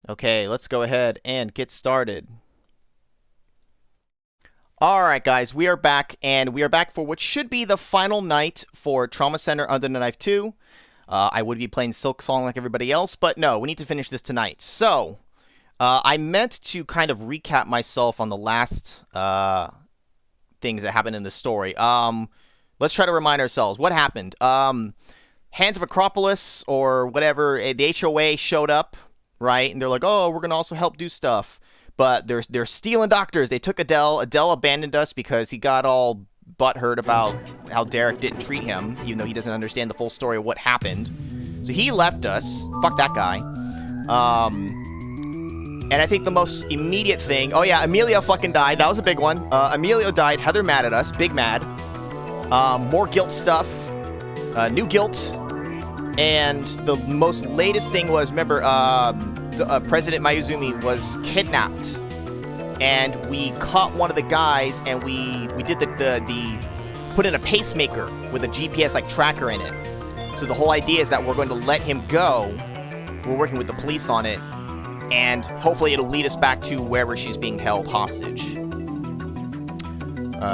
Okay, let's go ahead and get started. Alright guys, we are back, and we are back for what should be the final night for Trauma Center Under the Knife 2. I would be playing Silk Song like everybody else, but no, we need to finish this tonight. So, I meant to kind of recap myself on the last things that happened in the story. Let's try to remind ourselves. What happened? Hands of Acropolis, or whatever, the HOA showed up, right? And they're like, oh, we're going to also help do stuff. But they're stealing doctors. They took Adele. Adele abandoned us because he got all butthurt about how Derek didn't treat him, even though he doesn't understand the full story of what happened. So he left us. Fuck that guy. And I think the most immediate thing... Oh, yeah, Amelia fucking died. That was a big one. Amelia died. Heather mad at us. Big mad. More guilt stuff. New guilt. And the most latest thing was, remember, President Mayuzumi was kidnapped, and we caught one of the guys, and we did the put in a pacemaker with a GPS like tracker in it. So the whole idea is that we're going to let him go. We're working with the police on it, and hopefully it'll lead us back to wherever she's being held hostage.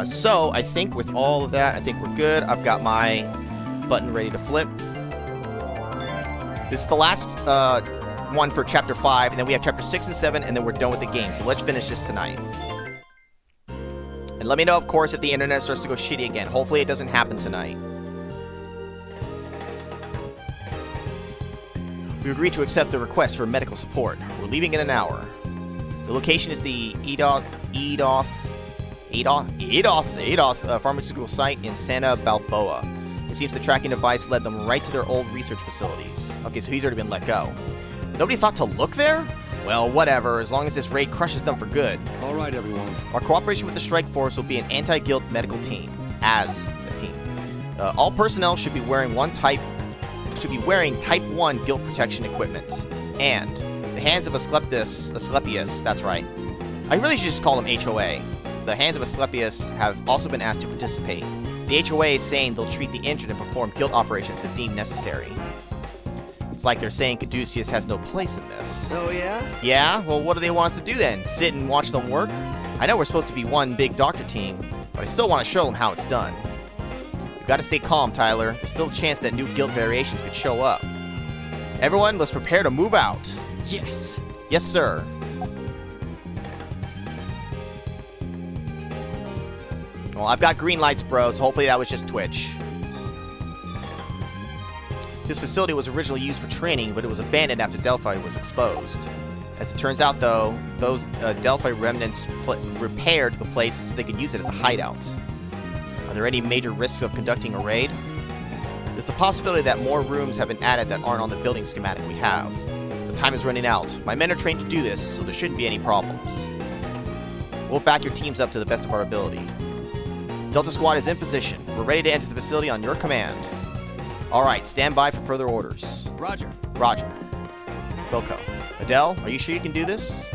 So I think with all of that, I think we're good. I've got my button ready to flip. This is the last one for Chapter 5, and then we have Chapter 6 and 7, and then we're done with the game. So let's finish this tonight. And let me know, of course, if the internet starts to go shitty again. Hopefully it doesn't happen tonight. We agreed to accept the request for medical support. We're leaving in an hour. The location is the Edoth pharmaceutical site in Santa Balboa. It seems the tracking device led them right to their old research facilities. Okay, so he's already been let go. Nobody thought to look there? Well, whatever, as long as this raid crushes them for good. All right, everyone. Our cooperation with the strike force will be an anti-guilt medical team. As a team. All personnel should be wearing Type 1 guilt protection equipment. And the Hands of Asclepius, that's right. I really should just call them HOA. The Hands of Asclepius have also been asked to participate. The HOA is saying they'll treat the injured and perform guilt operations if deemed necessary. It's like they're saying Caduceus has no place in this. Oh, yeah? Yeah? Well, what do they want us to do then? Sit and watch them work? I know we're supposed to be one big doctor team, but I still want to show them how it's done. You've got to stay calm, Tyler. There's still a chance that new guilt variations could show up. Everyone, let's prepare to move out. Yes. Yes, sir. Well, I've got green lights, bro, so hopefully that was just Twitch. This facility was originally used for training, but it was abandoned after Delphi was exposed. As it turns out, though, those Delphi remnants repaired the place so they could use it as a hideout. Are there any major risks of conducting a raid? There's the possibility that more rooms have been added that aren't on the building schematic we have. The time is running out. My men are trained to do this, so there shouldn't be any problems. We'll back your teams up to the best of our ability. Delta Squad is in position. We're ready to enter the facility on your command. Alright, stand by for further orders. Roger. Roger. Wilco. Adele, are you sure you can do this?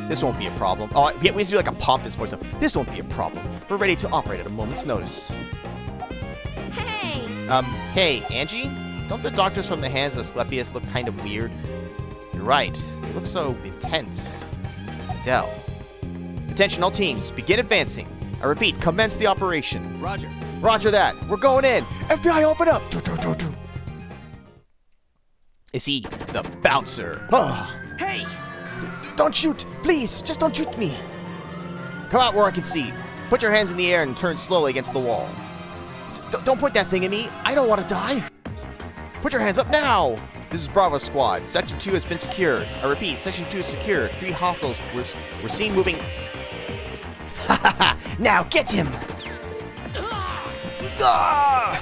This won't be a problem. Oh, yeah, we have to do like a pompous voice. This won't be a problem. We're ready to operate at a moment's notice. Hey! Hey, Angie? Don't the doctors from the Hands of Asclepius look kind of weird? You're right. They look so intense. Adele. Attention all teams. Begin advancing. I repeat, commence the operation. Roger. Roger that. We're going in. FBI, open up. Is he the bouncer? Hey! Don't shoot. Please, just don't shoot me. Come out where I can see you. Put your hands in the air and turn slowly against the wall. Don't point that thing at me. I don't want to die. Put your hands up now. This is Bravo Squad. Section 2 has been secured. I repeat, Section 2 is secured. 3 hostiles were seen moving... Ha ha ha! Now get him! Ah!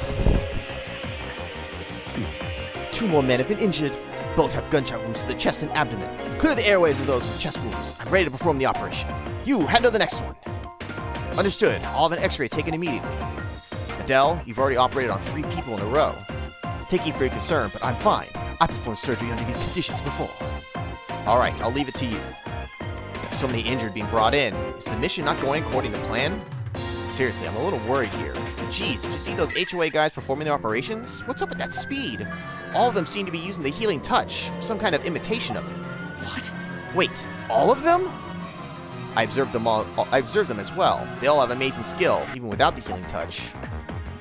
2 more men have been injured. Both have gunshot wounds to the chest and abdomen. Clear the airways of those with chest wounds. I'm ready to perform the operation. You, handle the next one. Understood. I'll have an x-ray taken immediately. Adele, you've already operated on 3 people in a row. Take you for your concern, but I'm fine. I performed surgery under these conditions before. Alright, I'll leave it to you. So many injured being brought in. Is the mission not going according to plan? Seriously, I'm a little worried here. Jeez, did you see those HOA guys performing their operations? What's up with that speed? All of them seem to be using the healing touch, some kind of imitation of it. What? Wait, all of them? I observed them as well. They all have amazing skill, even without the healing touch.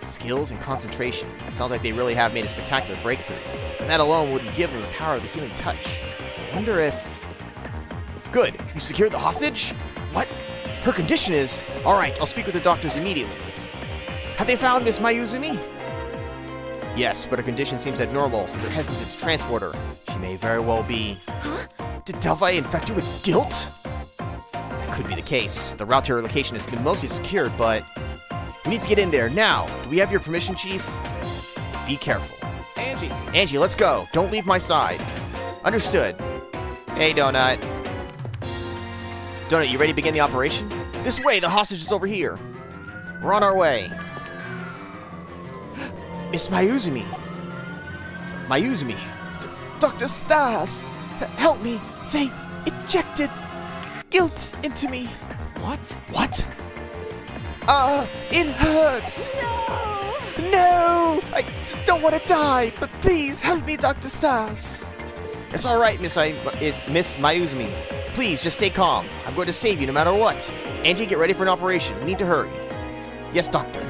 Skills and concentration. Sounds like they really have made a spectacular breakthrough. But that alone wouldn't give them the power of the healing touch. I wonder if... Good. You secured the hostage? What? Her condition is... Alright, I'll speak with the doctors immediately. Have they found Miss Mayuzumi? Yes, but her condition seems abnormal, so they're hesitant to transport her. She may very well be... Huh? Did Delphi infect her with guilt? That could be the case. The route to her location has been mostly secured, but... We need to get in there, now. Do we have your permission, Chief? Be careful. Angie! Angie, let's go. Don't leave my side. Understood. Hey, Donut. Donut, you ready to begin the operation? This way, the hostage is over here. We're on our way. Miss Mayuzumi. Mayuzumi. Dr. Stas, help me. They injected guilt into me. What? What? It hurts. No! No! I don't want to die, but please help me, Dr. Stas. It's all right, Miss Mayuzumi. Please, just stay calm. I'm going to save you no matter what. Angie, get ready for an operation. We need to hurry. Yes, Doctor.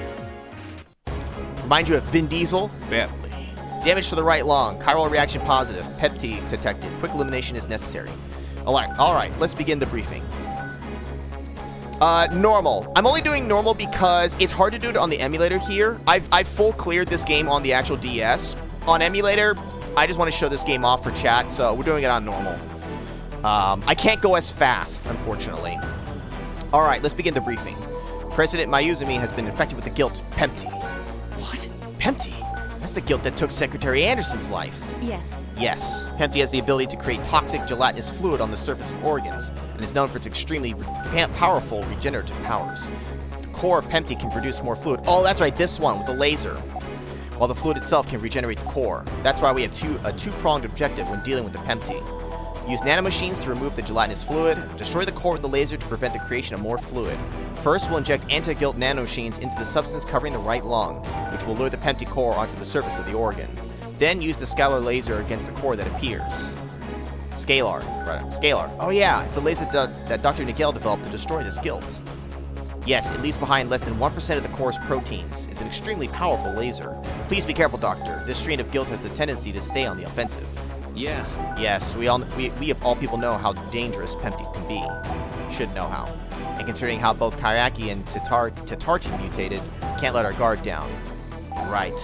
Remind you of Vin Diesel? Family. Damage to the right lung. Chiral reaction positive. Peptide detected. Quick elimination is necessary. All right, let's begin the briefing. Normal. I'm only doing normal because it's hard to do it on the emulator here. I've full cleared this game on the actual DS. On emulator, I just want to show this game off for chat, so we're doing it on normal. I can't go as fast, unfortunately. All right, let's begin the briefing. President Mayuzumi has been infected with the guilt Pempti. What? Pempti? That's the guilt that took Secretary Anderson's life. Yes. Yes, Pempti has the ability to create toxic gelatinous fluid on the surface of organs, and is known for its extremely powerful regenerative powers. The core of Pempti can produce more fluid. Oh, that's right, this one with the laser. While the fluid itself can regenerate the core. That's why we have a two-pronged objective when dealing with the Pempti. Use nanomachines to remove the gelatinous fluid. Destroy the core with the laser to prevent the creation of more fluid. First, we'll inject anti-guilt nanomachines into the substance covering the right lung, which will lure the Pempti core onto the surface of the organ. Then use the scalar laser against the core that appears. Scalar. Oh yeah, it's the laser that Dr. Nigel developed to destroy this guilt. Yes, it leaves behind less than 1% of the core's proteins. It's an extremely powerful laser. Please be careful, Doctor. This strain of guilt has a tendency to stay on the offensive. Yeah. Yes, we of all people know how dangerous Pempti can be. Should know how. And considering how both Kayaki and Tatarti mutated, can't let our guard down. Right.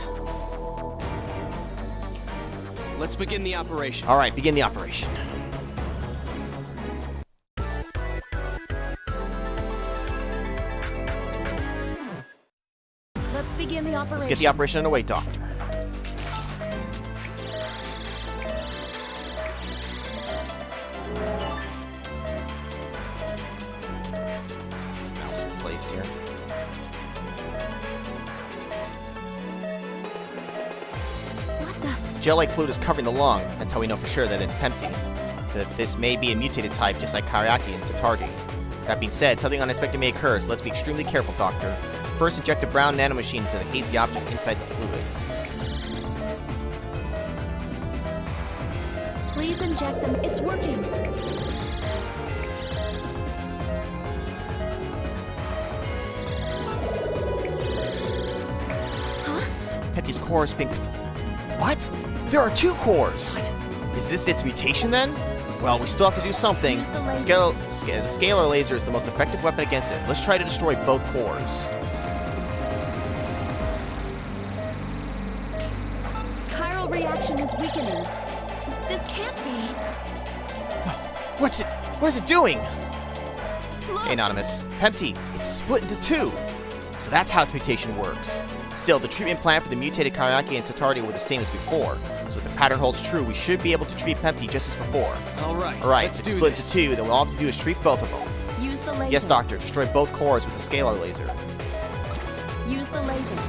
Let's begin the operation. All right, begin the operation. Let's begin the operation. Let's get the operation underway, Doctor. Mouse in place here. What the? Gel-like fluid is covering the lung. That's how we know for sure that it's Pempti. That this may be a mutated type, just like Kayaki and Tatarti. That being said, something unexpected may occur, so let's be extremely careful, Doctor. First, inject the brown nanomachine into the hazy object inside the fluid. Please inject them. It's working. Huh? Pepti's core is being... What? There are two cores! Is this its mutation then? Well, we still have to do something. The scalar laser is the most effective weapon against it. Let's try to destroy both cores. Chiral reaction is weakening. This can't be. What is it doing? Look. Hey, Anonymous. Pempti, it's split into two. So that's how its mutation works. Still, the treatment plan for the mutated Kayaki and Tatarti were the same as before. So if the pattern holds true, we should be able to treat Pempti just as before. All right. Alright, if it's split into two, then all we have to do is treat both of them. Use the laser. Yes, Doctor. Destroy both cores with the scalar laser. Use the laser.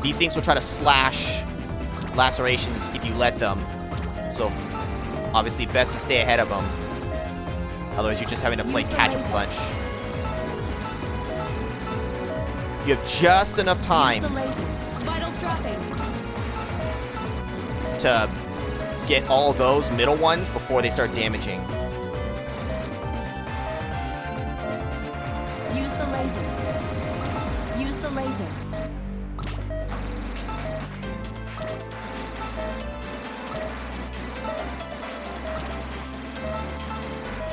These things will try to slash lacerations if you let them. So, obviously, best to stay ahead of them. Otherwise, you're just having to play catch-up punch. You have just enough time Use the laser. Vitals dropping. to get all those middle ones before they start damaging. Use the laser. Use the laser.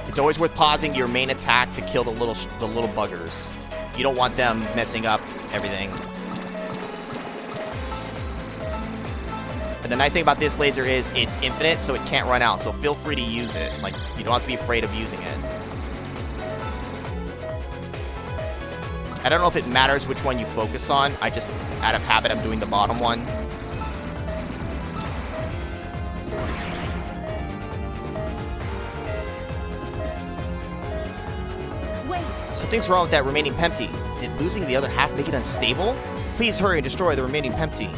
It's always worth pausing your main attack to kill the little buggers. You don't want them messing up everything. And the nice thing about this laser is it's infinite, so it can't run out. So feel free to use it. Like, you don't have to be afraid of using it. I don't know if it matters which one you focus on. I just, out of habit, I'm doing the bottom one. Wait. Something's wrong with that remaining Pempty. Did losing the other half make it unstable? Please hurry and destroy the remaining Pempty.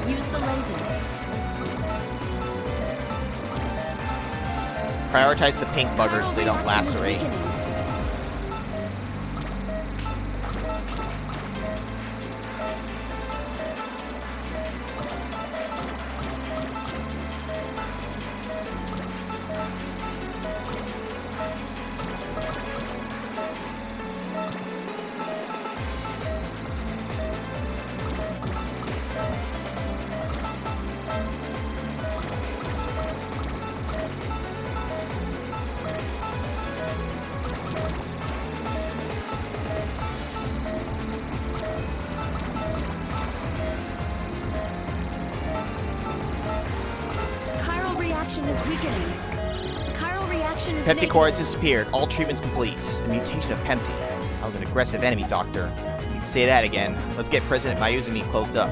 Use the laser. Prioritize the pink buggers so they don't lacerate. Chiral reaction is weakening. Chiral reaction is Pempty core has negative. disappeared. All treatments complete. A mutation of Pempty. I was an aggressive enemy, Doctor. You can say that again. Let's get President Mayuzumi closed up.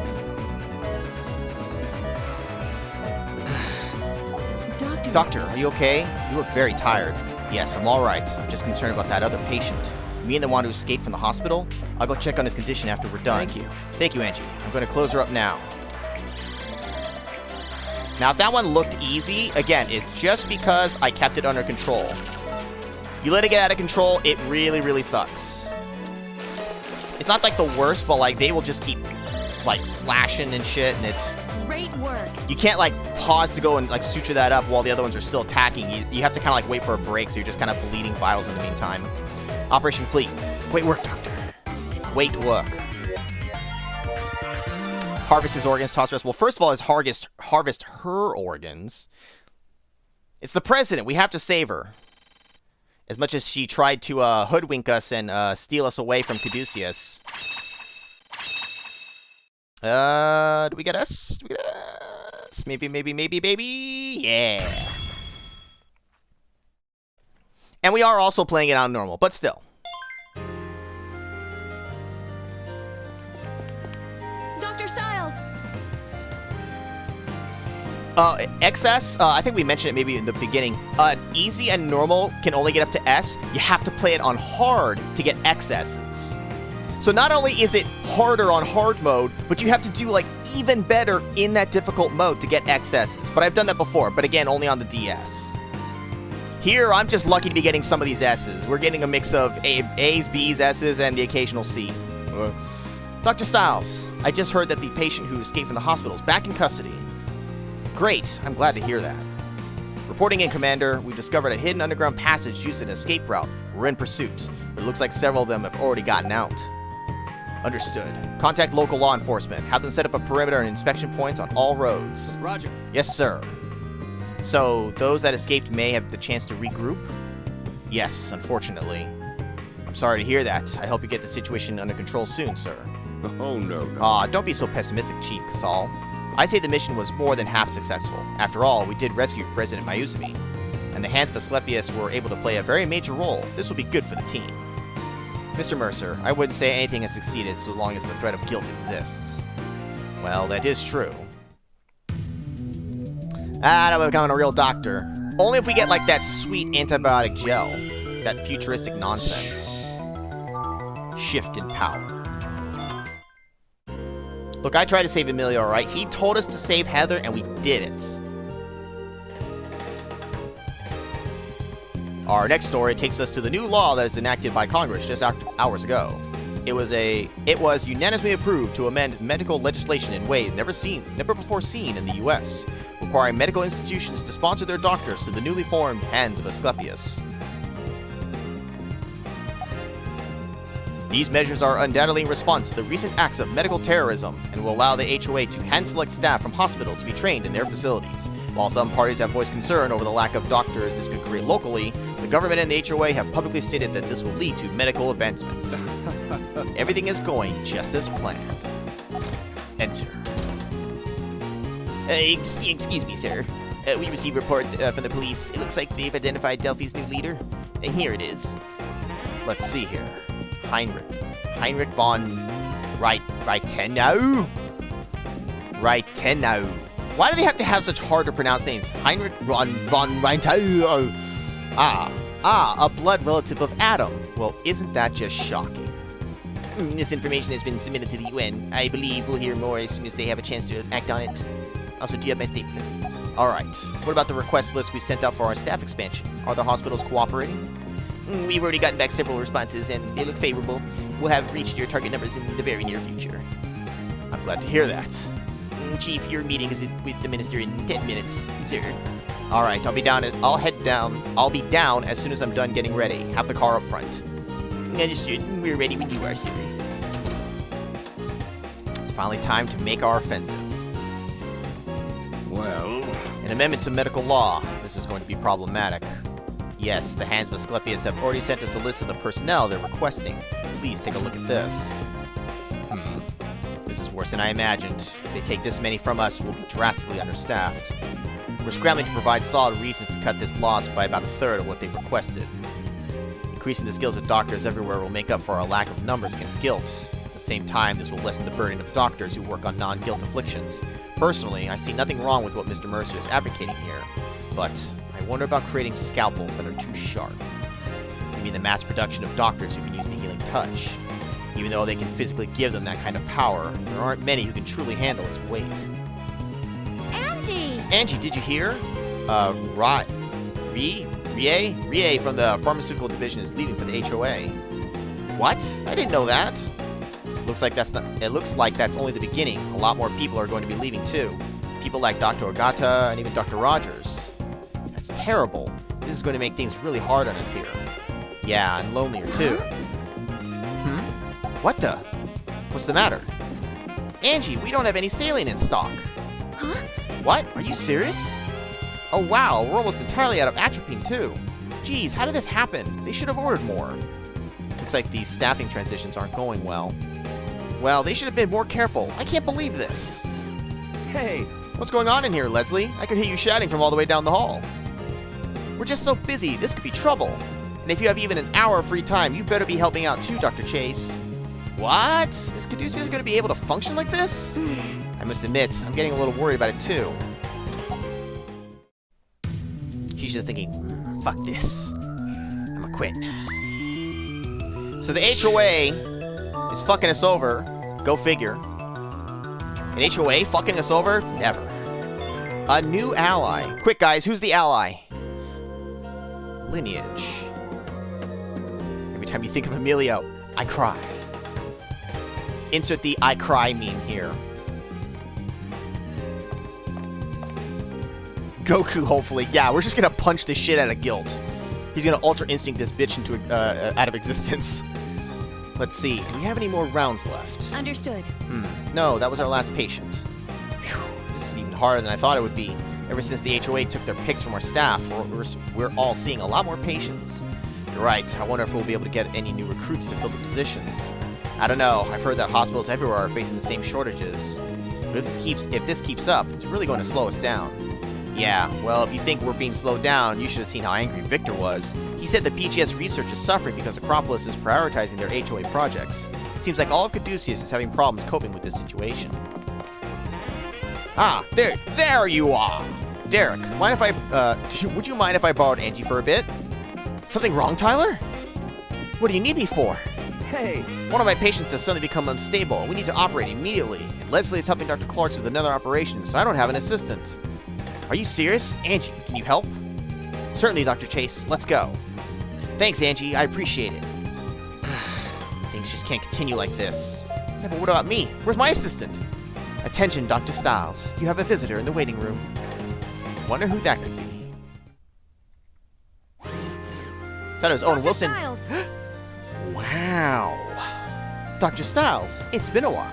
Doctor, are you okay? You look very tired. Yes, I'm alright. I'm just concerned about that other patient. You mean the one who escaped from the hospital? I'll go check on his condition after we're done. Thank you. Thank you, Angie. I'm going to close her up now. Now, if that one looked easy, again, it's just because I kept it under control. You let it get out of control, it really, really sucks. It's not like the worst, but like they will just keep like slashing and shit, and it's... Great work. You can't like pause to go and like suture that up while the other ones are still attacking. You have to kind of like wait for a break, so you're just kind of bleeding vitals in the meantime. Operation complete. Great work, Doctor. Great work. Harvest his organs, toss rest. Well, first of all, is harvest her organs. It's the president. We have to save her. As much as she tried to hoodwink us and steal us away from Caduceus. Do we get us? Do we get us? Maybe, baby. Yeah. And we are also playing it on normal, but still. Dr. Styles. XS, I think we mentioned it maybe in the beginning. Easy and normal can only get up to S. You have to play it on hard to get XSs. So not only is it harder on hard mode, but you have to do like even better in that difficult mode to get XSs. But I've done that before, but again, only on the DS. Here, I'm just lucky to be getting some of these S's. We're getting a mix of A's, B's, S's, and the occasional C. Dr. Styles, I just heard that the patient who escaped from the hospital is back in custody. Great, I'm glad to hear that. Reporting in, Commander, we've discovered a hidden underground passage used as an escape route. We're in pursuit, but it looks like several of them have already gotten out. Understood. Contact local law enforcement. Have them set up a perimeter and inspection points on all roads. Roger. Yes, sir. So, those that escaped may have the chance to regroup? Yes, unfortunately. I'm sorry to hear that. I hope you get the situation under control soon, sir. Oh, no. Aw, don't be so pessimistic, Chief Casal. I'd say the mission was more than half successful. After all, we did rescue President Mayuzumi, and the hands of Asclepius were able to play a very major role. This will be good for the team. Mr. Mercer, I wouldn't say anything has succeeded so long as the threat of guilt exists. Well, that is true. I'm becoming a real doctor. Only if we get, like, that sweet antibiotic gel. That futuristic nonsense. Shift in power. Look, I tried to save Emilio, alright? He told us to save Heather, and we did it. Our next story takes us to the new law that is enacted by Congress just hours ago. it was unanimously approved to amend medical legislation in ways never before seen in the U.S., requiring medical institutions to sponsor their doctors through the newly formed Hands of Asclepius. These measures are undoubtedly in response to the recent acts of medical terrorism and will allow the HOA to hand-select staff from hospitals to be trained in their facilities. While some parties have voiced concern over the lack of doctors this could create locally, the government and the HOA have publicly stated that this will lead to medical advancements. Everything is going just as planned. Enter. Excuse me, sir. We received a report from the police. It looks like they've identified Delphi's new leader. And here it is. Let's see here. Heinrich von Reitenau? Reitenau. Why do they have to have such hard to pronounce names? Heinrich von Reitenau. A blood relative of Adam. Well, isn't that just shocking? This information has been submitted to the UN. I believe we'll hear more as soon as they have a chance to act on it. Also, do you have my stapler? Alright. What about the request list we sent out for our staff expansion? Are the hospitals cooperating? We've already gotten back several responses, and they look favorable. We'll have reached your target numbers in the very near future. I'm glad to hear that. Chief, your meeting is with the minister in 10 minutes, sir. Alright, I'll be down as soon as I'm done getting ready. Have the car up front. Understood. We're ready when you are, sir. It's finally time to make our offensive. Well... An amendment to medical law. This is going to be problematic. Yes, the Hands of Asclepius have already sent us a list of the personnel they're requesting. Please take a look at this. This is worse than I imagined. If they take this many from us, we'll be drastically understaffed. We're scrambling to provide solid reasons to cut this loss by about a third of what they've requested. Increasing the skills of doctors everywhere will make up for our lack of numbers against guilt. At the same time, this will lessen the burden of doctors who work on non-guilt afflictions. Personally, I see nothing wrong with what Mr. Mercer is advocating here, but I wonder about creating scalpels that are too sharp. You mean the mass production of doctors who can use the healing touch? Even though they can physically give them that kind of power, there aren't many who can truly handle its weight. Angie! Angie, did you hear? Rie from the pharmaceutical division is leaving for the HOA. What? I didn't know that. It looks like that's only the beginning. A lot more people are going to be leaving too. People like Dr. Ogata and even Dr. Rogers. That's terrible. This is going to make things really hard on us here. Yeah, and lonelier too. What the? What's the matter? Angie, we don't have any saline in stock. Huh? What? Are you serious? Oh wow, we're almost entirely out of atropine too. Geez, how did this happen? They should have ordered more. Looks like these staffing transitions aren't going well. Well, they should have been more careful. I can't believe this. Hey, What's going on in here, Leslie? I could hear you shouting from all the way down the hall. We're just so busy. This could be trouble. And if you have even an hour of free time, you better be helping out too, Dr. Chase. What? Is Caduceus going to be able to function like this? I must admit, I'm getting a little worried about it too. She's just thinking, fuck this. I'm gonna quit. So the HOA is fucking us over. Go figure. An HOA fucking us over? Never. A new ally. Quick, guys, who's the ally? Lineage. Every time you think of Emilio, I cry. Insert the I cry meme here. Goku, hopefully. Yeah, we're just gonna punch the shit out of Guilt. He's gonna Ultra Instinct this bitch into out of existence. Let's see. Do we have any more rounds left? Understood. No, that was our last patient. Whew, this is even harder than I thought it would be. Ever since the HOA took their picks from our staff, we're all seeing a lot more patients. You're right. I wonder if we'll be able to get any new recruits to fill the positions. I don't know. I've heard that hospitals everywhere are facing the same shortages. But if this keeps up, it's really going to slow us down. Yeah, well, if you think we're being slowed down, you should have seen how angry Victor was. He said the PGS research is suffering because Acropolis is prioritizing their HOA projects. It seems like all of Caduceus is having problems coping with this situation. Ah, there you are! Derek, mind if I, would you mind if I borrowed Angie for a bit? Something wrong, Tyler? What do you need me for? hey, One of my patients has suddenly become unstable, and we need to operate immediately. And Leslie is helping Dr. Clarks with another operation, so I don't have an assistant. Are you serious? Angie, can you help? Certainly, Dr. Chase. Let's go. Thanks, Angie. I appreciate it. Things just can't continue like this. Yeah, but what about me? Where's my assistant? Attention, Dr. Styles. You have a visitor in the waiting room. Wonder who that could be. Thought it was Owen Wilson. Styles. Wow. Dr. Styles, it's been a while.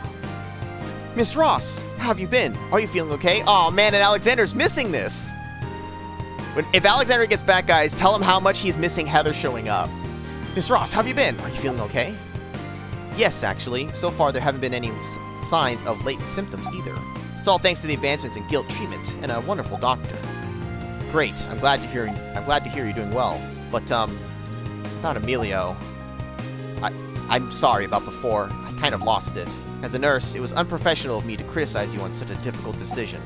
Miss Ross, how have you been? Are you feeling okay? Oh man, and Alexander's missing this. If Alexander gets back, guys, tell him how much he's missing Heather showing up. Miss Ross, how have you been? Are you feeling okay? Yes, actually. So far, there haven't been any signs of latent symptoms either. It's all thanks to the advancements in guilt treatment and a wonderful doctor. Great. I'm glad to hear you're doing well. But about Emilio. I'm sorry about before. I kind of lost it. As a nurse, it was unprofessional of me to criticize you on such a difficult decision.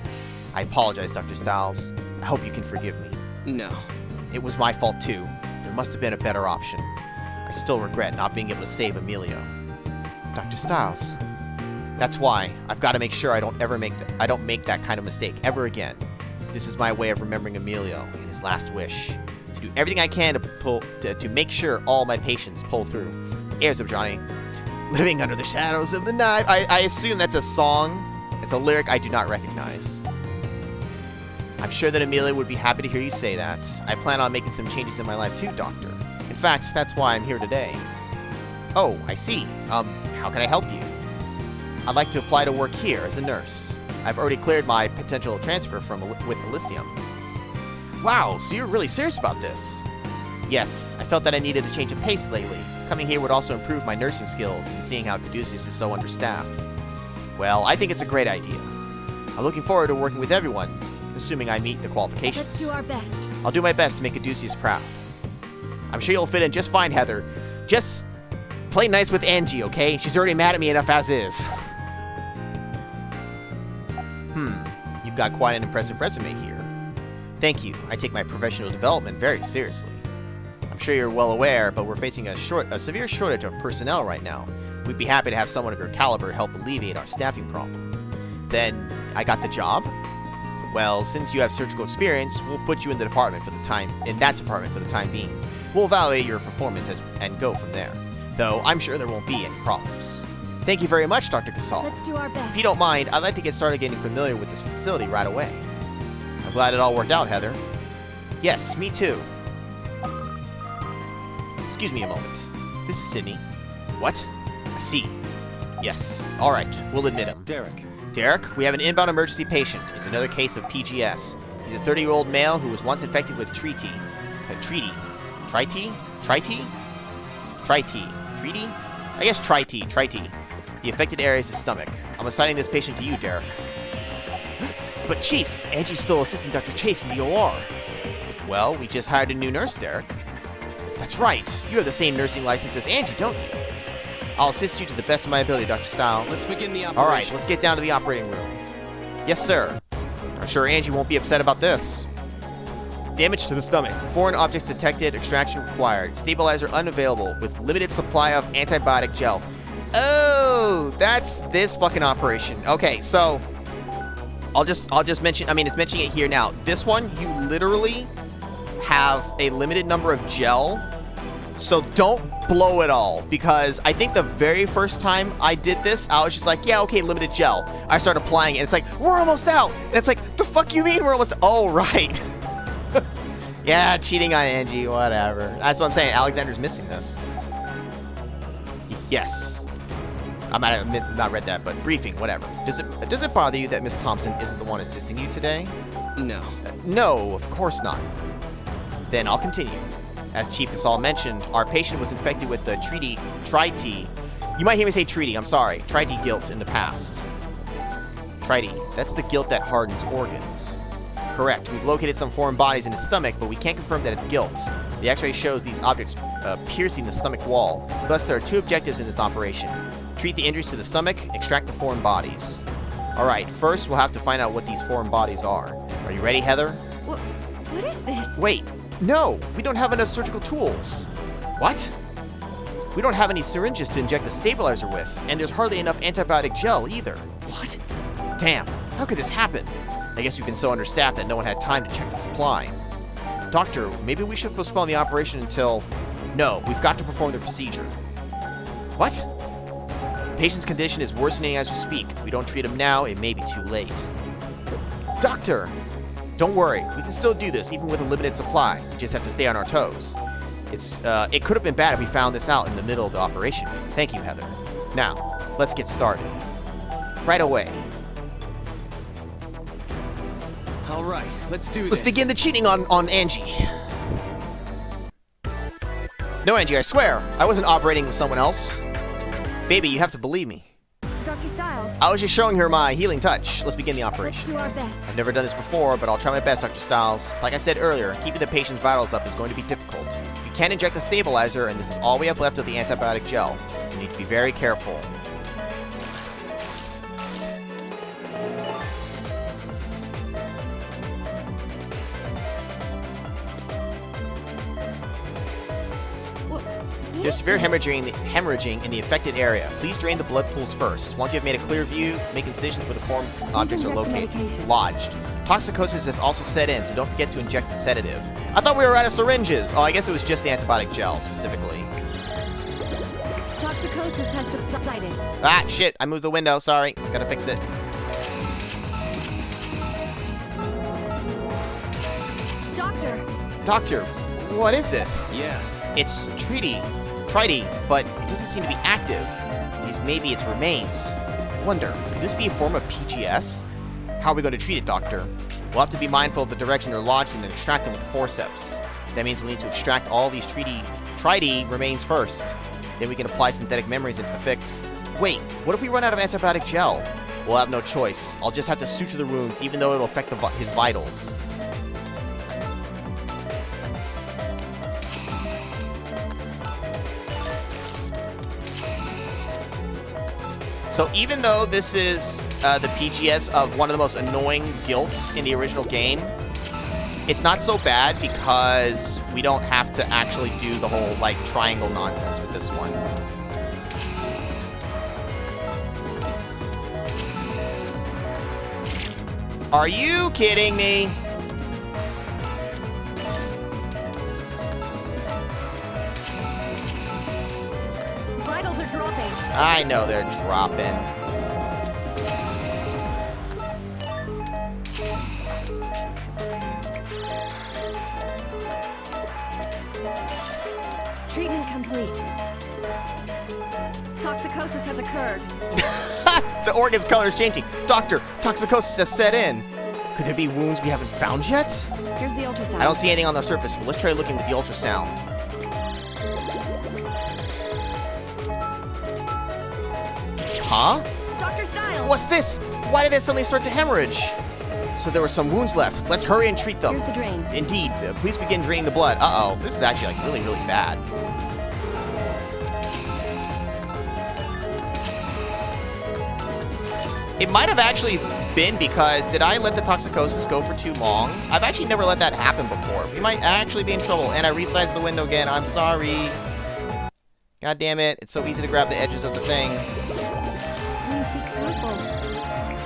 I apologize, Dr. Styles. I hope you can forgive me. No. It was my fault too. There must have been a better option. I still regret not being able to save Emilio. Dr. Styles. That's why I've got to make sure I don't make that kind of mistake ever again. This is my way of remembering Emilio and his last wish. To do everything I can to make sure all my patients pull through. Here's up, Johnny. Living under the shadows of the night. I assume that's a song. It's a lyric I do not recognize. I'm sure that Emilio would be happy to hear you say that. I plan on making some changes in my life too, Doctor. In fact, that's why I'm here today. Oh, I see. How can I help you? I'd like to apply to work here as a nurse. I've already cleared my potential transfer with Elysium. Wow, so you're really serious about this? Yes, I felt that I needed a change of pace lately. Coming here would also improve my nursing skills and seeing how Caduceus is so understaffed. Well, I think it's a great idea. I'm looking forward to working with everyone, assuming I meet the qualifications. Let's do our best. I'll do my best to make Caduceus proud. I'm sure you'll fit in just fine, Heather. Just play nice with Angie, okay? She's already mad at me enough as is. You've got quite an impressive resume here. Thank you. I take my professional development very seriously. I'm sure you're well aware, but we're facing a severe shortage of personnel right now. We'd be happy to have someone of your caliber help alleviate our staffing problem. Then, I got the job? Well, since you have surgical experience, we'll put you in that department for the time being. We'll evaluate your performance and go from there. Though, I'm sure there won't be any problems. Thank you very much, Dr. Casal. Let's do our best. If you don't mind, I'd like to get started getting familiar with this facility right away. I'm glad it all worked out, Heather. Yes, me too. Excuse me a moment. This is Sydney. What? I see. Yes. All right. We'll admit him. Derek, we have an inbound emergency patient. It's another case of PGS. He's a 30-year-old male who was once infected with Triti? I guess Triti. The affected area is his stomach. I'm assigning this patient to you, Derek. But Chief, Angie's still assisting Dr. Chase in the OR. Well, we just hired a new nurse, Derek. That's right. You have the same nursing license as Angie, don't you? I'll assist you to the best of my ability, Dr. Styles. Let's begin the operation. All right, let's get down to the operating room. Yes, sir. I'm sure Angie won't be upset about this. Damage to the stomach. Foreign objects detected. Extraction required. Stabilizer unavailable with limited supply of antibiotic gel. Oh, that's this fucking operation. Okay, so I'll just mention. I mean, it's mentioning it here now. This one, you literally have a limited number of gel. So don't blow it all, because I think the very first time I did this, I was just like, yeah, okay, limited gel. I started applying it, and it's like, we're almost out. And it's like, the fuck you mean we're almost? Oh, right. Yeah, cheating on Angie, whatever. That's what I'm saying. Alexander's missing this. Yes. I might have not read that, but briefing, whatever. Does it bother you that Miss Thompson isn't the one assisting you today? No. No, of course not. Then I'll continue. As Chief Casal mentioned, our patient was infected with the Triti. You might hear me say Triti, I'm sorry. Triti guilt in the past. Triti, that's the guilt that hardens organs. Correct. We've located some foreign bodies in his stomach, but we can't confirm that it's guilt. The x-ray shows these objects piercing the stomach wall. Thus, there are two objectives in this operation. Treat the injuries to the stomach, extract the foreign bodies. Alright, first we'll have to find out what these foreign bodies are. Are you ready, Heather? What is this? Wait, no, we don't have enough surgical tools. What? We don't have any syringes to inject the stabilizer with, and there's hardly enough antibiotic gel either. What? Damn, how could this happen? I guess we've been so understaffed that no one had time to check the supply. Doctor, maybe we should postpone the operation until... No, we've got to perform the procedure. What? Patient's condition is worsening as we speak. If we don't treat him now, it may be too late. Doctor! Don't worry, we can still do this, even with a limited supply. We just have to stay on our toes. It could have been bad if we found this out in the middle of the operation. Thank you, Heather. Now, let's get started. Right away. All right, let's do this. Let's begin the cheating on Angie. No, Angie, I swear, I wasn't operating with someone else. Baby, you have to believe me. Dr. Styles, I was just showing her my healing touch. Let's begin the let's operation. do our best. I've never done this before, but I'll try my best, Dr. Styles. Like I said earlier, keeping the patient's vitals up is going to be difficult. You can't inject the stabilizer, and this is all we have left of the antibiotic gel. You need to be very careful. There's severe hemorrhaging in the affected area. Please drain the blood pools first. Once you have made a clear view, make incisions where the foreign objects are lodged. Toxicosis has also set in, so don't forget to inject the sedative. I thought we were out of syringes. Oh, I guess it was just the antibiotic gel, specifically. Toxicosis has subsided. Ah, shit. I moved the window. Sorry. Gotta fix it. Doctor, what is this? Yeah. It's Triti, but it doesn't seem to be active. Maybe its remains. I wonder, could this be a form of PGS? How are we going to treat it, Doctor? We'll have to be mindful of the direction they're lodged in and extract them with the forceps. That means we'll need to extract all these Triti remains first. Then we can apply synthetic memories and affix. Wait, what if we run out of antibiotic gel? We'll have no choice. I'll just have to suture the wounds, even though it'll affect his vitals. So even though this is the PGS of one of the most annoying guilts in the original game, it's not so bad because we don't have to actually do the whole, like, triangle nonsense with this one. Are you kidding me? Vitals are dropping. I know they're dropping. Treatment complete. Toxicosis has occurred. The organ's color is changing. Doctor, toxicosis has set in. Could there be wounds we haven't found yet? Here's the ultrasound. I don't see anything on the surface, but let's try looking with the ultrasound. Huh? Dr. Styles. What's this? Why did it suddenly start to hemorrhage? So there were some wounds left. Let's hurry and treat them. Here's the drain. Indeed. Please begin draining the blood. Uh-oh. This is actually, like, really, really bad. It might have actually been because, did I let the toxicosis go for too long? I've actually never let that happen before. We might actually be in trouble. And I resized the window again. I'm sorry. God damn it. It's so easy to grab the edges of the thing.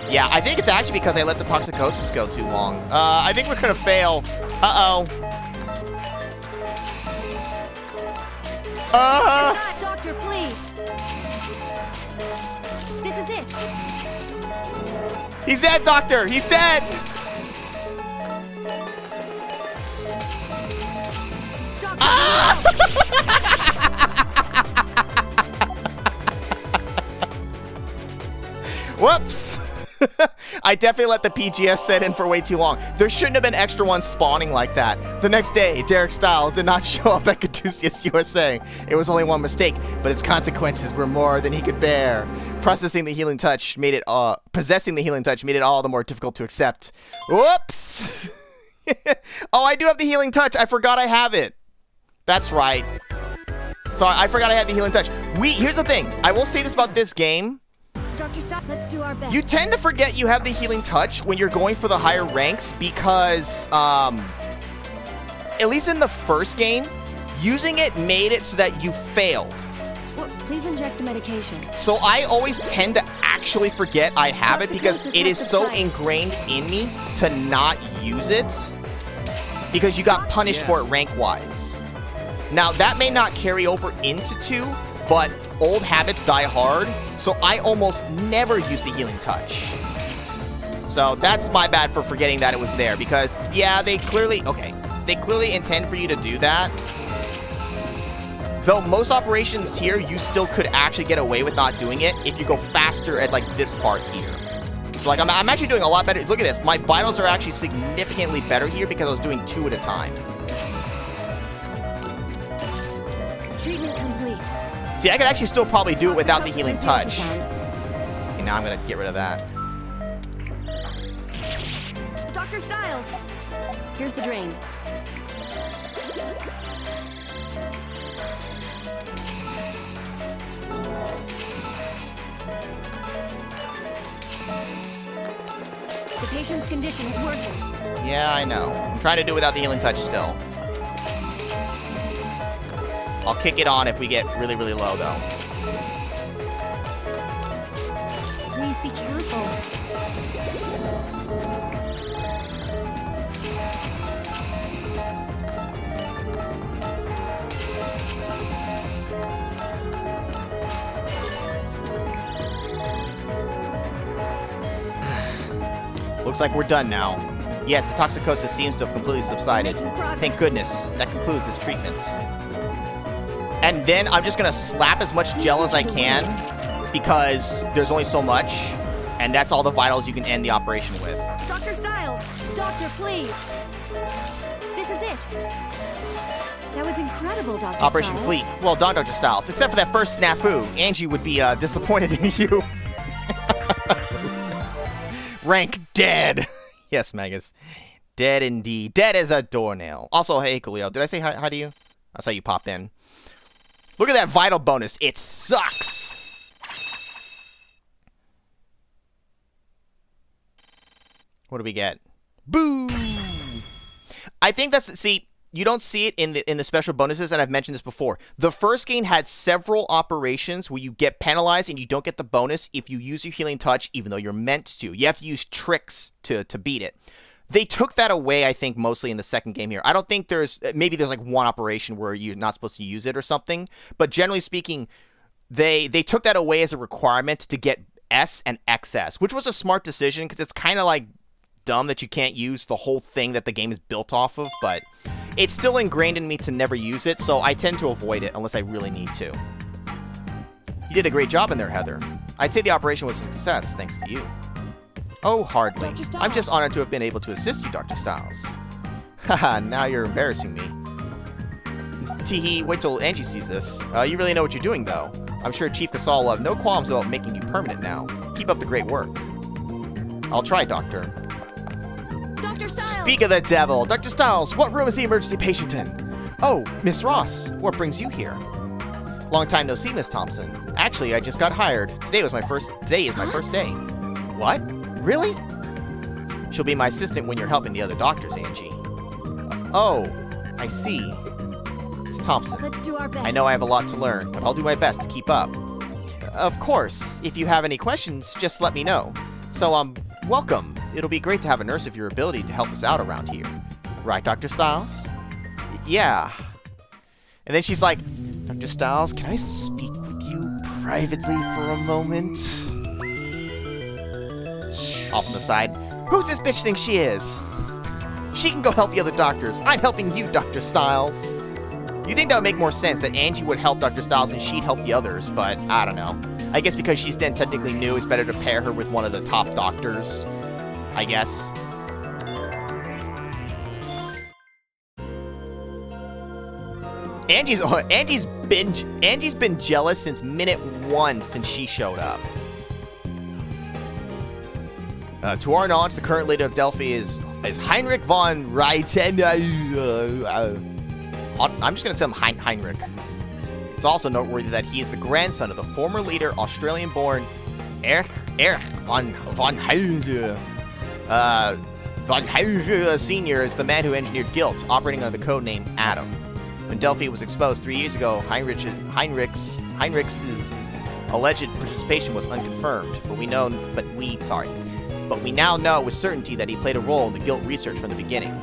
Yeah, I think it's actually because I let the toxicosis go too long. I think we're gonna fail. Uh-oh. Doctor, please. This is it. He's dead, Doctor! He's dead! Doctor, Whoops! I definitely let the PGS set in for way too long. There shouldn't have been extra ones spawning like that. The next day, Derek Styles did not show up at Caduceus USA. It was only one mistake, but its consequences were more than he could bear. Possessing the healing touch made it all the more difficult to accept. Whoops! Oh, I do have the healing touch. I forgot I have it. That's right. So I forgot I had the healing touch. Here's the thing. I will say this about this game. Dr. Styles, let's do our best. You tend to forget you have the healing touch when you're going for the higher ranks because, at least in the first game, using it made it so that you failed. Well, please inject the medication. So I always tend to actually forget I have it because it is so ingrained in me to not use it because you got punished for it rank-wise. Now, that may not carry over into 2, but old habits die hard, so I almost never use the healing touch. So that's my bad for forgetting that it was there, because, yeah, they clearly intend for you to do that. Though most operations here, you still could actually get away with not doing it if you go faster at, like, this part here. So, like, I'm actually doing a lot better. Look at this. My vitals are actually significantly better here because I was doing 2 at a time. Treatment complete. See, I could actually still probably do it without the healing touch. Okay, now I'm going to get rid of that. Dr. Styles. Here's the drain. The patient's condition is worsening. Yeah, I know. I'm trying to do it without the healing touch still. I'll kick it on if we get really, really low, though. Please be careful. Looks like we're done now. Yes, the toxicosis seems to have completely subsided. Thank goodness. That concludes this treatment. And then I'm just going to slap as much gel as I can because there's only so much, and that's all the vitals you can end the operation with. Dr. Styles! Doctor, please! This is it! That was incredible, Dr. Operation Styles. complete. Well done, Dr. Styles. Except for that first snafu. Angie would be disappointed in you. Rank dead. Yes, Magus. Dead indeed. Dead as a doornail. Also, hey, Coolio. Did I say hi to you? I saw you pop in. Look at that vital bonus. It sucks. What do we get? Boo! I think that's... See, you don't see it in the special bonuses, and I've mentioned this before. The first game had several operations where you get penalized and you don't get the bonus if you use your healing touch, even though you're meant to. You have to use tricks to beat it. They took that away, I think, mostly in the second game here. I don't think maybe there's like one operation where you're not supposed to use it or something. But generally speaking, they took that away as a requirement to get S and XS, which was a smart decision because it's kind of like dumb that you can't use the whole thing that the game is built off of. But it's still ingrained in me to never use it, so I tend to avoid it unless I really need to. You did a great job in there, Heather. I'd say the operation was a success, thanks to you. Oh, hardly. I'm just honored to have been able to assist you, Dr. Styles. Haha, now you're embarrassing me. Teehee, wait till Angie sees this. You really know what you're doing, though. I'm sure Chief Casal will have no qualms about making you permanent now. Keep up the great work. I'll try, Doctor. Dr. Styles! Speak of the devil! Dr. Styles, what room is the emergency patient in? Oh, Miss Ross, what brings you here? Long time no see, Miss Thompson. Actually, I just got hired. Today is my first day. What? Really? She'll be my assistant when you're helping the other doctors, Angie. Oh, I see. Miss Thompson. Let's do our best. I know I have a lot to learn, but I'll do my best to keep up. Of course, if you have any questions, just let me know. So, welcome. It'll be great to have a nurse of your ability to help us out around here. Right, Dr. Styles? Yeah. And then she's like, Dr. Styles, can I speak with you privately for a moment? Off on the side, who this bitch think she is? She can go help the other doctors. I'm helping you, Dr. Styles. You think that would make more sense that Angie would help Dr. Styles and she'd help the others, but I don't know. I guess because she's then technically new, it's better to pair her with one of the top doctors. I guess. Angie's been jealous since minute 1 since she showed up. To our knowledge, the current leader of Delphi is Heinrich von Reiten. I'm just gonna tell him Heinrich. It's also noteworthy that he is the grandson of the former leader, Australian-born Erich von Heinrich. Von Heinrich Sr. is the man who engineered Guilt, operating under the code name Adam. When Delphi was exposed 3 years ago, Heinrich's alleged participation was unconfirmed, but we now know with certainty that he played a role in the Guilt research from the beginning.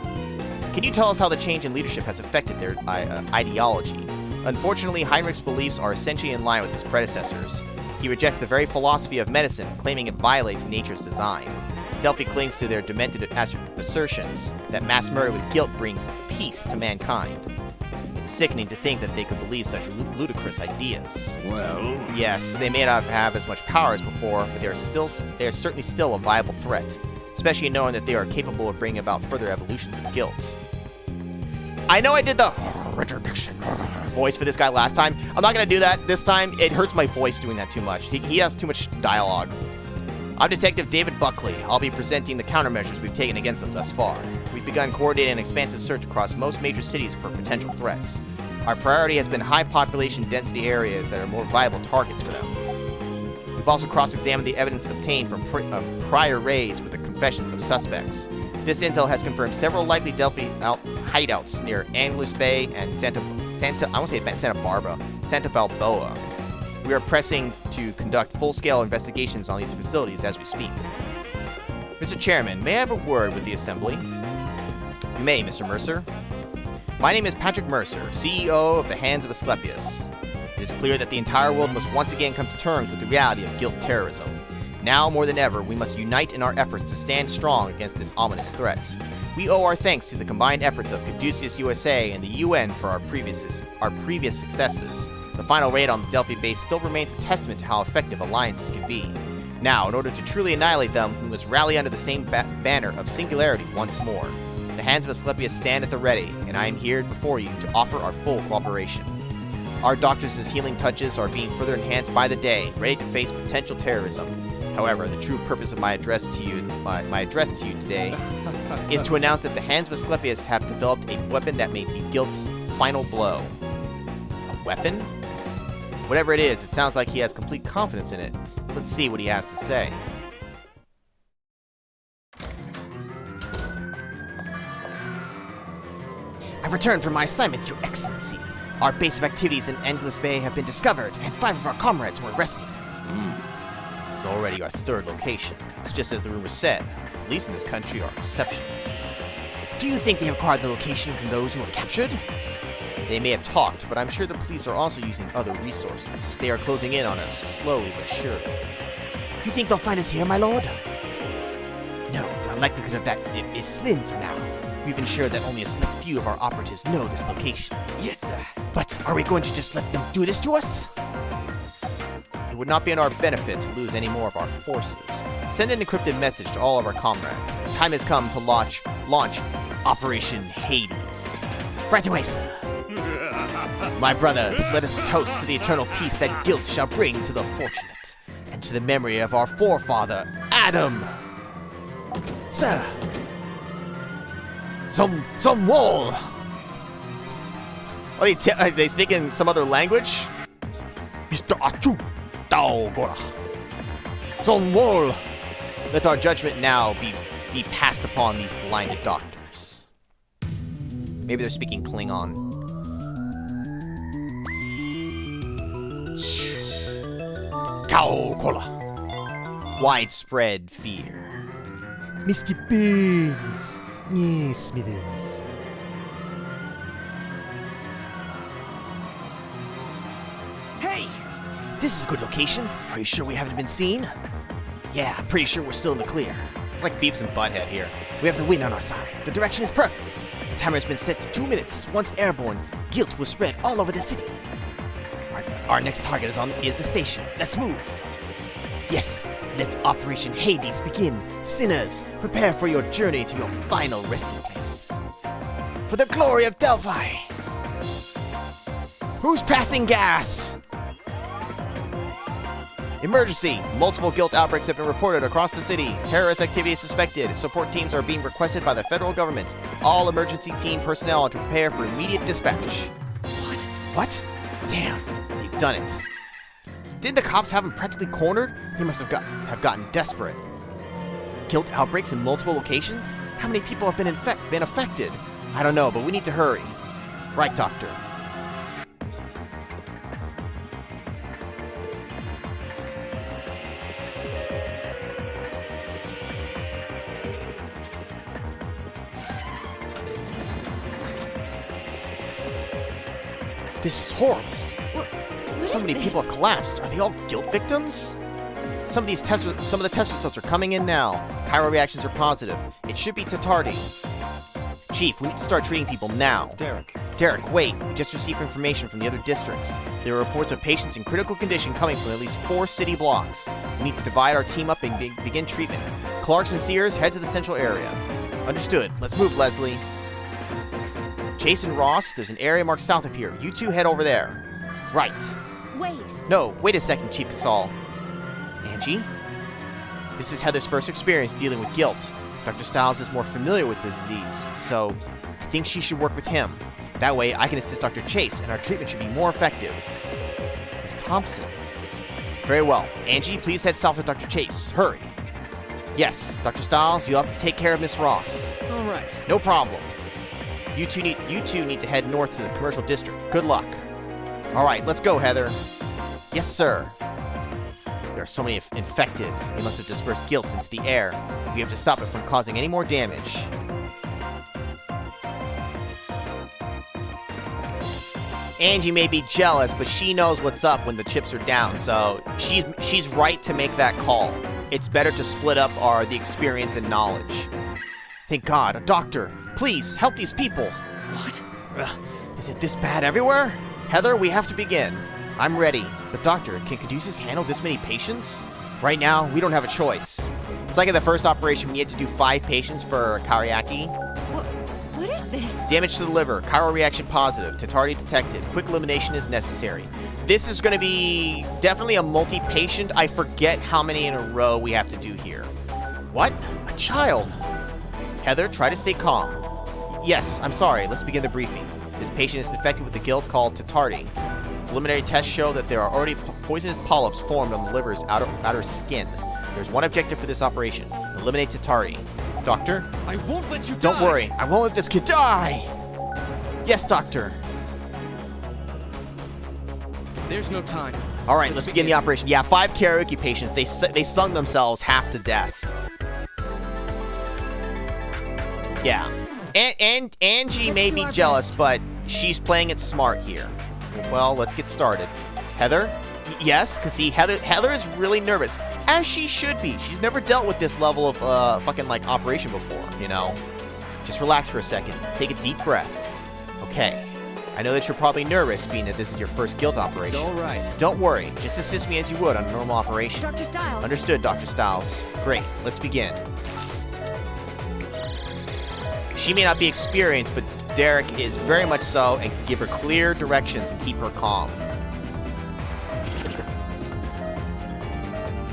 Can you tell us how the change in leadership has affected their ideology? Unfortunately, Heinrich's beliefs are essentially in line with his predecessors. He rejects the very philosophy of medicine, claiming it violates nature's design. Delphi clings to their demented assertions that mass murder with guilt brings peace to mankind. It's sickening to think that they could believe such ludicrous ideas. Well... Yes, they may not have as much power as before, but they are certainly still a viable threat, especially knowing that they are capable of bringing about further evolutions of guilt. I know I did the Richard Nixon voice for this guy last time. I'm not going to do that this time. It hurts my voice doing that too much. He has too much dialogue. I'm Detective David Buckley. I'll be presenting the countermeasures we've taken against them thus far. We've begun coordinating an expansive search across most major cities for potential threats. Our priority has been high population density areas that are more viable targets for them. We've also cross-examined the evidence obtained from prior raids with the confessions of suspects. This intel has confirmed several likely Delphi hideouts near Anglers Bay and Santa Balboa. We are pressing to conduct full-scale investigations on these facilities as we speak. Mr. Chairman, may I have a word with the Assembly? You may, Mr. Mercer. My name is Patrick Mercer, CEO of the Hands of Asclepius. It is clear that the entire world must once again come to terms with the reality of guilt terrorism. Now, more than ever, we must unite in our efforts to stand strong against this ominous threat. We owe our thanks to the combined efforts of Caduceus USA and the UN for our previous successes. The final raid on the Delphi base still remains a testament to how effective alliances can be. Now, in order to truly annihilate them, we must rally under the same banner of singularity once more. The Hands of Asclepius stand at the ready, and I am here before you to offer our full cooperation. Our doctors' healing touches are being further enhanced by the day, ready to face potential terrorism. However, the true purpose of my address to you today is to announce that the Hands of Asclepius have developed a weapon that may be guilt's final blow. A weapon? Whatever it is, it sounds like he has complete confidence in it. Let's see what he has to say. I've returned from my assignment, Your Excellency. Our base of activities in Anglers Bay have been discovered, and 5 of our comrades were arrested. This is already our 3rd location. It's just as the rumor said. Police in this country are exceptional. Do you think they have acquired the location from those who were captured? They may have talked, but I'm sure the police are also using other resources. They are closing in on us, slowly but surely. You think they'll find us here, my lord? No, the likelihood of that is slim for now. We've ensured that only a select few of our operatives know this location. Yes, sir. But are we going to just let them do this to us? It would not be in our benefit to lose any more of our forces. Send an encrypted message to all of our comrades. The time has come to launch Operation Hades. Right away, sir. My brothers, let us toast to the eternal peace that guilt shall bring to the fortunate, and to the memory of our forefather, Adam. Sir. Some wall. Are they speak in some other language? Mr. Achu, Daugora. Some wall. Let our judgment now be passed upon these blinded doctors. Maybe they're speaking Klingon. Cow Cola. Widespread fear. Mr. Burns. Yes, Smithers. Hey! This is a good location. Are you sure we haven't been seen? Yeah, I'm pretty sure we're still in the clear. It's like Beavis and Butthead here. We have the wind on our side. The direction is perfect. The timer has been set to 2 minutes. Once airborne, guilt will spread all over the city. Our next target is the station. Let's move. Yes, let Operation Hades begin. Sinners, prepare for your journey to your final resting place. For the glory of Delphi. Who's passing gas? Emergency! Multiple guilt outbreaks have been reported across the city. Terrorist activity is suspected. Support teams are being requested by the federal government. All emergency team personnel are to prepare for immediate dispatch. What? Damn, they've done it. Didn't the cops have him practically cornered? They must have gotten desperate. Guilt outbreaks in multiple locations? How many people have been affected? I don't know, but we need to hurry. Right, Doctor. This is horrible. What So is many this? people have collapsed. Are they all guilt victims? Some of the test results are coming in now. Chiral reactions are positive. It should be Tatardi. Chief, we need to start treating people now. Derek, wait. We just received information from the other districts. There are reports of patients in critical condition coming from at least 4 city blocks. We need to divide our team up and begin treatment. Clarks and Sears, head to the central area. Understood. Let's move, Leslie. Chase and Ross, there's an area marked south of here. You two head over there. Right. Wait. No, wait a second, Chief Casal. Angie? This is Heather's first experience dealing with guilt. Dr. Stiles is more familiar with the disease, so I think she should work with him. That way, I can assist Dr. Chase, and our treatment should be more effective. Miss Thompson. Very well. Angie, please head south with Dr. Chase. Hurry. Yes, Dr. Stiles, you'll have to take care of Miss Ross. All right. No problem. You two need to head north to the commercial district. Good luck. All right, let's go, Heather. Yes, sir. There are so many infected. They must have dispersed guilt into the air. We have to stop it from causing any more damage. Angie may be jealous, but she knows what's up when the chips are down, so she's right to make that call. It's better to split up the experience and knowledge. Thank God, a doctor. Please, help these people. What? Is it this bad everywhere? Heather, we have to begin. I'm ready. But doctor, can Caduceus handle this many patients? Right now, we don't have a choice. It's like in the first operation, we had to do 5 patients for Kariaki. What is this? Damage to the liver. Chiral reaction positive. Tatardi detected. Quick elimination is necessary. This is going to be definitely a multi-patient. I forget how many in a row we have to do here. What? A child? Heather, try to stay calm. Yes, I'm sorry. Let's begin the briefing. This patient is infected with the guilt called Tatardi. Preliminary tests show that there are already poisonous polyps formed on the liver's outer skin. There's one objective for this operation. Eliminate Tatardi. Doctor? I won't let you Don't die. worry. I won't let this kid die! Yes, doctor. There's no time. All right, let's begin the operation. Yeah, 5 karaoke patients. They sung themselves half to death. Yeah. And Angie may be jealous, but she's playing it smart here. Well, let's get started. Heather? Yes, because see, Heather is really nervous, as she should be. She's never dealt with this level of fucking like operation before, you know? Just relax for a second. Take a deep breath. Okay. I know that you're probably nervous, being that this is your first guilt operation. It's all right. Don't worry. Just assist me as you would on a normal operation. Dr. Stiles. Understood, Dr. Stiles. Great. Let's begin. She may not be experienced, but Derek is very much so, and can give her clear directions and keep her calm.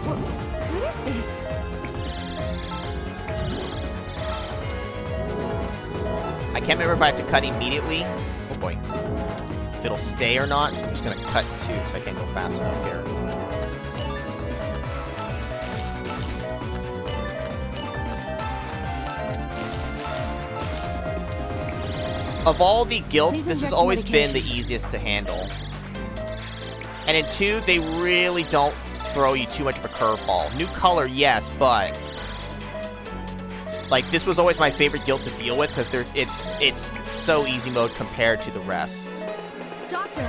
What is this? I can't remember if I have to cut immediately. Oh boy. If it'll stay or not, so I'm just going to cut 2 because I can't go fast enough here. Of all the guilts, this has always been the easiest to handle. And in 2, they really don't throw you too much of a curveball. New color, yes, but like this was always my favorite guild to deal with because it's so easy mode compared to the rest. Doctor.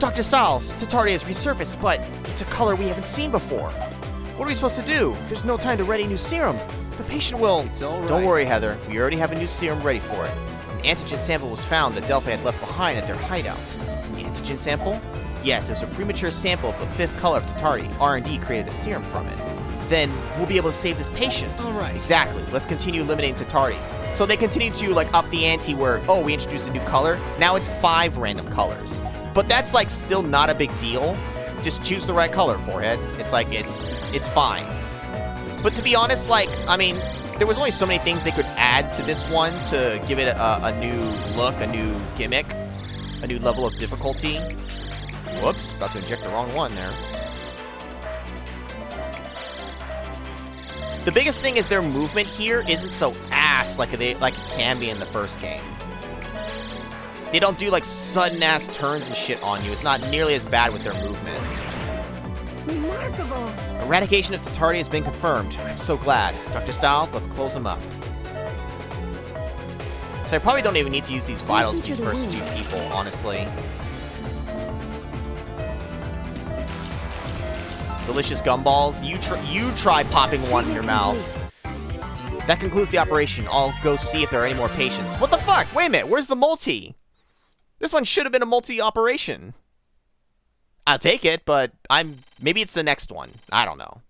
Dr. Stiles, Tatardi has resurfaced, but it's a color we haven't seen before. What are we supposed to do? There's no time to ready a new serum. The patient will... It's all right. Don't worry, Heather. We already have a new serum ready for it. An antigen sample was found that Delphi had left behind at their hideout. An antigen sample? Yes, it was a premature sample of the 5th color of Tatardi. R&D created a serum from it. Then we'll be able to save this patient. All right. Exactly. Let's continue eliminating Tatardi. So they continue to like up the ante where, oh, we introduced a new color. Now it's 5 random colors. But that's like still not a big deal. Just choose the right color, forehead. It's like, it's fine. But to be honest, like, I mean, there was only so many things they could add to this one to give it a new look, a new gimmick, a new level of difficulty. Whoops, about to inject the wrong one there. The biggest thing is their movement here isn't so ass like it can be in the first game. They don't do like sudden ass turns and shit on you. It's not nearly as bad with their movement. Remarkable. Eradication of Tatardi has been confirmed. I'm so glad. Dr. Stiles, let's close him up. So I probably don't even need to use these vitals for these first few people, honestly. Delicious gumballs. You try popping one in your mouth. That concludes the operation. I'll go see if there are any more patients. What the fuck? Wait a minute. Where's the multi? This one should have been a multi-operation. I'll take it, but maybe it's the next one. I don't know.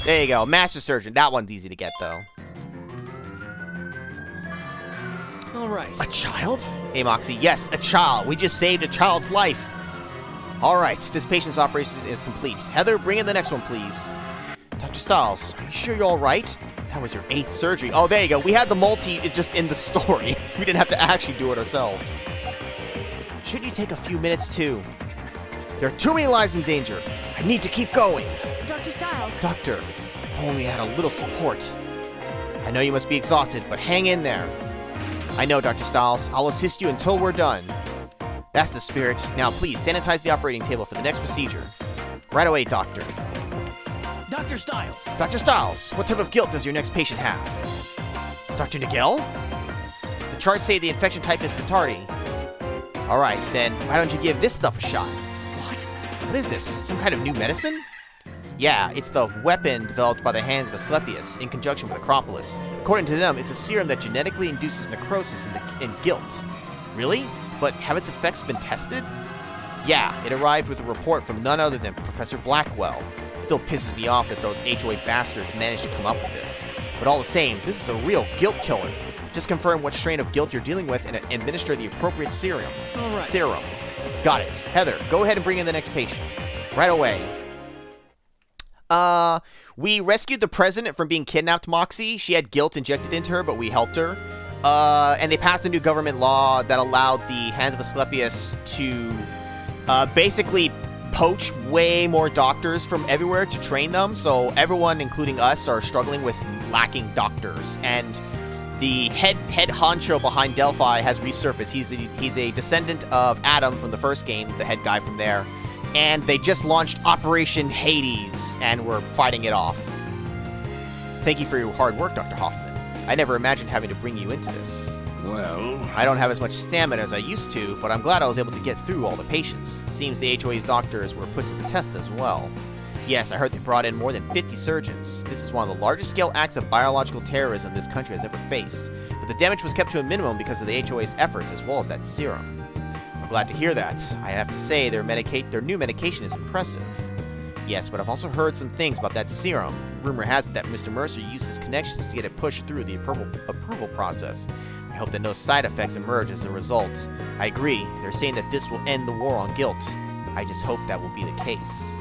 There you go. Master Surgeon. That one's easy to get, though. All right. A child? Hey, Moxie. Yes, a child. We just saved a child's life. All right. This patient's operation is complete. Heather, bring in the next one, please. Dr. Stiles, are you sure you're all right? That was your 8th surgery. Oh, there you go. We had the multi just in the story. We didn't have to actually do it ourselves. Shouldn't you take a few minutes, too? There are too many lives in danger. I need to keep going. Dr. Stiles. Doctor, if only I had a little support. I know you must be exhausted, but hang in there. I know, Dr. Stiles. I'll assist you until we're done. That's the spirit. Now, please, sanitize the operating table for the next procedure. Right away, Doctor. Dr. Stiles. Dr. Stiles, what type of guilt does your next patient have? Dr. Nigel? The charts say the infection type is Tatardi. Alright, then why don't you give this stuff a shot? What? What is this? Some kind of new medicine? Yeah, it's the weapon developed by the hands of Asclepius in conjunction with Acropolis. According to them, it's a serum that genetically induces necrosis and guilt. Really? But have its effects been tested? Yeah, it arrived with a report from none other than Professor Blackwell. It still pisses me off that those HOA bastards managed to come up with this. But all the same, this is a real guilt killer. Just confirm what strain of guilt you're dealing with and administer the appropriate serum. All right. Serum. Got it. Heather, go ahead and bring in the next patient. Right away. We rescued the president from being kidnapped, Moxie. She had guilt injected into her, but we helped her. And they passed a new government law that allowed the Hands of Asclepius to basically poach way more doctors from everywhere to train them. So everyone, including us, are struggling with lacking doctors. And the head honcho behind Delphi has resurfaced. He's a descendant of Adam from the first game, the head guy from there. And they just launched Operation Hades, and we're fighting it off. Thank you for your hard work, Dr. Hoffman. I never imagined having to bring you into this. Well, I don't have as much stamina as I used to, but I'm glad I was able to get through all the patients. It seems the HOA's doctors were put to the test as well. Yes, I heard they brought in more than 50 surgeons. This is one of the largest scale acts of biological terrorism this country has ever faced. But the damage was kept to a minimum because of the HOA's efforts as well as that serum. I'm glad to hear that. I have to say their new medication is impressive. Yes, but I've also heard some things about that serum. Rumor has it that Mr. Mercer used his connections to get it pushed through the approval process. I hope that no side effects emerge as a result. I agree. They're saying that this will end the war on guilt. I just hope that will be the case.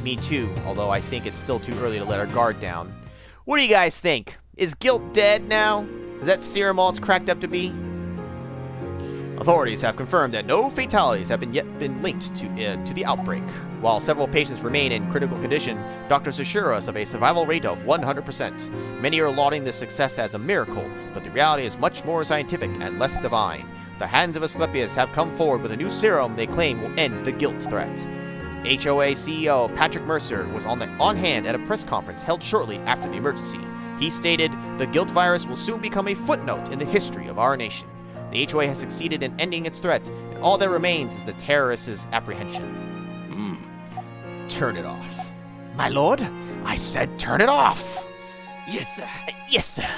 Me too, although I think it's still too early to let our guard down. What do you guys think? Is guilt dead now? Is that serum all it's cracked up to be? Authorities have confirmed that no fatalities have yet been linked to the outbreak. While several patients remain in critical condition, doctors assure us of a survival rate of 100%. Many are lauding this success as a miracle, but the reality is much more scientific and less divine. The Hands of Asclepius have come forward with a new serum they claim will end the guilt threat. HOA CEO Patrick Mercer was on hand at a press conference held shortly after the emergency. He stated, "The guilt virus will soon become a footnote in the history of our nation. The HOA has succeeded in ending its threat, and all that remains is the terrorists' apprehension." Turn it off. My lord, I said turn it off. Yes, sir. Yes, sir.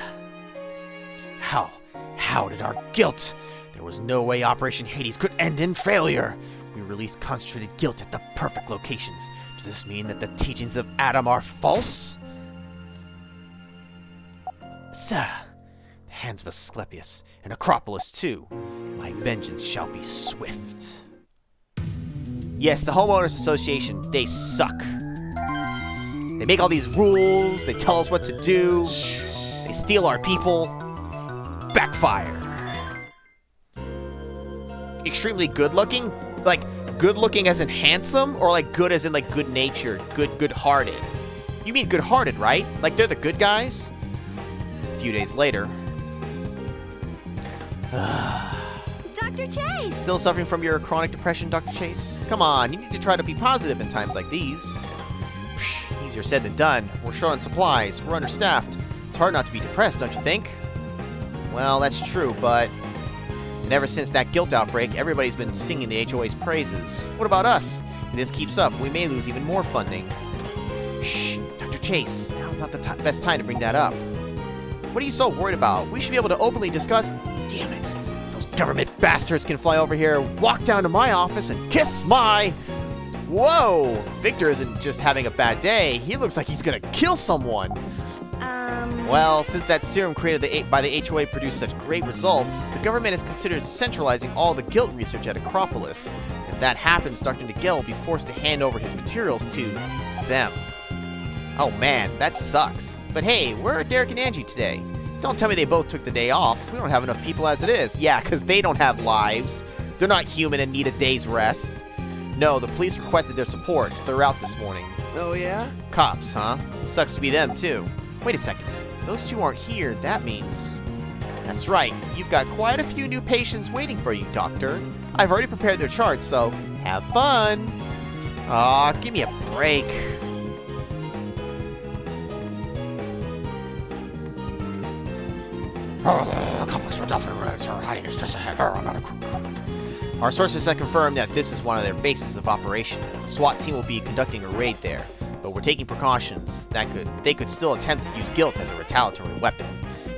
How did our guilt? There was no way Operation Hades could end in failure. We released concentrated guilt at the perfect locations. Does this mean that the teachings of Adam are false? Sir, the Hands of Asclepius, and Acropolis too. My vengeance shall be swift. Yes, the Homeowners Association, they suck. They make all these rules, they tell us what to do, they steal our people. Backfire. Extremely good looking? Like, good looking as in handsome, or like good as in like good natured, good-hearted? You mean good-hearted, right? Like they're the good guys? A few days later. Dr. Chase! Still suffering from your chronic depression, Dr. Chase? Come on, you need to try to be positive in times like these. Psh, easier said than done. We're short on supplies, we're understaffed. It's hard not to be depressed, don't you think? Well, that's true, but And ever since that guilt outbreak, everybody's been singing the HOA's praises. What about us? If this keeps up, we may lose even more funding. Shh, Dr. Chase, now's not the best time to bring that up. What are you so worried about? We should be able to openly discuss... Damn it. Those government bastards can fly over here, walk down to my office, and kiss my... Whoa! Victor isn't just having a bad day. He looks like he's gonna kill someone. Well, since that serum created by the HOA produced such great results, the government has considered centralizing all the guilt research at Acropolis. If that happens, Dr. Nagel will be forced to hand over his materials to them. Oh man, that sucks. But hey, where are Derek and Angie today? Don't tell me they both took the day off. We don't have enough people as it is. Yeah, because they don't have lives. They're not human and need a day's rest. No, the police requested their support. They're out this morning. Oh, yeah? Cops, huh? Sucks to be them, too. Wait a second. Those two aren't here. That means... That's right. You've got quite a few new patients waiting for you, Doctor. I've already prepared their charts, so have fun. Aw, give me a break. Complex Rodolphin are hiding us just ahead. I'm not a crook. Our sources have confirmed that this is one of their bases of operation. The SWAT team will be conducting a raid there, but we're taking precautions. They could still attempt to use guilt as a retaliatory weapon.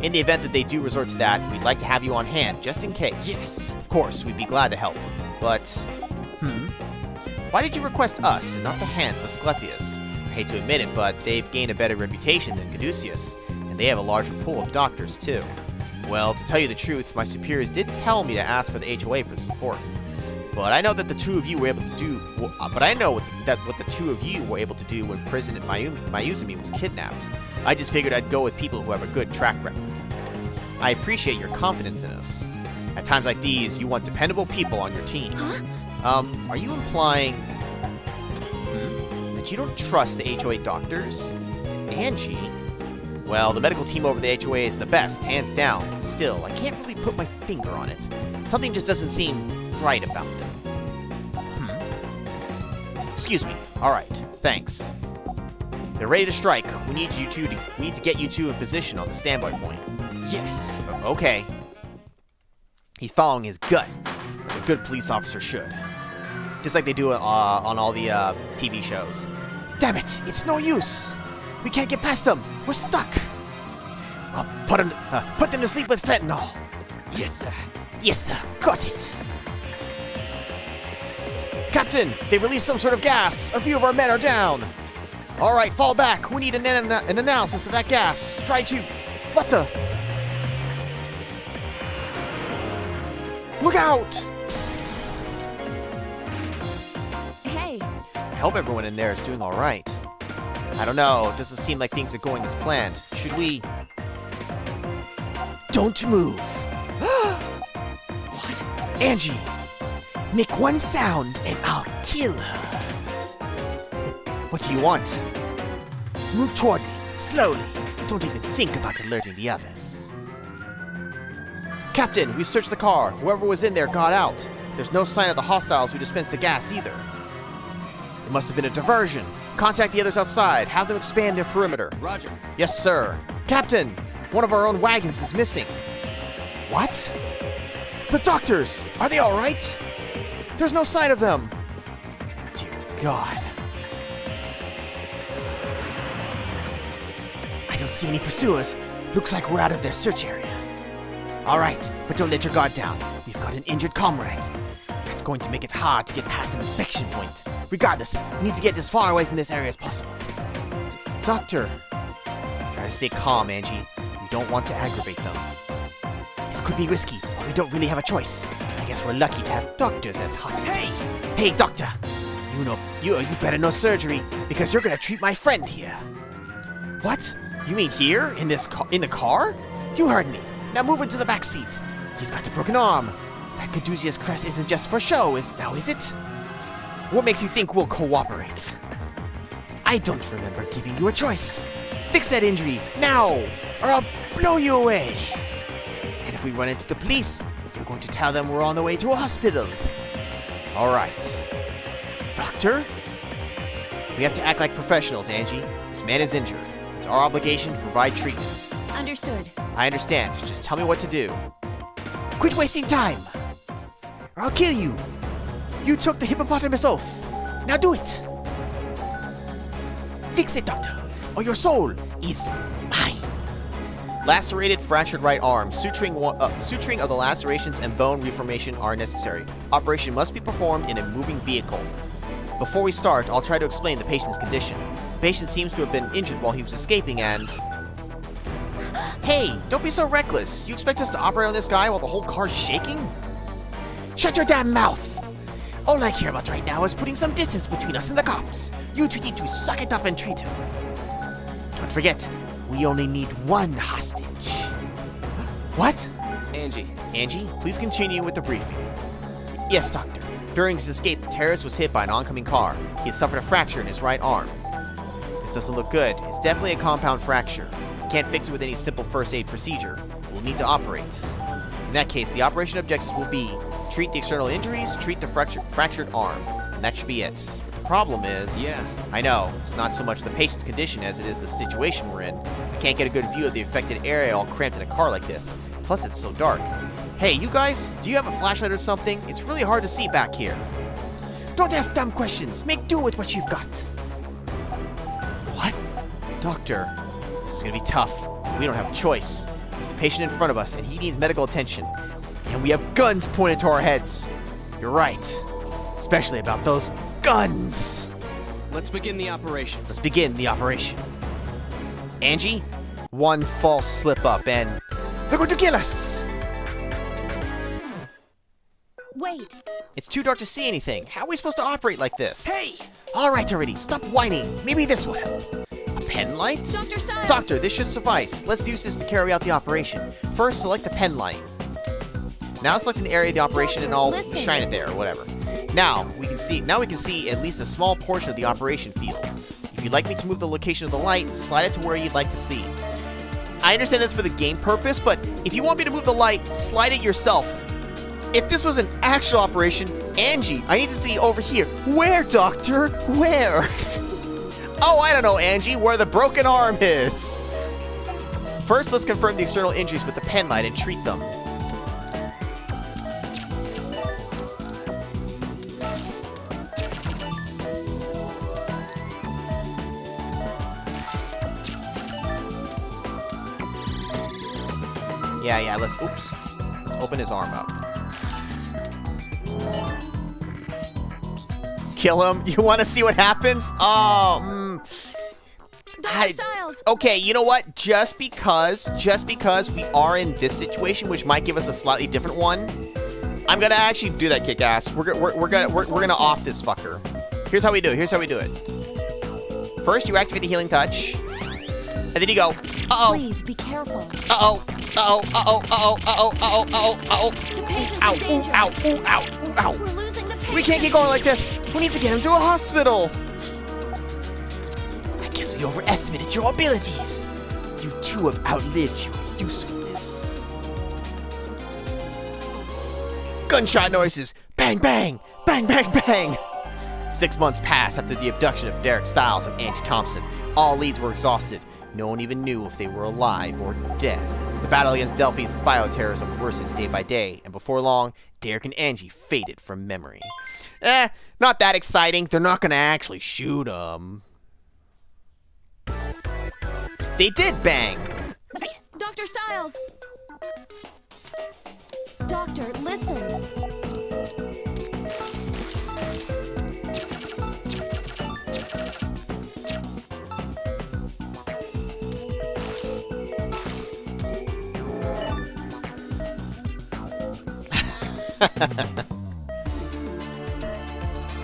In the event that they do resort to that, we'd like to have you on hand, just in case. Yes. Of course, we'd be glad to help. But, why did you request us and not the hands of Asclepius? I hate to admit it, but they've gained a better reputation than Caduceus, and they have a larger pool of doctors, too. Well, to tell you the truth, my superiors did tell me to ask for the HOA for support. But I know that the two of you were able to do. But I know what the two of you were able to do when prison at Mayuzumi was kidnapped. I just figured I'd go with people who have a good track record. I appreciate your confidence in us. At times like these, you want dependable people on your team. Huh? Are you implying that you don't trust the HOA doctors? Angie? Well, the medical team over the HOA is the best, hands down. Still, I can't really put my finger on it. Something just doesn't seem right about them. Excuse me. Alright, thanks. They're ready to strike. We need to get you two in position on the standby point. Yes. Okay. He's following his gut. Like a good police officer should. Just like they do on all the TV shows. Damn it! It's no use! We can't get past them! We're stuck! I'll put them to sleep with fentanyl! Yes, sir. Yes, sir. Got it! Captain! They've released some sort of gas! A few of our men are down! Alright, fall back! We need an analysis of that gas! Try to... What the... Look out! Hey, I hope everyone in there is doing alright. I don't know, it doesn't seem like things are going as planned. Should we... Don't move! What? Angie! Make one sound and I'll kill her. What do you want? Move toward me, slowly. Don't even think about alerting the others. Captain, we've searched the car. Whoever was in there got out. There's no sign of the hostiles who dispensed the gas either. It must have been a diversion. Contact the others outside. Have them expand their perimeter. Roger. Yes, sir. Captain, one of our own wagons is missing. What? The doctors! Are they all right? There's no sign of them. Dear God. I don't see any pursuers. Looks like we're out of their search area. All right, but don't let your guard down. We've got an injured comrade. That's going to make it hard to get past an inspection point. Regardless, we need to get as far away from this area as possible. Doctor. Try to stay calm, Angie. We don't want to aggravate them. This could be risky, but we don't really have a choice. I guess we're lucky to have doctors as hostages. Hey, doctor! You better know surgery, because you're gonna treat my friend here. What? You mean here? In the car? You heard me. Now move into the back seat. He's got a broken arm. That Caduceus crest isn't just for show, is it? What makes you think we'll cooperate? I don't remember giving you a choice. Fix that injury, now, or I'll blow you away. And if we run into the police, you're going to tell them we're on the way to a hospital. Alright. Doctor? We have to act like professionals, Angie. This man is injured. It's our obligation to provide treatment. understood. I understand. Just tell me what to do. Quit wasting time! or I'll kill you. You took the hippopotamus oath. Now do it. Fix it, Doctor, or your soul is mine. Lacerated, fractured right arm. Suturing of the lacerations and bone reformation are necessary. Operation must be performed in a moving vehicle. Before we start, I'll try to explain the patient's condition. The patient seems to have been injured while he was escaping and... Hey, don't be so reckless. You expect us to operate on this guy while the whole car's shaking? Shut your damn mouth! All I care about right now is putting some distance between us and the cops. You two need to suck it up and treat him. Don't forget, we only need one hostage. What? Angie. Angie, please continue with the briefing. Yes, Doctor. During his escape, the terrorist was hit by an oncoming car. He has suffered a fracture in his right arm. This doesn't look good. It's definitely a compound fracture. Can't fix it with any simple first aid procedure. We'll need to operate. In that case, the operation objectives will be treat the external injuries, treat the fractured arm, and that should be it. The problem is, Yeah. I know, it's not so much the patient's condition as it is the situation we're in. I can't get a good view of the affected area all cramped in a car like this. Plus, it's so dark. Hey, you guys, do you have a flashlight or something? It's really hard to see back here. Don't ask dumb questions. Make do with what you've got. What? Doctor, this is gonna be tough. We don't have a choice. There's a patient in front of us, and he needs medical attention. And we have guns pointed to our heads. You're right. Especially about those guns. Let's begin the operation. Let's begin the operation. Angie, one false slip up and they're going to kill us. Wait. It's too dark to see anything. How are we supposed to operate like this? Hey! All right, already. Stop whining. Maybe this will help. A pen light? Dr. Styles. Doctor, this should suffice. Let's use this to carry out the operation. First, select the pen light. Now select an area of the operation and I'll Listen. shine it there or whatever. Now we can see at least a small portion of the operation field. If you'd like me to move the location of the light, slide it to where you'd like to see. I understand that's for the game purpose, but if you want me to move the light, slide it yourself. If this was an actual operation, Angie, I need to see over here. Where, Doctor? Where? Oh, I don't know, Angie, where the broken arm is. First, let's confirm the external injuries with the pen light and treat them. Yeah, let's open his arm up. Kill him? You want to see what happens? Oh, Dr. Styles. Okay, you know what? Just because we are in this situation, which might give us a slightly different one, I'm gonna actually do that, kick-ass. We're gonna off this fucker. Here's how we do it. First, you activate the healing touch, and then you go, uh-oh, Please be careful. uh-oh, uh-oh, uh-oh, uh-oh, uh-oh, uh-oh, uh-oh, uh-oh. The patient's Ow, in ooh, danger. ow, ooh, ow, ooh, ow. We're losing the patient. We can't keep going like this. We need to get him to a hospital. I guess we overestimated your abilities. You two have outlived your usefulness. Gunshot noises. Bang, bang. Bang, bang, bang. 6 months passed after the abduction of Derek Stiles and Angie Thompson. All leads were exhausted. No one even knew if they were alive or dead. The battle against Delphi's bioterrorism worsened day by day, and before long, Derek and Angie faded from memory. Not that exciting. They're not gonna actually shoot them. They did bang! Dr. Styles. Doctor, listen.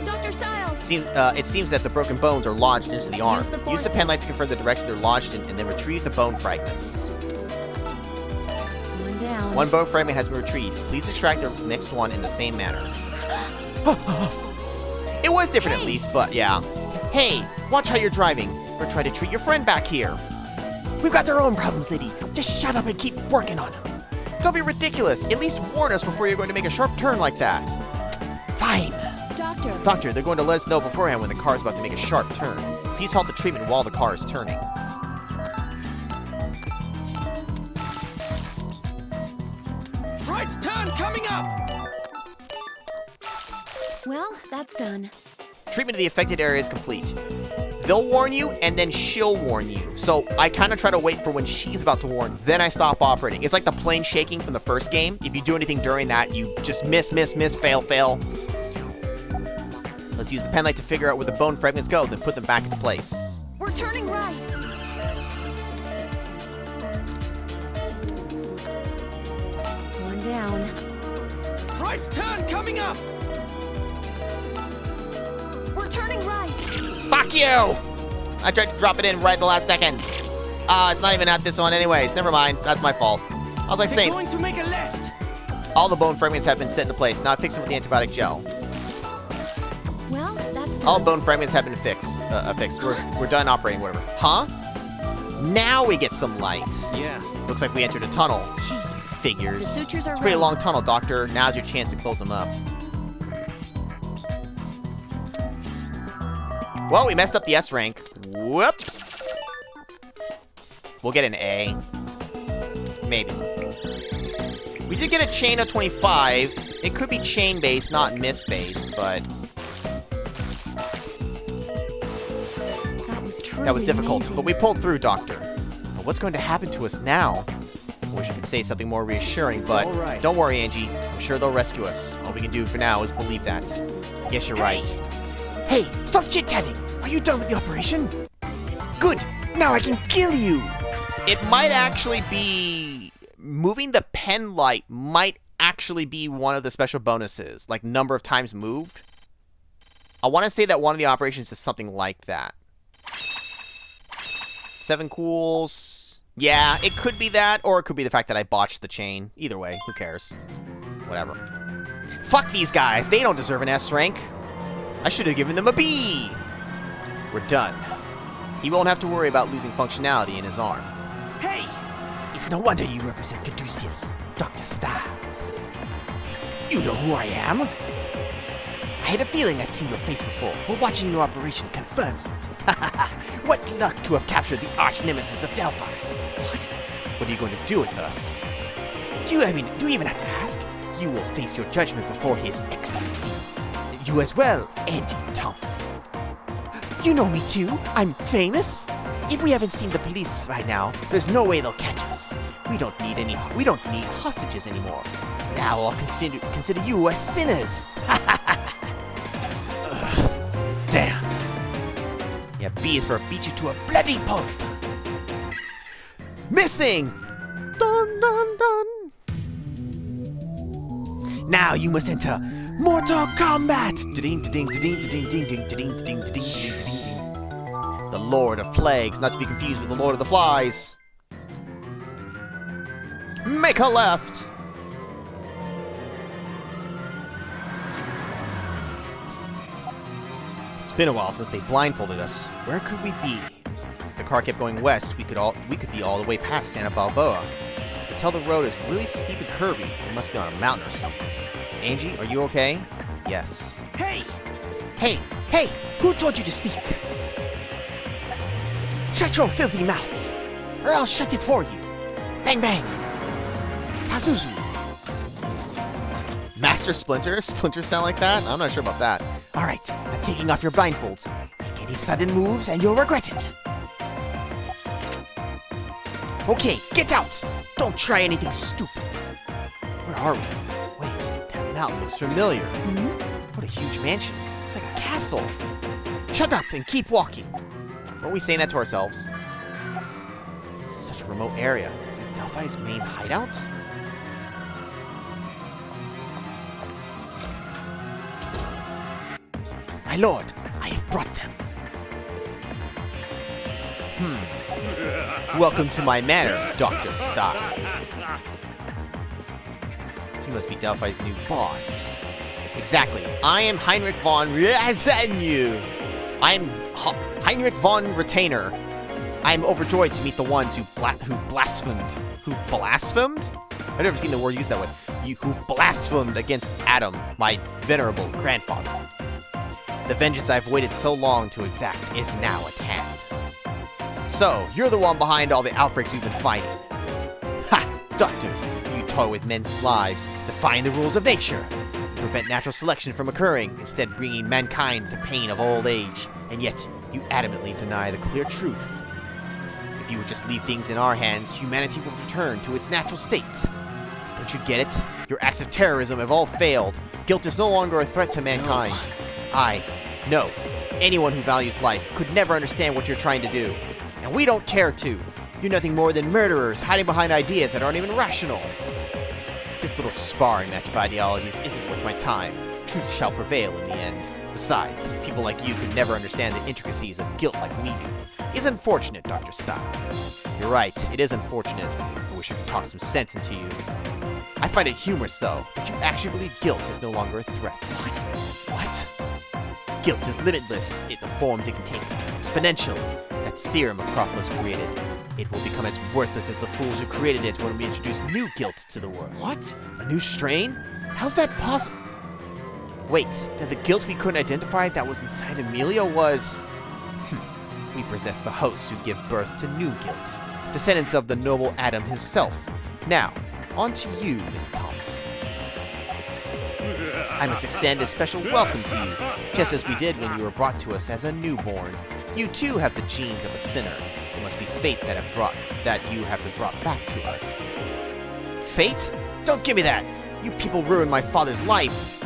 Dr. Styles. It seems that the broken bones are lodged into the arm. Use the Use the pen light to confirm the direction they're lodged in, and then retrieve the bone fragments. One down. One bone fragment has been retrieved. Please extract the next one in the same manner. It was different at least, but yeah. Hey, watch how you're driving. We're trying to treat your friend back here. We've got their own problems, lady. Just shut up and keep working on them. Don't be ridiculous. At least warn us before you're going to make a sharp turn like that. Fine. Doctor. Doctor, they're going to let us know beforehand when the car is about to make a sharp turn. Please halt the treatment while the car is turning. Right turn coming up! Well, that's done. Treatment of the affected area is complete. They'll warn you, and then she'll warn you. So I kind of try to wait for when she's about to warn, then I stop operating. It's like the plane shaking from the first game. If you do anything during that, you just miss, fail, fail. Let's use the penlight to figure out where the bone fragments go, then put them back into place. We're turning right. One down. Right turn coming up! We're turning right. Fuck you! I tried to drop it in right at the last second. It's not even at this one anyways. Never mind. That's my fault. I was like They're saying, going to make a left! all the bone fragments have been set into place. Now fix them with the antibiotic gel. Well, that's done. All bone fragments have been fixed. We're done operating, whatever. Huh? Now we get some light. Yeah. Looks like we entered a tunnel. The Figures. sutures are It's a pretty red. long tunnel, Doctor. Now's your chance to close them up. Well, we messed up the S rank. Whoops. We'll get an A. Maybe. We did get a chain of 25. It could be chain-based, not miss-based, but That was truly that was difficult. amazing. But we pulled through, Doctor. But what's going to happen to us now? I wish I could say something more reassuring, but All right. don't worry, Angie. I'm sure they'll rescue us. All we can do for now is believe that. I guess you're right. Hey, stop chit-chatting! Are you done with the operation? Good! Now I can kill you! It might actually be... Moving the pen light might actually be one of the special bonuses. Like, number of times moved. I want to say that one of the operations is something like that. 7 cools. Yeah, it could be that, or it could be the fact that I botched the chain. Either way, who cares? Whatever. Fuck these guys! They don't deserve an S rank! I should have given them a B! We're done. He won't have to worry about losing functionality in his arm. Hey! It's no wonder you represent Caduceus, Dr. Styles. You know who I am? I had a feeling I'd seen your face before, but watching your operation confirms it. What luck to have captured the arch nemesis of Delphi. What are you going to do with us? Do you even have to ask? You will face your judgment before His Excellency. You as well, Angie Thompson. You know me too. I'm famous. If we haven't seen the police by now, there's no way they'll catch us. We don't need hostages anymore. Now I'll consider you as sinners. Damn. Yeah, B is for beat you to a bloody pulp. Missing! Dun dun dun! Now you must enter Mortal Kombat! The Lord of Plagues, not to be confused with the Lord of the Flies. Make a left! It's been a while since they blindfolded us. Where could we be? If the car kept going west, we could be all the way past Santa Balboa. I can tell the road is really steep and curvy. It must be on a mountain or something. Angie, are you okay? Yes. Hey! Hey! Hey! Who told you to speak? Shut your filthy mouth! Or I'll shut it for you! Bang bang! Pazuzu! Master Splinter? Splinter sound like that? I'm not sure about that. Alright, I'm taking off your blindfolds. Make any sudden moves and you'll regret it. Okay, get out! Don't try anything stupid. Where are we? Wait, that mountain looks familiar. What a huge mansion. It's like a castle. Shut up and keep walking. Weren't we saying that to ourselves? Such a remote area. Is this Delphi's main hideout? My lord, I have brought them. Welcome to my manor, Dr. Styles. He must be Delphi's new boss. Exactly. I am Heinrich von Rezenyu. I'm Heinrich von Retainer. I am overjoyed to meet the ones who blasphemed. Who blasphemed? I've never seen the word used that way. Who blasphemed against Adam, my venerable grandfather. The vengeance I've waited so long to exact is now at hand. So, you're the one behind all the outbreaks we've been fighting. Ha! Doctors, you toy with men's lives, defying the rules of nature. prevent natural selection from occurring, instead bringing mankind the pain of old age. And yet, you adamantly deny the clear truth. If you would just leave things in our hands, humanity would return to its natural state. Don't you get it? Your acts of terrorism have all failed. Guilt is no longer a threat to mankind. No. Anyone who values life could never understand what you're trying to do. And we don't care to. You're nothing more than murderers hiding behind ideas that aren't even rational. This little sparring match of ideologies isn't worth my time. Truth shall prevail in the end. Besides, people like you could never understand the intricacies of guilt like we do. It's unfortunate, Dr. Styles. You're right, it is unfortunate. I wish I could talk some sense into you. I find it humorous, though, that you actually believe guilt is no longer a threat. What? Guilt is limitless in the forms it can take. Exponential. That serum Acropolis created. It will become as worthless as the fools who created it when we introduce new guilt to the world. What? A new strain? How's that possible? Wait, then the guilt we couldn't identify that was inside Amelia was... We possess the hosts who give birth to new guilt. Descendants of the noble Adam himself. Now, on to you, Miss Thompson. I must extend a special welcome to you, just as we did when you were brought to us as a newborn. You too have the genes of a sinner. It must be fate that you have been brought back to us. Fate? Don't give me that! You people ruined my father's life!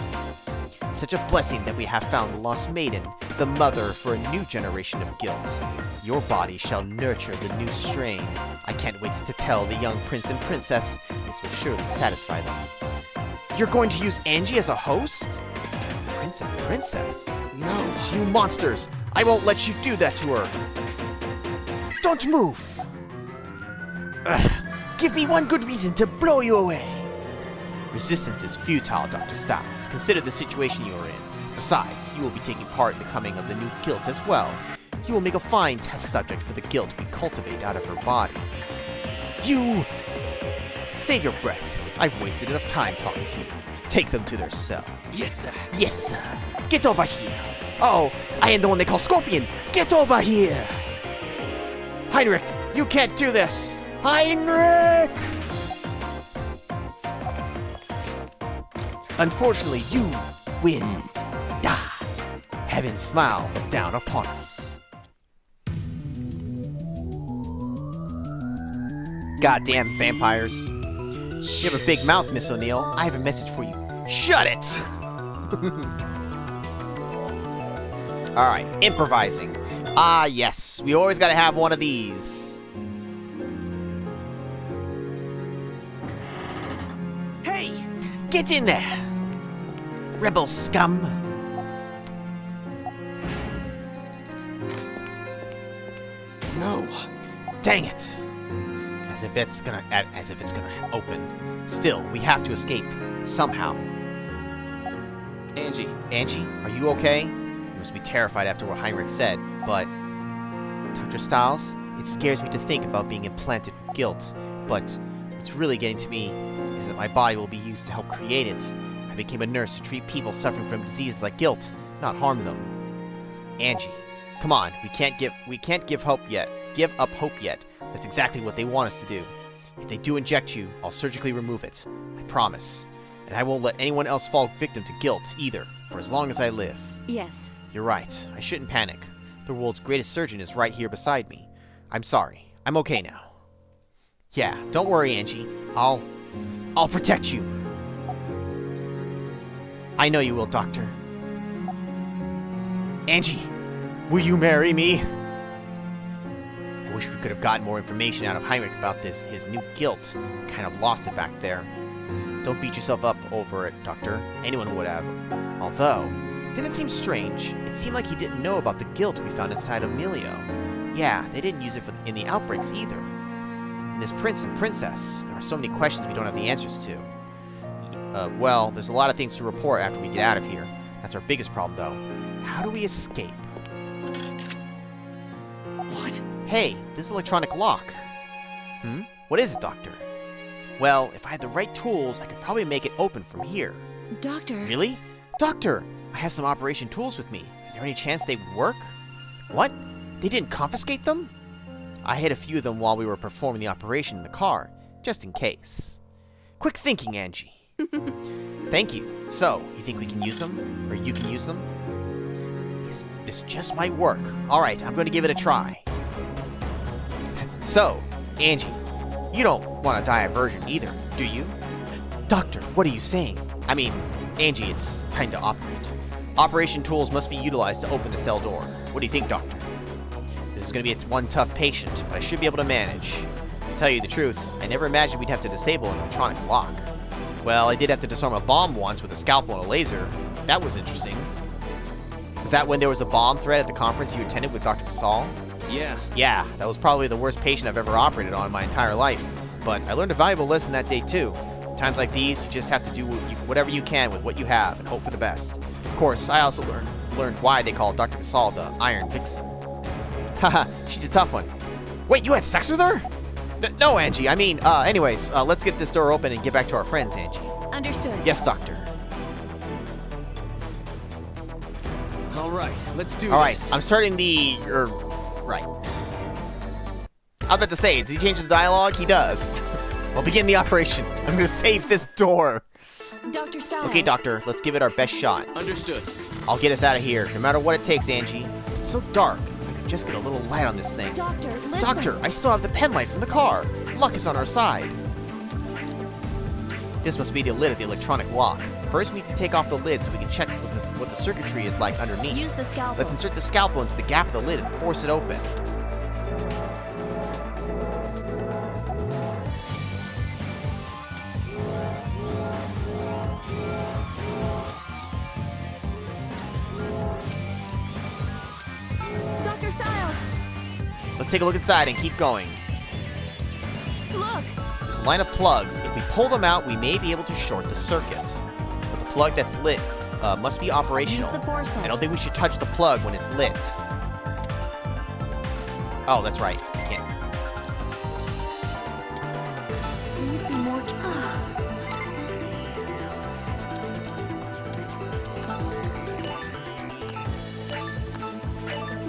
It's such a blessing that we have found the lost maiden, the mother for a new generation of guilt. Your body shall nurture the new strain. I can't wait to tell the young prince and princess. This will surely satisfy them. You're going to use Angie as a host? Prince and princess? No. You monsters! I won't let you do that to her! Don't move! Give me one good reason to blow you away! Resistance is futile, Dr. Styles. Consider the situation you are in. Besides, you will be taking part in the coming of the new guilt as well. You will make a fine test subject for the guilt we cultivate out of her body. You... Save your breath. I've wasted enough time talking to you. Take them to their cell. Yes, sir. Yes, sir. Get over here. Oh, I am the one they call Scorpion. Get over here. Heinrich, you can't do this. Heinrich! Unfortunately, you win. Die. Heaven smiles down upon us. Goddamn vampires. You have a big mouth, Miss O'Neill. I have a message for you. Shut it! Alright, improvising. Ah, yes. We always gotta have one of these. Hey! Get in there! Rebel scum! No. Dang it! As if it's gonna open. Still, we have to escape. Somehow. Angie. Angie, are you okay? You must be terrified after what Heinrich said, but... Dr. Styles, it scares me to think about being implanted with guilt, but what's really getting to me is that my body will be used to help create it. I became a nurse to treat people suffering from diseases like guilt, not harm them. Angie, come on, we can't give up hope yet. That's exactly what they want us to do. If they do inject you, I'll surgically remove it. I promise. And I won't let anyone else fall victim to guilt, either, for as long as I live. Yes. You're right. I shouldn't panic. The world's greatest surgeon is right here beside me. I'm sorry. I'm okay now. Yeah, don't worry, Angie. I'll protect you. I know you will, Doctor. Angie, will you marry me? I wish we could have gotten more information out of Heinrich about his new guilt. Kind of lost it back there. Don't beat yourself up over it, Doctor. Anyone would have. Although, didn't it seem strange? It seemed like he didn't know about the guilt we found inside Emilio. Yeah, they didn't use it in the outbreaks either. And his prince and princess, there are so many questions we don't have the answers to. Well, there's a lot of things to report after we get out of here. That's our biggest problem, though. How do we escape? What? Hey, this electronic lock. What is it, Doctor? Well, if I had the right tools, I could probably make it open from here. Doctor. Really? Doctor! I have some operation tools with me. Is there any chance they would work? What? They didn't confiscate them? I hid a few of them while we were performing the operation in the car, just in case. Quick thinking, Angie. Thank you. So, you think we can use them? Or you can use them? This just might work. Alright, I'm going to give it a try. So, Angie, you don't want to die a virgin either, do you? Doctor, what are you saying? I mean, Angie, it's time to operate. Operation tools must be utilized to open the cell door. What do you think, Doctor? This is going to be one tough patient, but I should be able to manage. To tell you the truth, I never imagined we'd have to disable an electronic lock. Well, I did have to disarm a bomb once with a scalpel and a laser. That was interesting. Was that when there was a bomb threat at the conference you attended with Dr. Casal? Yeah. Yeah, that was probably the worst patient I've ever operated on in my entire life. But I learned a valuable lesson that day, too. Times like these, you just have to do whatever you can with what you have and hope for the best. Of course, I also learned why they call Dr. Casal the Iron Vixen. Haha, she's a tough one. Wait, you had sex with her? No, Angie, I mean, anyways, let's get this door open and get back to our friends, Angie. Understood. Yes, Doctor. All right, let's do Alright, this. I'm starting the... right. I was about to say, does he change the dialogue? He does. We'll begin the operation. I'm gonna save this door. Dr. Styles. Okay, Doctor, let's give it our best shot. Understood. I'll get us out of here, no matter what it takes, Angie. It's so dark. If I could just get a little light on this thing. Doctor, listen. Doctor, I still have the pen light from the car. Luck is on our side. This must be the lid of the electronic lock. First, we need to take off the lid so we can check what the circuitry is like underneath. Use the scalpel. Let's insert the scalpel into the gap of the lid and force it open. Dr. Styles, Let's take a look inside and keep going. look. There's a line of plugs. If we pull them out, we may be able to short the circuit. But the plug that's lit must be operational. Use the force I don't think we should touch the plug when it's lit. Oh, that's right. Can't. Please be more.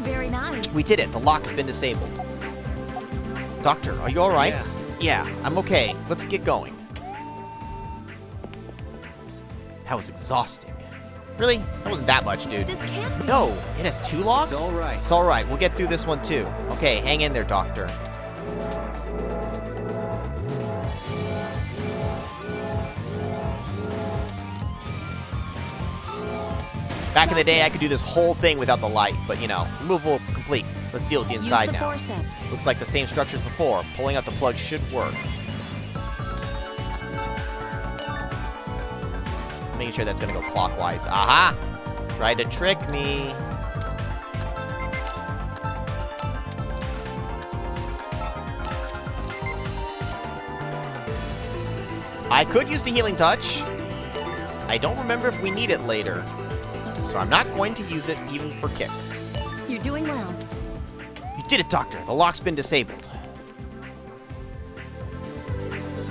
Very nice. We did it. The lock has been disabled. Doctor, are you alright? Yeah, I'm okay. Let's get going. That was exhausting. Really? That wasn't that much, dude. This can't be. No, it has 2 locks? It's all right. It's alright. We'll get through this one too. Okay, hang in there, Doctor. Back in the day, I could do this whole thing without the light, but you know, removal complete. Let's deal with the inside Use the now. forceps. Looks like the same structure as before. Pulling out the plug should work. Making sure that's gonna go clockwise. Aha! Tried to trick me. I could use the healing touch. I don't remember if we need it later. So I'm not going to use it even for kicks. You're doing well. You did it, Doctor. The lock's been disabled.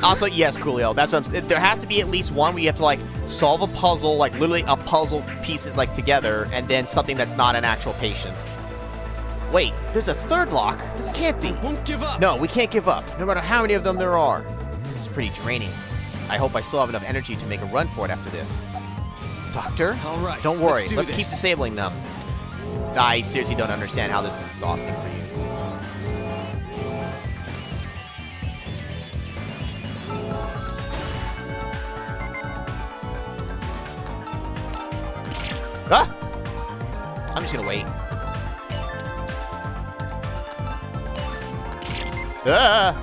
Also, yes, Coolio, that's what there has to be at least one where you have to, like, solve a puzzle, like, literally a puzzle pieces, like, together, and then something that's not an actual patient. Wait, there's a third lock? This can't be. Won't give up. No, we can't give up, no matter how many of them there are. This is pretty draining. I hope I still have enough energy to make a run for it after this. Doctor? All right, Don't worry, let's do let's this. keep disabling them. I seriously don't understand how this is exhausting for you. Ah! I'm just gonna wait. Ah!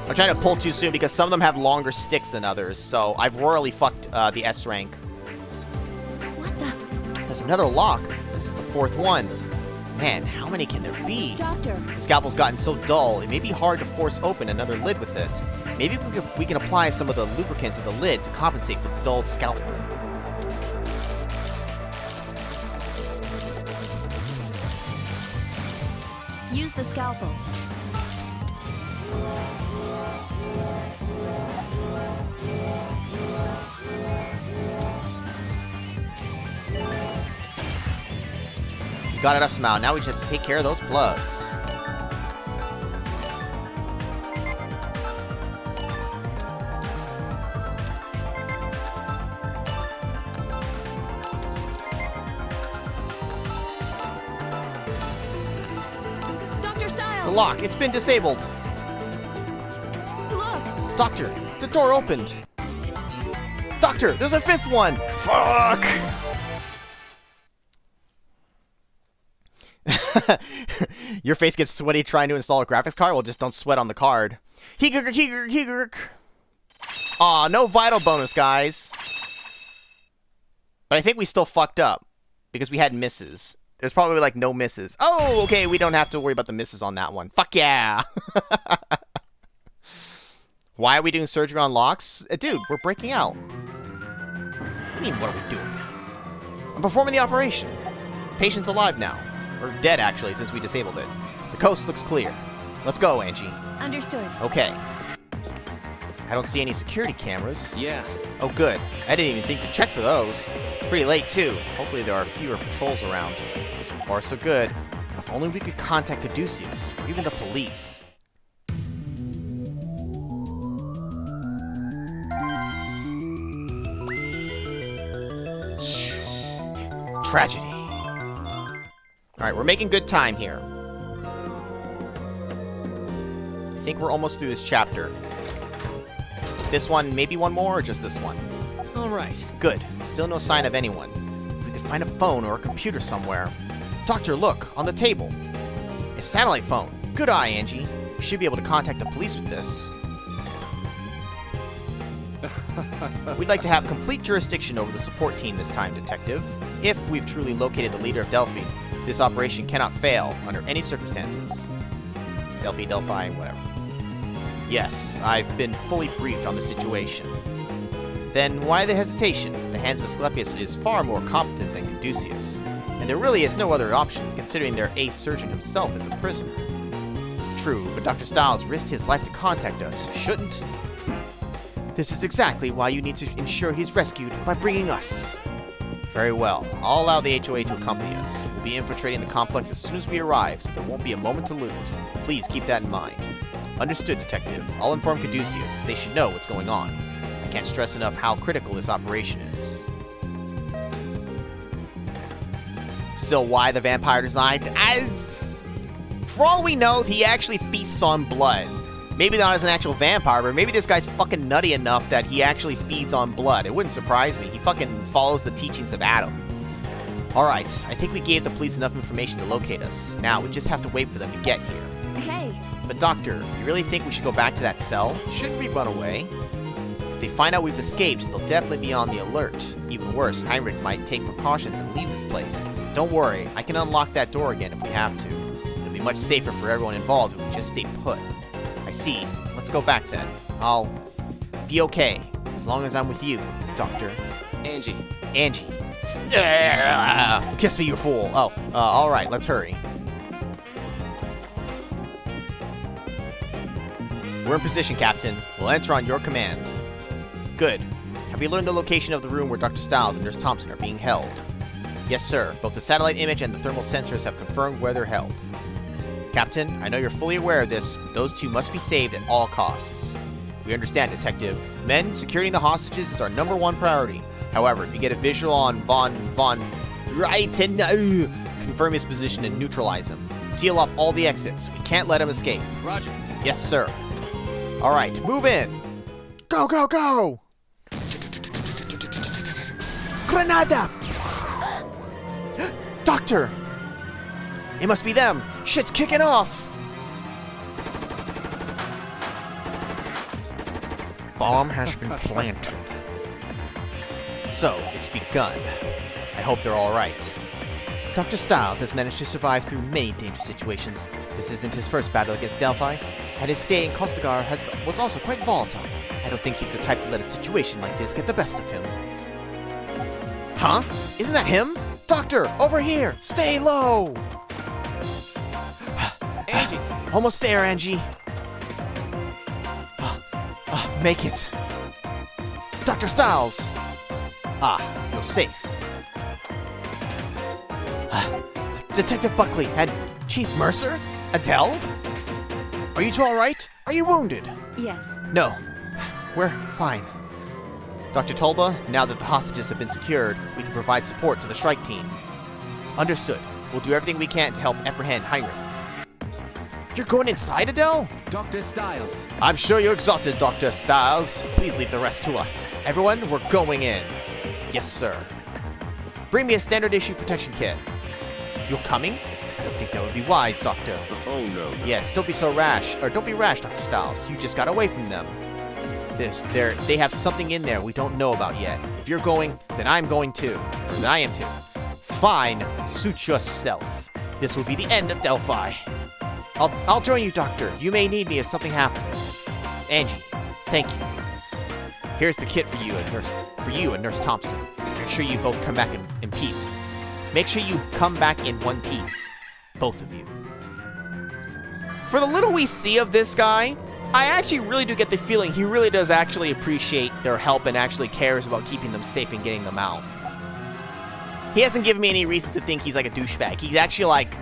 I'm trying to pull too soon because some of them have longer sticks than others, so I've royally fucked the S rank. What the? There's another lock. This is the 4th one. Man, how many can there be? Doctor, The scalpel's gotten so dull, it may be hard to force open another lid with it. Maybe we can apply some of the lubricant to the lid to compensate for the dulled scalpel. use the scalpel. We got it up somehow. Now we just have to take care of those plugs. The lock, it's been disabled. Look! Doctor, the door opened. Doctor, there's a fifth one. Fuck. Your face gets sweaty trying to install a graphics card? Well, just don't sweat on the card. Hee-gurk. Aw, no vital bonus, guys. But I think we still fucked up because we had misses. There's probably like no misses. Oh, okay, we don't have to worry about the misses on that one. Fuck yeah. Why are we doing surgery on locks? Dude, we're breaking out. What do you mean, what are we doing? I'm performing the operation. Patient's alive now. Or dead, actually, since we disabled it. The coast looks clear. Let's go, Angie. Understood. Okay. I don't see any security cameras. Yeah. Oh, good. I didn't even think to check for those. It's pretty late, too. Hopefully there are fewer patrols around. So far, so good. If only we could contact Caduceus, or even the police. Tragedy. Alright, we're making good time here. I think we're almost through this chapter. This one, maybe one more, or just this one? All right. Good. Still no sign of anyone. If we could find a phone or a computer somewhere. Doctor, look, on the table. A satellite phone. Good eye, Angie. We should be able to contact the police with this. We'd like to have complete jurisdiction over the support team this time, Detective. If we've truly located the leader of Delphi, this operation cannot fail under any circumstances. Delphi, whatever. Yes, I've been fully briefed on the situation. Then why the hesitation? The hands of Asclepius is far more competent than Caduceus, and there really is no other option, considering their ace surgeon himself is a prisoner. True, but Dr. Stiles risked his life to contact us, shouldn't? This is exactly why you need to ensure he's rescued by bringing us. Very well. I'll allow the HOA to accompany us. We'll be infiltrating the complex as soon as we arrive, so there won't be a moment to lose. Please keep that in mind. Understood, Detective. I'll inform Caduceus. They should know what's going on. I can't stress enough how critical this operation is. Still, why the vampire designed? For all we know, he actually feasts on blood. Maybe not as an actual vampire, but maybe this guy's fucking nutty enough that he actually feeds on blood. It wouldn't surprise me. He fucking follows the teachings of Adam. Alright, I think we gave the police enough information to locate us. Now, we just have to wait for them to get here. Hey, But Doctor, you really think we should go back to that cell? Shouldn't we run away? If they find out we've escaped, they'll definitely be on the alert. Even worse, Heinrich might take precautions and leave this place. Don't worry, I can unlock that door again if we have to. It'll be much safer for everyone involved if we just stay put. I see. Let's go back then. I'll be okay, as long as I'm with you, Doctor. Angie. Angie. Yeah! Kiss me, you fool. Oh, alright, let's hurry. We're in position, Captain. We'll enter on your command. Good. Have you learned the location of the room where Dr. Stiles and Nurse Thompson are being held? Yes, sir. Both the satellite image and the thermal sensors have confirmed where they're held. Captain, I know you're fully aware of this, but those two must be saved at all costs. We understand, Detective. Men, securing the hostages is our #1 priority. However, if you get a visual on Von Right and confirm his position and neutralize him. Seal off all the exits. We can't let him escape. Roger. Yes, sir. Alright, move in. Go, go, go! Granada! Doctor! It must be them! Shit's kicking off! Bomb has been planted. So, it's begun. I hope they're alright. Dr. Stiles has managed to survive through many dangerous situations. This isn't his first battle against Delphi, and his stay in Kostagar was also quite volatile. I don't think he's the type to let a situation like this get the best of him. Huh? Isn't that him? Doctor, over here! Stay low! Angie! Almost there, Angie. Make it. Dr. Stiles! You're safe. Detective Buckley and Chief Mercer? Adele? Are you two alright? Are you wounded? yes. No. We're fine. Dr. Tolba, now that the hostages have been secured, we can provide support to the strike team. Understood. We'll do everything we can to help apprehend Heinrich. You're going inside, Adele? Dr. Styles. I'm sure you're exhausted, Dr. Styles. Please leave the rest to us. Everyone, we're going in. Yes, sir. Bring me a standard issue protection kit. You're coming? I don't think that would be wise, Doctor. Oh, no. Yes, don't be so rash. Or don't be rash, Dr. Styles. You just got away from them. They have something in there we don't know about yet. If you're going, then I'm going too. Or then I am too. Fine. Suit yourself. This will be the end of Delphi. I'll join you, Doctor. You may need me if something happens. Angie, thank you. Here's the kit for you and Nurse Thompson. Make sure you both come back in peace. Make sure you come back in one piece. Both of you. For the little we see of this guy, I actually really do get the feeling he really does actually appreciate their help and actually cares about keeping them safe and getting them out. He hasn't given me any reason to think he's like a douchebag. He's actually like,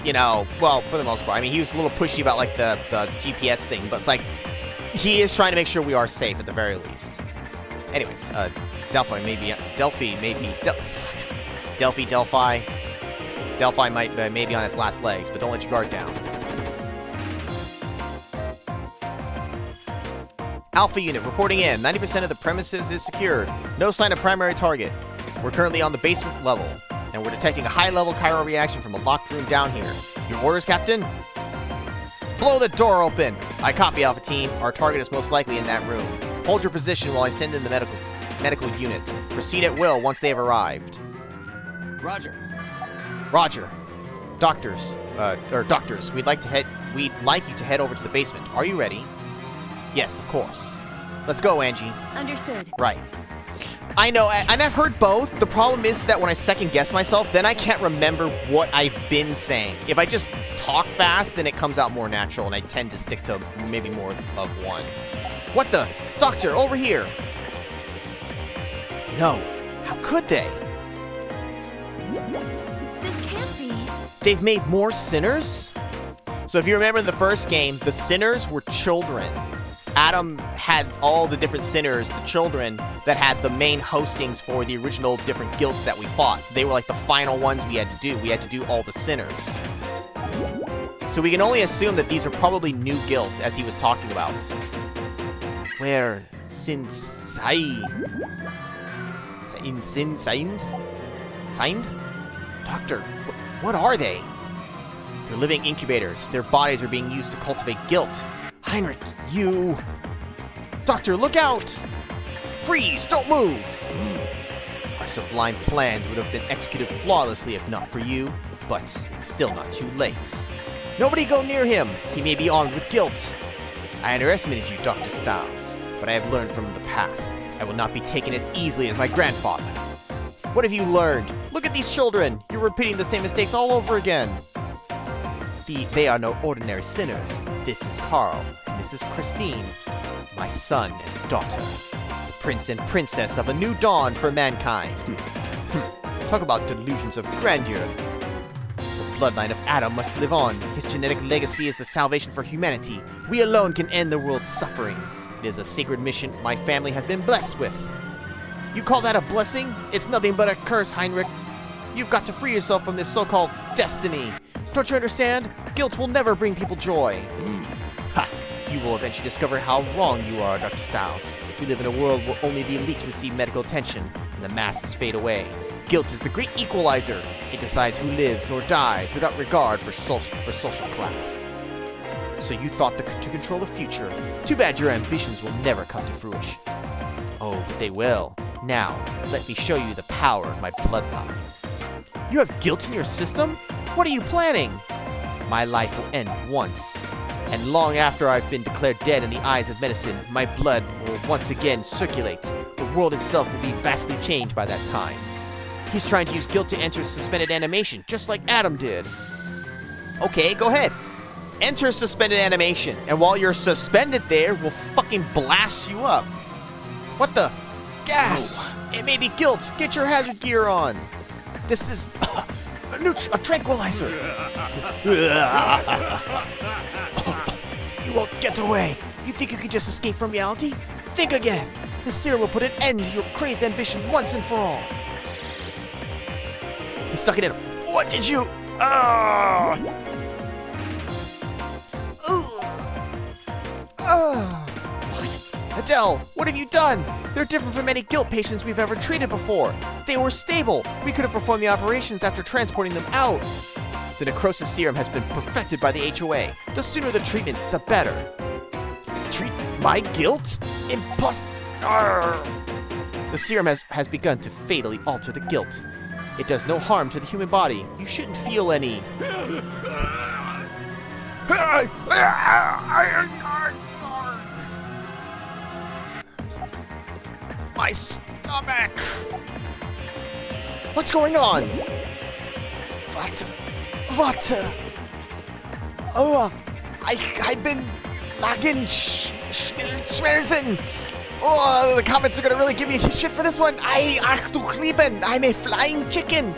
you know, well, for the most part. I mean, he was a little pushy about like the GPS thing, but it's like, he is trying to make sure we are safe at the very least. Anyways, Delphi might be on its last legs, but don't let your guard down. Alpha unit reporting in. 90% of the premises is secured. No sign of primary target. We're currently on the basement level, and we're detecting a high-level chiral reaction from a locked room down here. Your orders, Captain? Blow the door open! I copy, Alpha Team. Our target is most likely in that room. Hold your position while I send in the medical unit. Proceed at will once they have arrived. Roger. Roger. Doctors, we'd like you to head over to the basement. Are you ready? Yes, of course. Let's go, Angie. Understood. Right. I know, and I've heard both. The problem is that when I second guess myself, then I can't remember what I've been saying. If I just talk fast, then it comes out more natural, and I tend to stick to maybe more of one. What the? Doctor, over here! No. How could they? This can't be. They've made more sinners? So if you remember in the first game, the sinners were children. Adam had all the different sinners, the children, that had the main hostings for the original different guilds that we fought. So they were like the final ones we had to do. We had to do all the sinners. So we can only assume that these are probably new guilds, as he was talking about. Where signed? Doctor, what are they? They're living incubators. Their bodies are being used to cultivate guilt. Heinrich, you... Doctor, look out! Freeze! Don't move! Our sublime plans would have been executed flawlessly if not for you, but it's still not too late. Nobody go near him! He may be armed with guilt. I underestimated you, Dr. Styles, but I have learned from the past. I will not be taken as easily as my grandfather. What have you learned? Look at these children! You're repeating the same mistakes all over again. They are no ordinary sinners. This is Carl, and this is Christine, my son and daughter. The prince and princess of a new dawn for mankind. Talk about delusions of grandeur. The bloodline of Adam must live on. His genetic legacy is the salvation for humanity. We alone can end the world's suffering. It is a sacred mission my family has been blessed with. You call that a blessing? It's nothing but a curse, Heinrich. You've got to free yourself from this so-called destiny. Don't you understand? Guilt will never bring people joy. Ha! You will eventually discover how wrong you are, Dr. Styles. We live in a world where only the elites receive medical attention, and the masses fade away. Guilt is the great equalizer. It decides who lives or dies without regard for social class. So you thought to control the future. Too bad your ambitions will never come to fruition. Oh, but they will. Now, let me show you the power of my bloodline. You have guilt in your system? What are you planning? My life will end once, and long after I've been declared dead in the eyes of medicine, my blood will once again circulate. The world itself will be vastly changed by that time. He's trying to use guilt to enter suspended animation, just like Adam did. Okay, go ahead. Enter suspended animation, and while you're suspended there, we'll fucking blast you up. What the? Gas! It may be guilt. Get your hazard gear on. This is... a tranquilizer! You won't get away! You think you can just escape from reality? Think again! This serum will put an end to your crazed ambition once and for all! He stuck it in him. What did you... Adele, what have you done? They're different from any guilt patients we've ever treated before. They were stable. We could have performed the operations after transporting them out. The necrosis serum has been perfected by the HOA. The sooner the treatments, the better. Treat my guilt? The serum has begun to fatally alter the guilt. It does no harm to the human body. You shouldn't feel any... My stomach! What's going on? What? Oh, I've been lagging schmelzen. Oh, the comments are gonna really give me shit for this one. Ach du Lieben, I'm a flying chicken.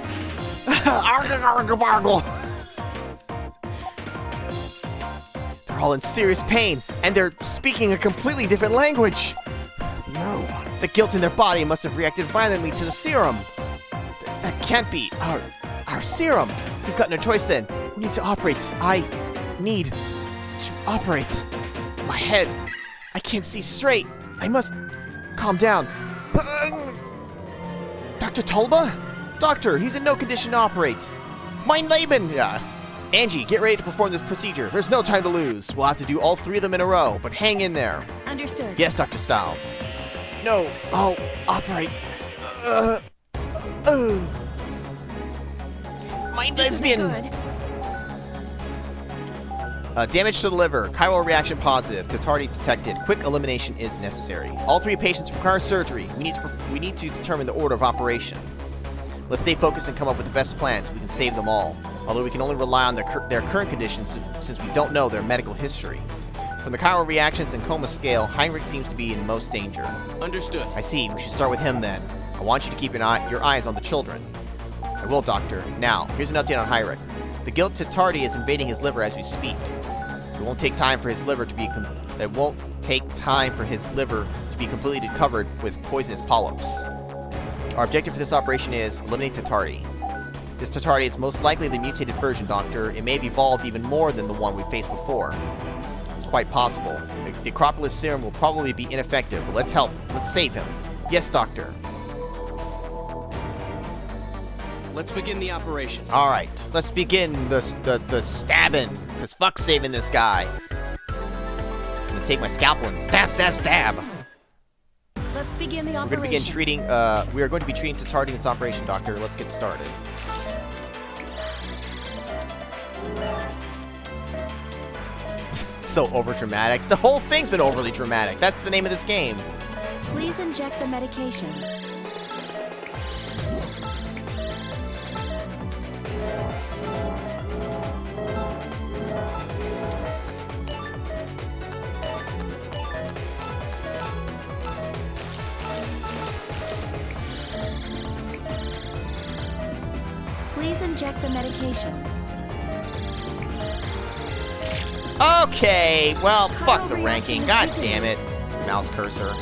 They're all in serious pain, and they're speaking a completely different language. No. The guilt in their body must have reacted violently to the serum. That can't be our serum. We've got no choice then. We need to operate. I need to operate. My head. I can't see straight. I must calm down. Dr. Tulba? Doctor, he's in no condition to operate. Mein Leben! Angie, get ready to perform this procedure. There's no time to lose. We'll have to do all 3 of them in a row, but hang in there. Understood. Yes, Dr. Styles. No, I'll operate. Mein Lesbian! Damage to the liver. Chiral reaction positive. Tetardy detected. Quick elimination is necessary. All 3 patients require surgery. We need to determine the order of operation. Let's stay focused and come up with the best plan so we can save them all. Although we can only rely on their current conditions since we don't know their medical history. From the chiral reactions and coma scale, Heinrich seems to be in most danger. Understood. I see. We should start with him then. I want you to keep your eyes on the children. I will, Doctor. Now, here's an update on Heinrich. The guilt Tetardy is invading his liver as we speak. It won't take time for his liver to be completely covered with poisonous polyps. Our objective for this operation is eliminate Tetardy. This Tetardy is most likely the mutated version, Doctor. It may have evolved even more than the one we faced before. It's quite possible. The Acropolis serum will probably be ineffective, but let's help. Let's save him. Yes, Doctor. Let's begin the operation. All right, let's begin the stabbing. Cause fuck saving this guy. I'm gonna take my scalpel and stab. Let's begin the We're operation. gonna begin treating. We are going to be treating Tetardy in this operation, Doctor. Let's get started. So over dramatic. The whole thing's been overly dramatic. That's the name of this game. Please inject the medication. Please inject the medication. Okay, well, fuck the ranking. God damn it. Mouse cursor.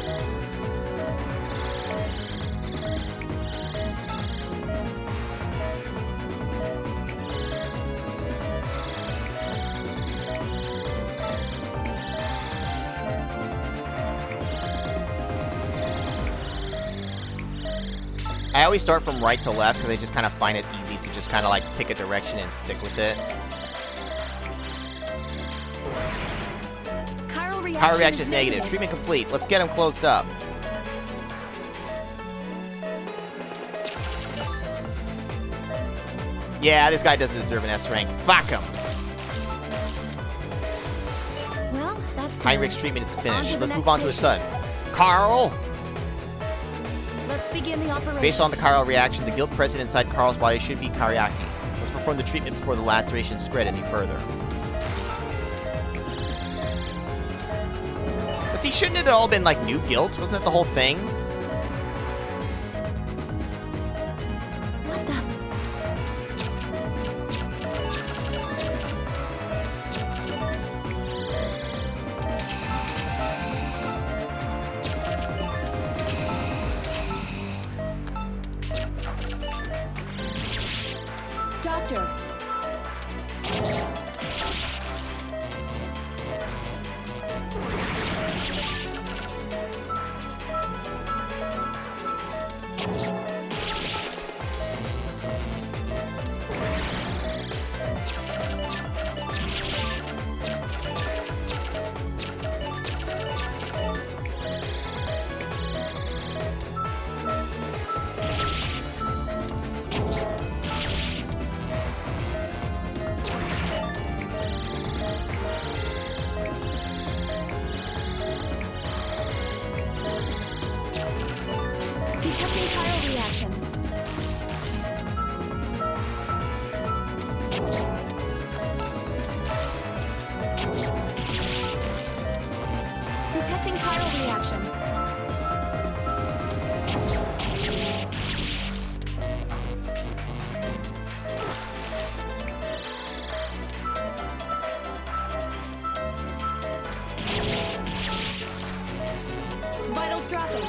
I always start from right to left because I just kind of find it easy to just kind of like pick a direction and stick with it. Chiral reaction is negative. Treatment complete. Let's get him closed up. Yeah, this guy doesn't deserve an S rank. Fuck him. Well, that's Heinrich's treatment is finished. Let's move on to his son. Carl! Let's begin the operation. Based on the chiral reaction, the guilt present inside Carl's body should be Kariaki. Let's perform the treatment before the laceration spread any further. But see, shouldn't it have all been like new guilt? Wasn't that the whole thing? What the? Doctor. Detecting chiral reaction. Vitals dropping.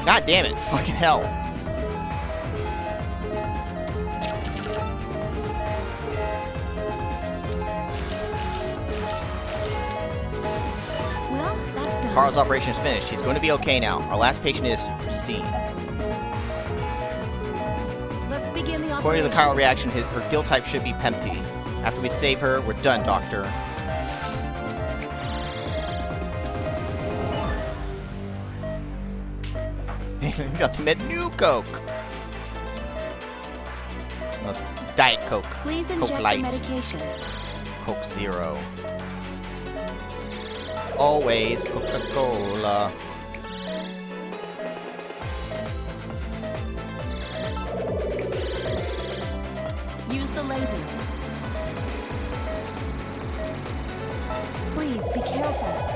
God damn it. Fucking hell. Well, that's done. Carl's operation is finished. He's going to be okay now. Our last patient is Christine. Let's begin the According to the operation. chiral reaction, her guild type should be Pempty. After we save her, we're done, Doctor. We got to met new Coke. No, it's Diet Coke. Please Coke inject the Light. medication. Coke Zero. Always Coca-Cola. Use the laser. Please be careful.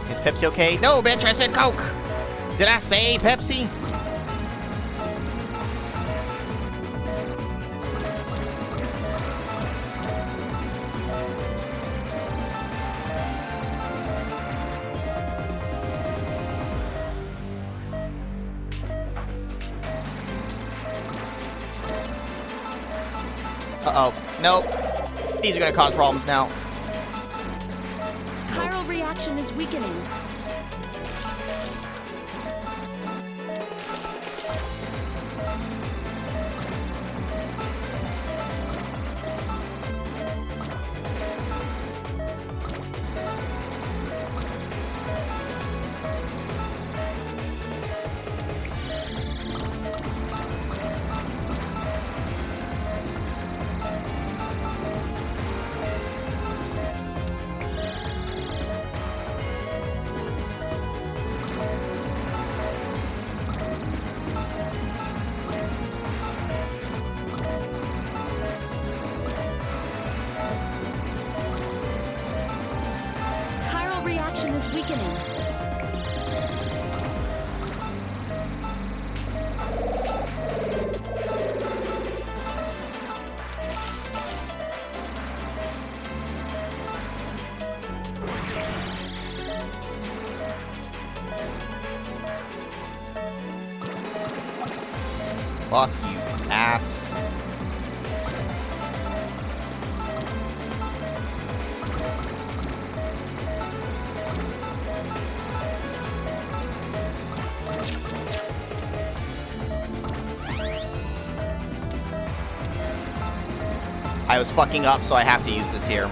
Is Pepsi okay? No, bitch, I said Coke. Did I say Pepsi? Uh-oh. Nope. These are gonna cause problems now. Chiral reaction is weakening. Chiral reaction is weakening. Fuck you, ass. I was fucking up, so I have to use this here.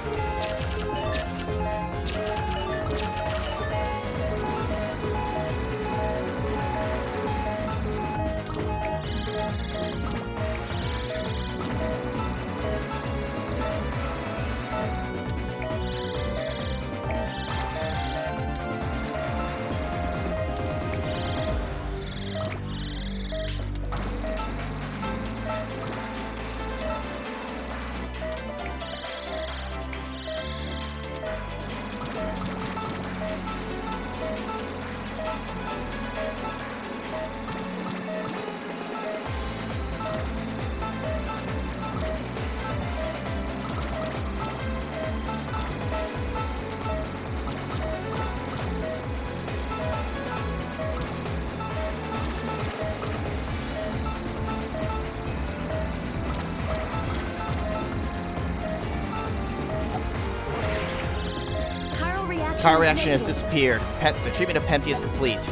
Chiral reaction has disappeared. The treatment of Pempty is complete.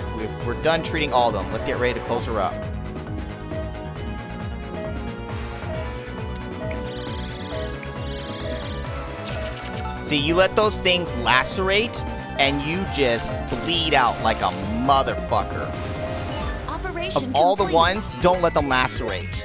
We're done treating all of them. Let's get ready to close her up. See, you let those things lacerate, and you just bleed out like a motherfucker. Operation Of all the complete. ones, don't let them lacerate.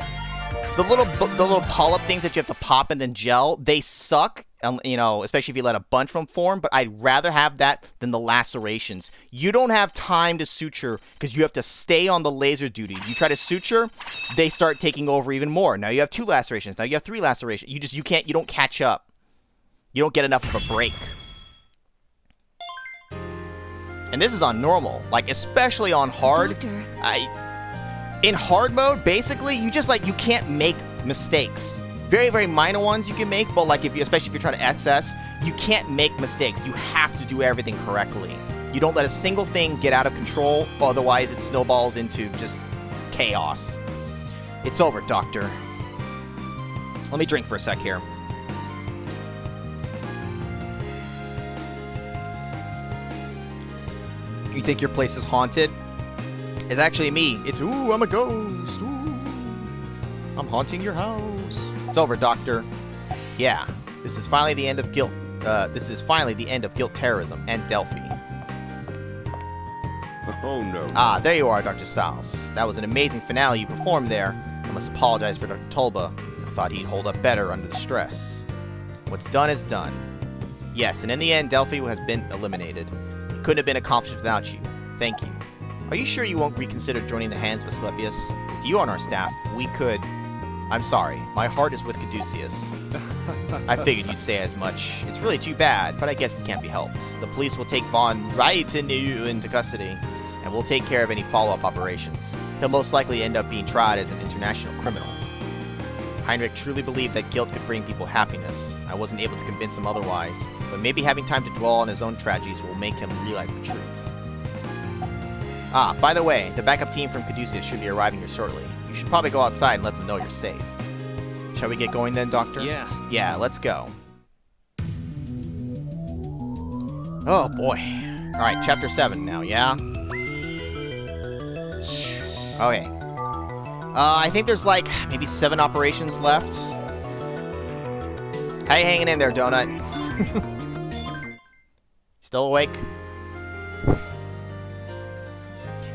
The little polyp things that you have to pop and then gel, they suck. You know, especially if you let a bunch of them form. But I'd rather have that than the lacerations. You don't have time to suture because you have to stay on the laser duty. You try to suture, they start taking over even more. Now you have 2 lacerations. Now you have 3 lacerations. You don't catch up. You don't get enough of a break. And this is on normal, like especially on hard. Doctor. In hard mode, basically, you can't make mistakes. Very, very minor ones you can make, but like especially if you're trying to access, you can't make mistakes. You have to do everything correctly. You don't let a single thing get out of control, otherwise it snowballs into just chaos. It's over, Doctor. Let me drink for a sec here. You think your place is haunted? It's actually me. It's, ooh, I'm a ghost. Ooh. I'm haunting your house. It's over, Doctor. Yeah, this is finally the end of guilt. This is finally the end of guilt terrorism and Delphi. Oh no. Ah, there you are, Dr. Stiles. That was an amazing finale you performed there. I must apologize for Dr. Tulba. I thought he'd hold up better under the stress. What's done is done. Yes, and in the end, Delphi has been eliminated. It couldn't have been accomplished without you. Thank you. Are you sure you won't reconsider joining the Hands of Asclepius? With you on our staff, we could... I'm sorry, my heart is with Caduceus. I figured you'd say as much. It's really too bad, but I guess it can't be helped. The police will take Vaughn right into custody, and we'll take care of any follow-up operations. He'll most likely end up being tried as an international criminal. Heinrich truly believed that guilt could bring people happiness. I wasn't able to convince him otherwise, but maybe having time to dwell on his own tragedies will make him realize the truth. Ah, by the way, the backup team from Caduceus should be arriving here shortly. You should probably go outside and let them know you're safe. Shall we get going then, Doctor? Yeah. Yeah, let's go. Oh, boy. Alright, Chapter 7 now, yeah? Okay. I think there's like maybe 7 operations left. How you hanging in there, Donut? Still awake?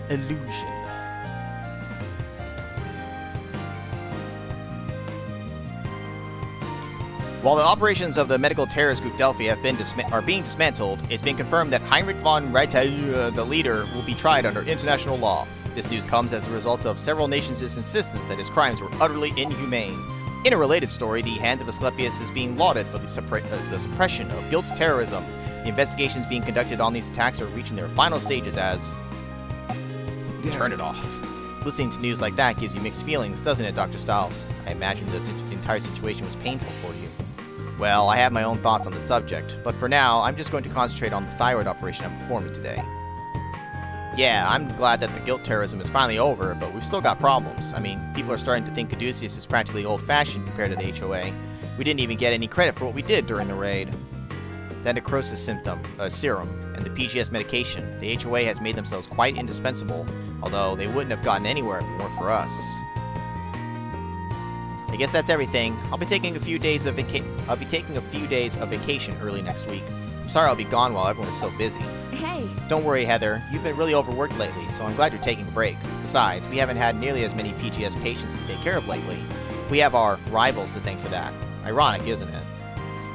Illusion. While the operations of the medical terrorist group Delphi are being dismantled, it's been confirmed that Heinrich von Reiter, the leader, will be tried under international law. This news comes as a result of several nations' insistence that his crimes were utterly inhumane. In a related story, the Hands of Asclepius is being lauded for the suppression of guilt terrorism. The investigations being conducted on these attacks are reaching their final stages as... Turn it off. Listening to news like that gives you mixed feelings, doesn't it, Dr. Stiles? I imagine the entire situation was painful for you. Well, I have my own thoughts on the subject, but for now, I'm just going to concentrate on the thyroid operation I'm performing today. Yeah, I'm glad that the guilt terrorism is finally over, but we've still got problems. I mean, people are starting to think Caduceus is practically old-fashioned compared to the HOA. We didn't even get any credit for what we did during the raid. The necrosis serum, and the PGS medication, the HOA has made themselves quite indispensable, although they wouldn't have gotten anywhere if it weren't for us. I guess that's everything. I'll be taking a few days of vacation early next week. I'm sorry I'll be gone while everyone is so busy. Hey. Don't worry, Heather. You've been really overworked lately, so I'm glad you're taking a break. Besides, we haven't had nearly as many PGS patients to take care of lately. We have our rivals to thank for that. Ironic, isn't it?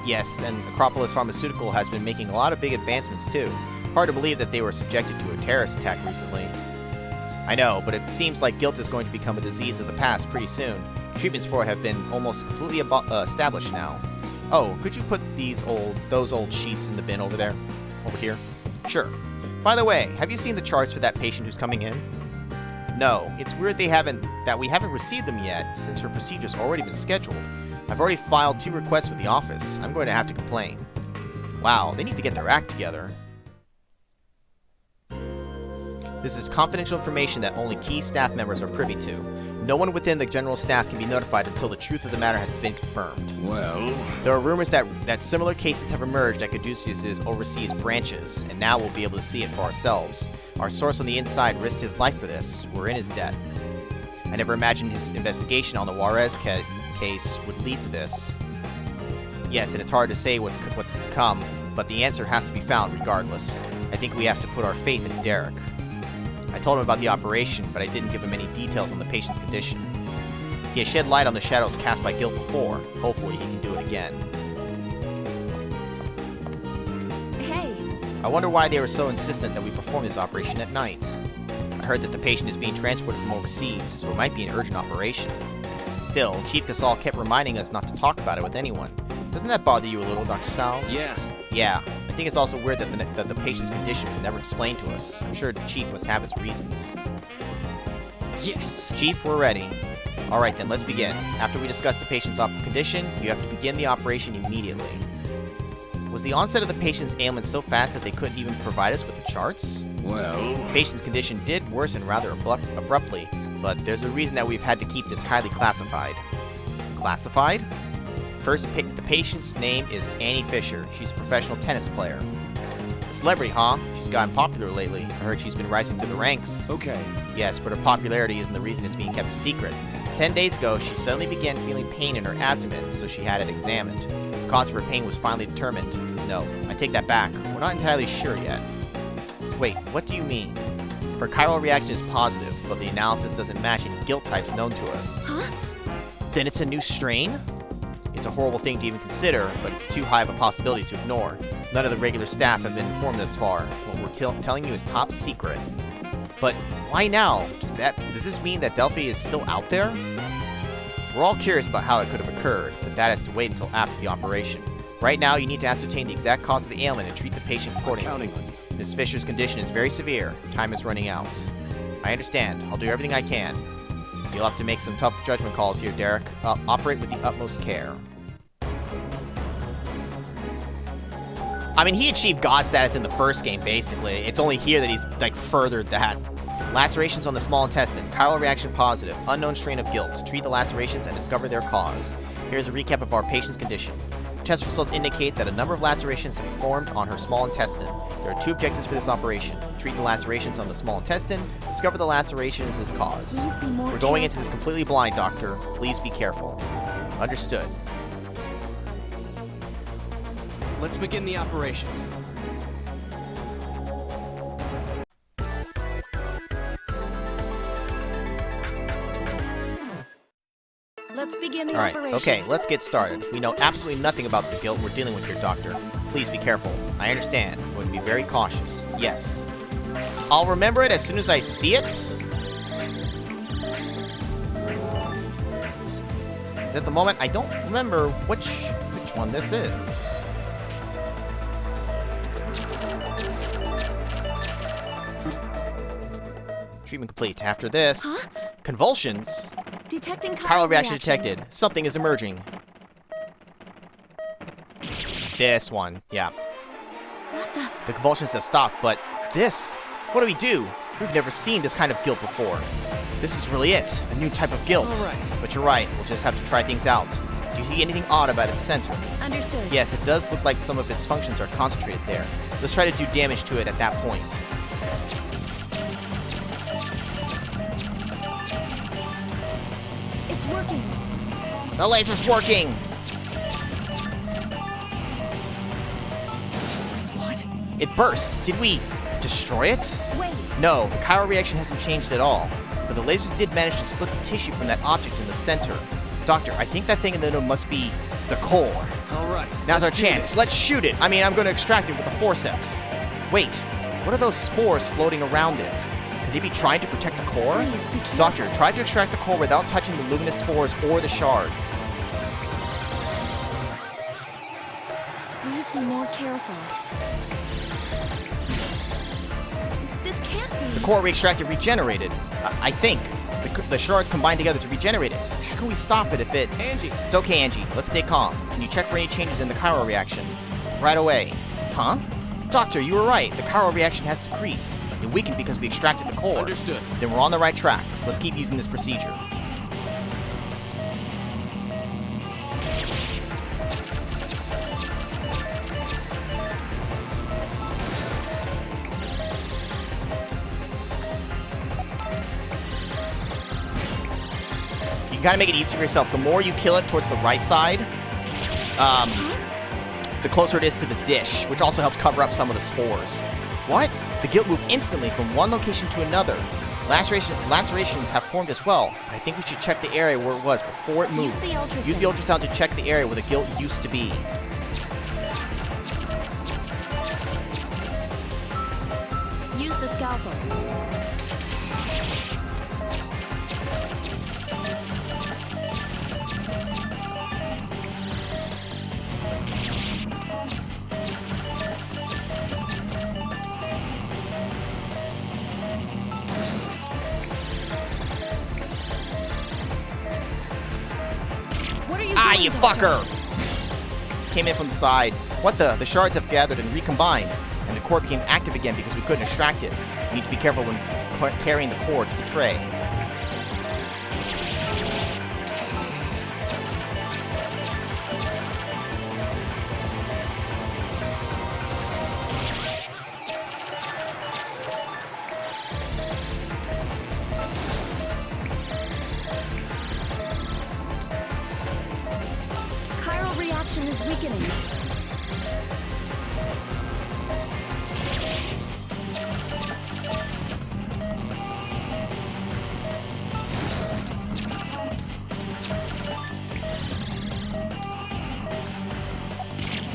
Yes, and Acropolis Pharmaceutical has been making a lot of big advancements too. Hard to believe that they were subjected to a terrorist attack recently. I know, but it seems like guilt is going to become a disease of the past pretty soon. Treatments for it have been almost completely established now. Oh, could you put those old sheets in the bin over there? Over here? Sure. By the way, have you seen the charts for that patient who's coming in? No, it's weird that we haven't received them yet, since her procedure's already been scheduled. I've already filed 2 requests with the office. I'm going to have to complain. Wow, they need to get their act together. This is confidential information that only key staff members are privy to. No one within the general staff can be notified until the truth of the matter has been confirmed. Well... There are rumors that similar cases have emerged at Caduceus' overseas branches, and now we'll be able to see it for ourselves. Our source on the inside risked his life for this. We're in his debt. I never imagined his investigation on the Juarez case would lead to this. Yes, and it's hard to say what's to come, but the answer has to be found regardless. I think we have to put our faith in Derek. I told him about the operation, but I didn't give him any details on the patient's condition. He has shed light on the shadows cast by guilt before. Hopefully he can do it again. Hey, I wonder why they were so insistent that we perform this operation at night. I heard that the patient is being transported from overseas, so it might be an urgent operation. Still, Chief Casal kept reminding us not to talk about it with anyone. Doesn't that bother you a little, Dr. Styles? Yeah. Yeah. I think it's also weird that the patient's condition was never explained to us. I'm sure the Chief must have his reasons. Yes. Chief, we're ready. Alright then, let's begin. After we discuss the patient's condition, you have to begin the operation immediately. Was the onset of the patient's ailment so fast that they couldn't even provide us with the charts? Well... The patient's condition did worsen rather abruptly, but there's a reason that we've had to keep this highly classified. Classified? First, the patient's name is Annie Fisher. She's a professional tennis player. A celebrity, huh? She's gotten popular lately. I heard she's been rising through the ranks. Okay. Yes, but her popularity isn't the reason it's being kept a secret. 10 days ago, she suddenly began feeling pain in her abdomen, so she had it examined. The cause of her pain was finally determined. No, I take that back. We're not entirely sure yet. Wait, what do you mean? Her chiral reaction is positive, but the analysis doesn't match any guilt types known to us. huh? Then it's a new strain? It's a horrible thing to even consider, but it's too high of a possibility to ignore. None of the regular staff have been informed thus far. What we're telling you is top secret. But why now? Does this mean that Delphi is still out there? We're all curious about how it could have occurred, but that has to wait until after the operation. Right now, you need to ascertain the exact cause of the ailment and treat the patient accordingly. Miss Fisher's condition is very severe. Time is running out. I understand. I'll do everything I can. You'll have to make some tough judgment calls here, Derek. Operate with the utmost care. I mean, he achieved God status in the first game, basically. It's only here that he's, like, furthered that. Lacerations on the small intestine. Chiral reaction positive. Unknown strain of guilt. Treat the lacerations and discover their cause. Here's a recap of our patient's condition. Test results indicate that a number of lacerations have formed on her small intestine. There are two objectives for this operation. Treat the lacerations on the small intestine. Discover the lacerations as cause. We're going into this completely blind, Doctor. Please be careful. Understood. Let's begin the operation. Let's begin the Alright, operation. okay, let's get started. We know absolutely nothing about the guilt we're dealing with here, Doctor. Please be careful. I understand. I'm going to be very cautious. Yes. I'll remember it as soon as I see it. Because at the moment, I don't remember which one this is. Treatment complete. After this, convulsions. Detecting Chiral reaction detected. Something is emerging. This one, yeah. What the? The convulsions have stopped, but this? What do we do? We've never seen this kind of guilt before. This is really it, a new type of guilt. All right. But you're right, we'll just have to try things out. Do you see anything odd about its center? Understood. Yes, it does look like some of its functions are concentrated there. Let's try to do damage to it at that point. It's working. The laser's working! What? It burst. Did we destroy it? Wait. No, the chiral reaction hasn't changed at all. But the lasers did manage to split the tissue from that object in the center. Doctor, I think that thing in the middle must be the core. All right. Now's our let's do chance. this. Let's shoot it. I mean, I'm going to extract it with the forceps. Wait, what are those spores floating around it? Could they be trying to protect the core? Please be careful. Doctor, try to extract the core without touching the luminous spores or the shards. Please be more careful. This can't be. The core we extracted regenerated. I think. The shards combined together to regenerate it. How can we stop it if it... Angie. It's okay, Angie. Let's stay calm. Can you check for any changes in the chiral reaction? Right away. Huh? Doctor, you were right. The chiral reaction has decreased. It weakened because we extracted the core. Understood. Then we're on the right track. Let's keep using this procedure. You gotta make it easy for yourself. The more you kill it towards the right side, the closer it is to the dish, which also helps cover up some of the spores. What? The guilt moved instantly from one location to another. Lacerations have formed as well. I think we should check the area where it was before it moved. Use the ultrasound to check the area where the guilt used to be. Use the scalpel. What are you Ah, doing, you Doctor? fucker! Came in from the side. What the? The shards have gathered and recombined, and the core became active again because we couldn't extract it. We need to be careful when carrying the core to the tray. Chiral reaction is weakening.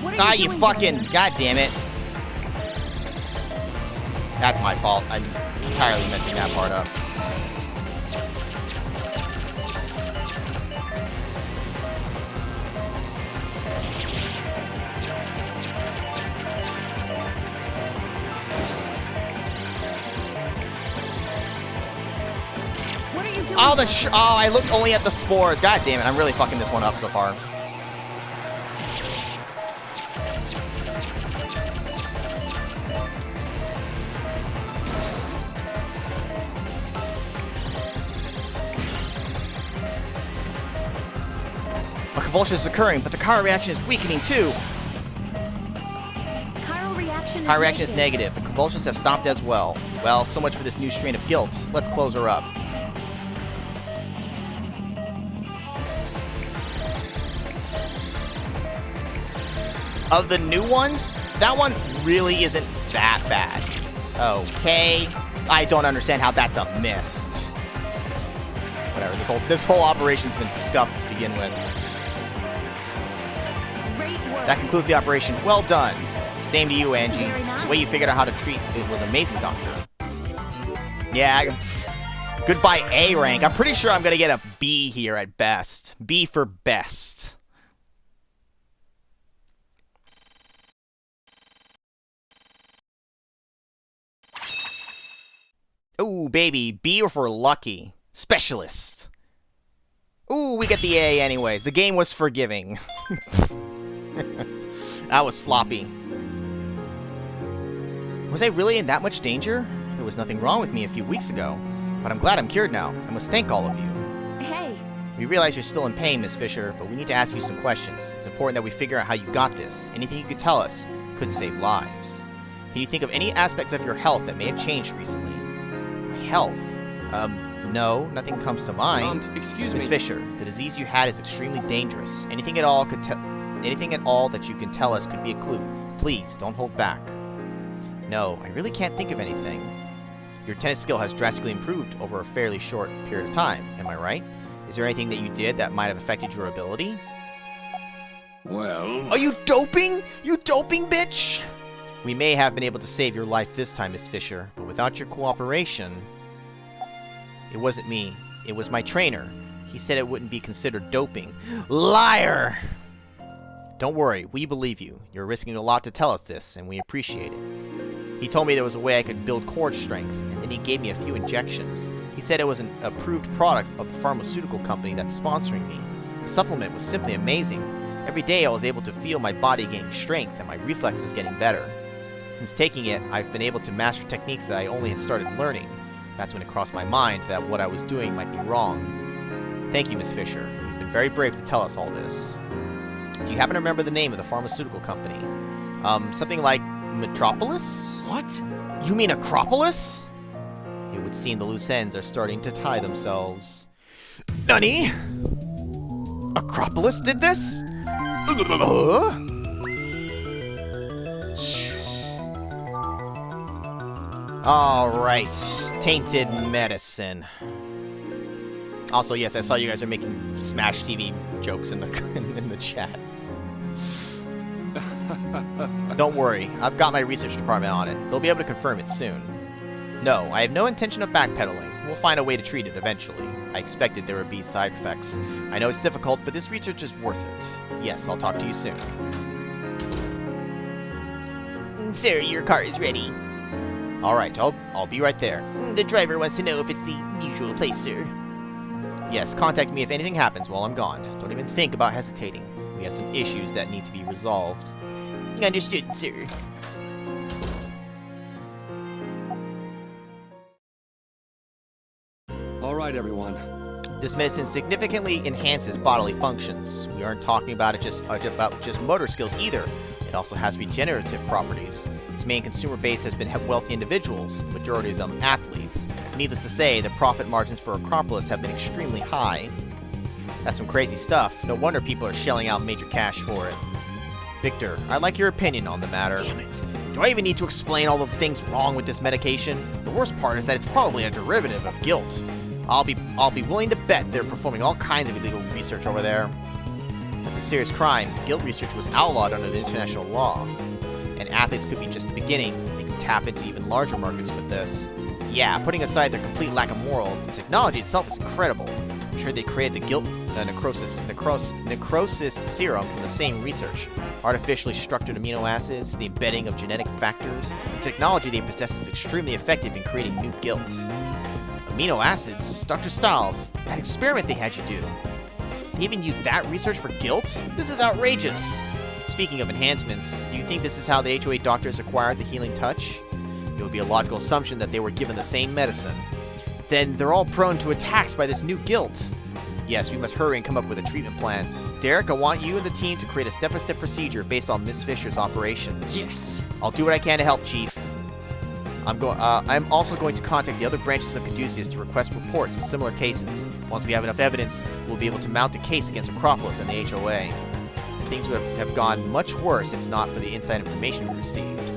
What are Ah, you you doing, fucking... Doctor? God damn it. That's my fault. I'm entirely messing that part up. What are you doing? Oh, Doctor? I looked only at the spores. God damn it. I'm really fucking this one up so far. A convulsion is occurring, but the chiral reaction is weakening too. Chiral reaction. Chiral reaction is negative. The convulsions have stopped as well. Well, so much for this new strain of guilt. Let's close her up. Of the new ones, that one really isn't that bad. Okay. I don't understand how that's a miss. Whatever, this whole operation's been scuffed to begin with. Great work. That concludes the operation. Well done. Same to you, Angie. Very nice. The way you figured out how to treat it was amazing, Doctor. Yeah, goodbye A rank. I'm pretty sure I'm gonna get a B here at best. B for best. Ooh, baby. B or for lucky. Specialist. Ooh, we get the A anyways. The game was forgiving. That was sloppy. Was I really in that much danger? There was nothing wrong with me a few weeks ago. But I'm glad I'm cured now. I must thank all of you. Hey, We realize you're still in pain, Miss Fisher, but we need to ask you some questions. It's important that we figure out how you got this. Anything you could tell us could save lives. Can you think of any aspects of your health that may have changed recently? My health? No, nothing comes to mind. Excuse Miss me. Fisher, the disease you had is extremely dangerous. Anything at all that you can tell us could be a clue. Please, don't hold back. No, I really can't think of anything. Your tennis skill has drastically improved over a fairly short period of time, am I right? Is there anything that you did that might have affected your ability? Well... Are you doping? You doping, bitch? We may have been able to save your life this time, Miss Fisher, but without your cooperation... It wasn't me. It was my trainer. He said it wouldn't be considered doping. Liar! Don't worry, we believe you. You're risking a lot to tell us this, and we appreciate it. He told me there was a way I could build core strength, and then he gave me a few injections. He said it was an approved product of the pharmaceutical company that's sponsoring me. The supplement was simply amazing. Every day I was able to feel my body gaining strength and my reflexes getting better. Since taking it, I've been able to master techniques that I only had started learning. That's when it crossed my mind that what I was doing might be wrong. Thank you, Miss Fisher. You've been very brave to tell us all this. Do you happen to remember the name of the pharmaceutical company? Something like Metropolis? What? You mean Acropolis? It would seem the loose ends are starting to tie themselves. Nani? Acropolis did this? Alright, tainted medicine. Also, yes, I saw you guys are making Smash TV jokes in the in the chat. Don't worry, I've got my research department on it. They'll be able to confirm it soon. No, I have no intention of backpedaling. We'll find a way to treat it eventually. I expected there would be side effects. I know it's difficult, but this research is worth it. Yes, I'll talk to you soon. Sir, your car is ready. Alright, I'll be right there. The driver wants to know if it's the usual place, sir. Yes, contact me if anything happens while I'm gone. Don't even think about hesitating. We have some issues that need to be resolved. Understood, sir. All right, everyone. This medicine significantly enhances bodily functions. We aren't talking about about just motor skills either. It also has regenerative properties. Its main consumer base has been wealthy individuals, the majority of them athletes. Needless to say, the profit margins for Acropolis have been extremely high. That's some crazy stuff. No wonder people are shelling out major cash for it. Victor, I'd like your opinion on the matter. Damn it. Do I even need to explain all the things wrong with this medication? The worst part is that it's probably a derivative of guilt. I'll be willing to bet they're performing all kinds of illegal research over there. That's a serious crime. Guilt research was outlawed under the international law. And athletes could be just the beginning. They could tap into even larger markets with this. Yeah, putting aside their complete lack of morals, the technology itself is incredible. I'm sure they created the guilt necrosis serum from the same research. Artificially structured amino acids, the embedding of genetic factors. The technology they possess is extremely effective in creating new guilt. Amino acids? Dr. Stiles, that experiment they had you do. They even used that research for guilt? This is outrageous! Speaking of enhancements, do you think this is how the HOA doctors acquired the healing touch? It would be a logical assumption that they were given the same medicine. Then they're all prone to attacks by this new guilt. Yes, we must hurry and come up with a treatment plan. Derek, I want you and the team to create a step-by-step procedure based on Miss Fisher's operation. Yes. I'll do what I can to help, Chief. I'm also going to contact the other branches of Caduceus to request reports of similar cases. Once we have enough evidence, we'll be able to mount a case against Acropolis and the HOA. Things would have gone much worse if not for the inside information we received.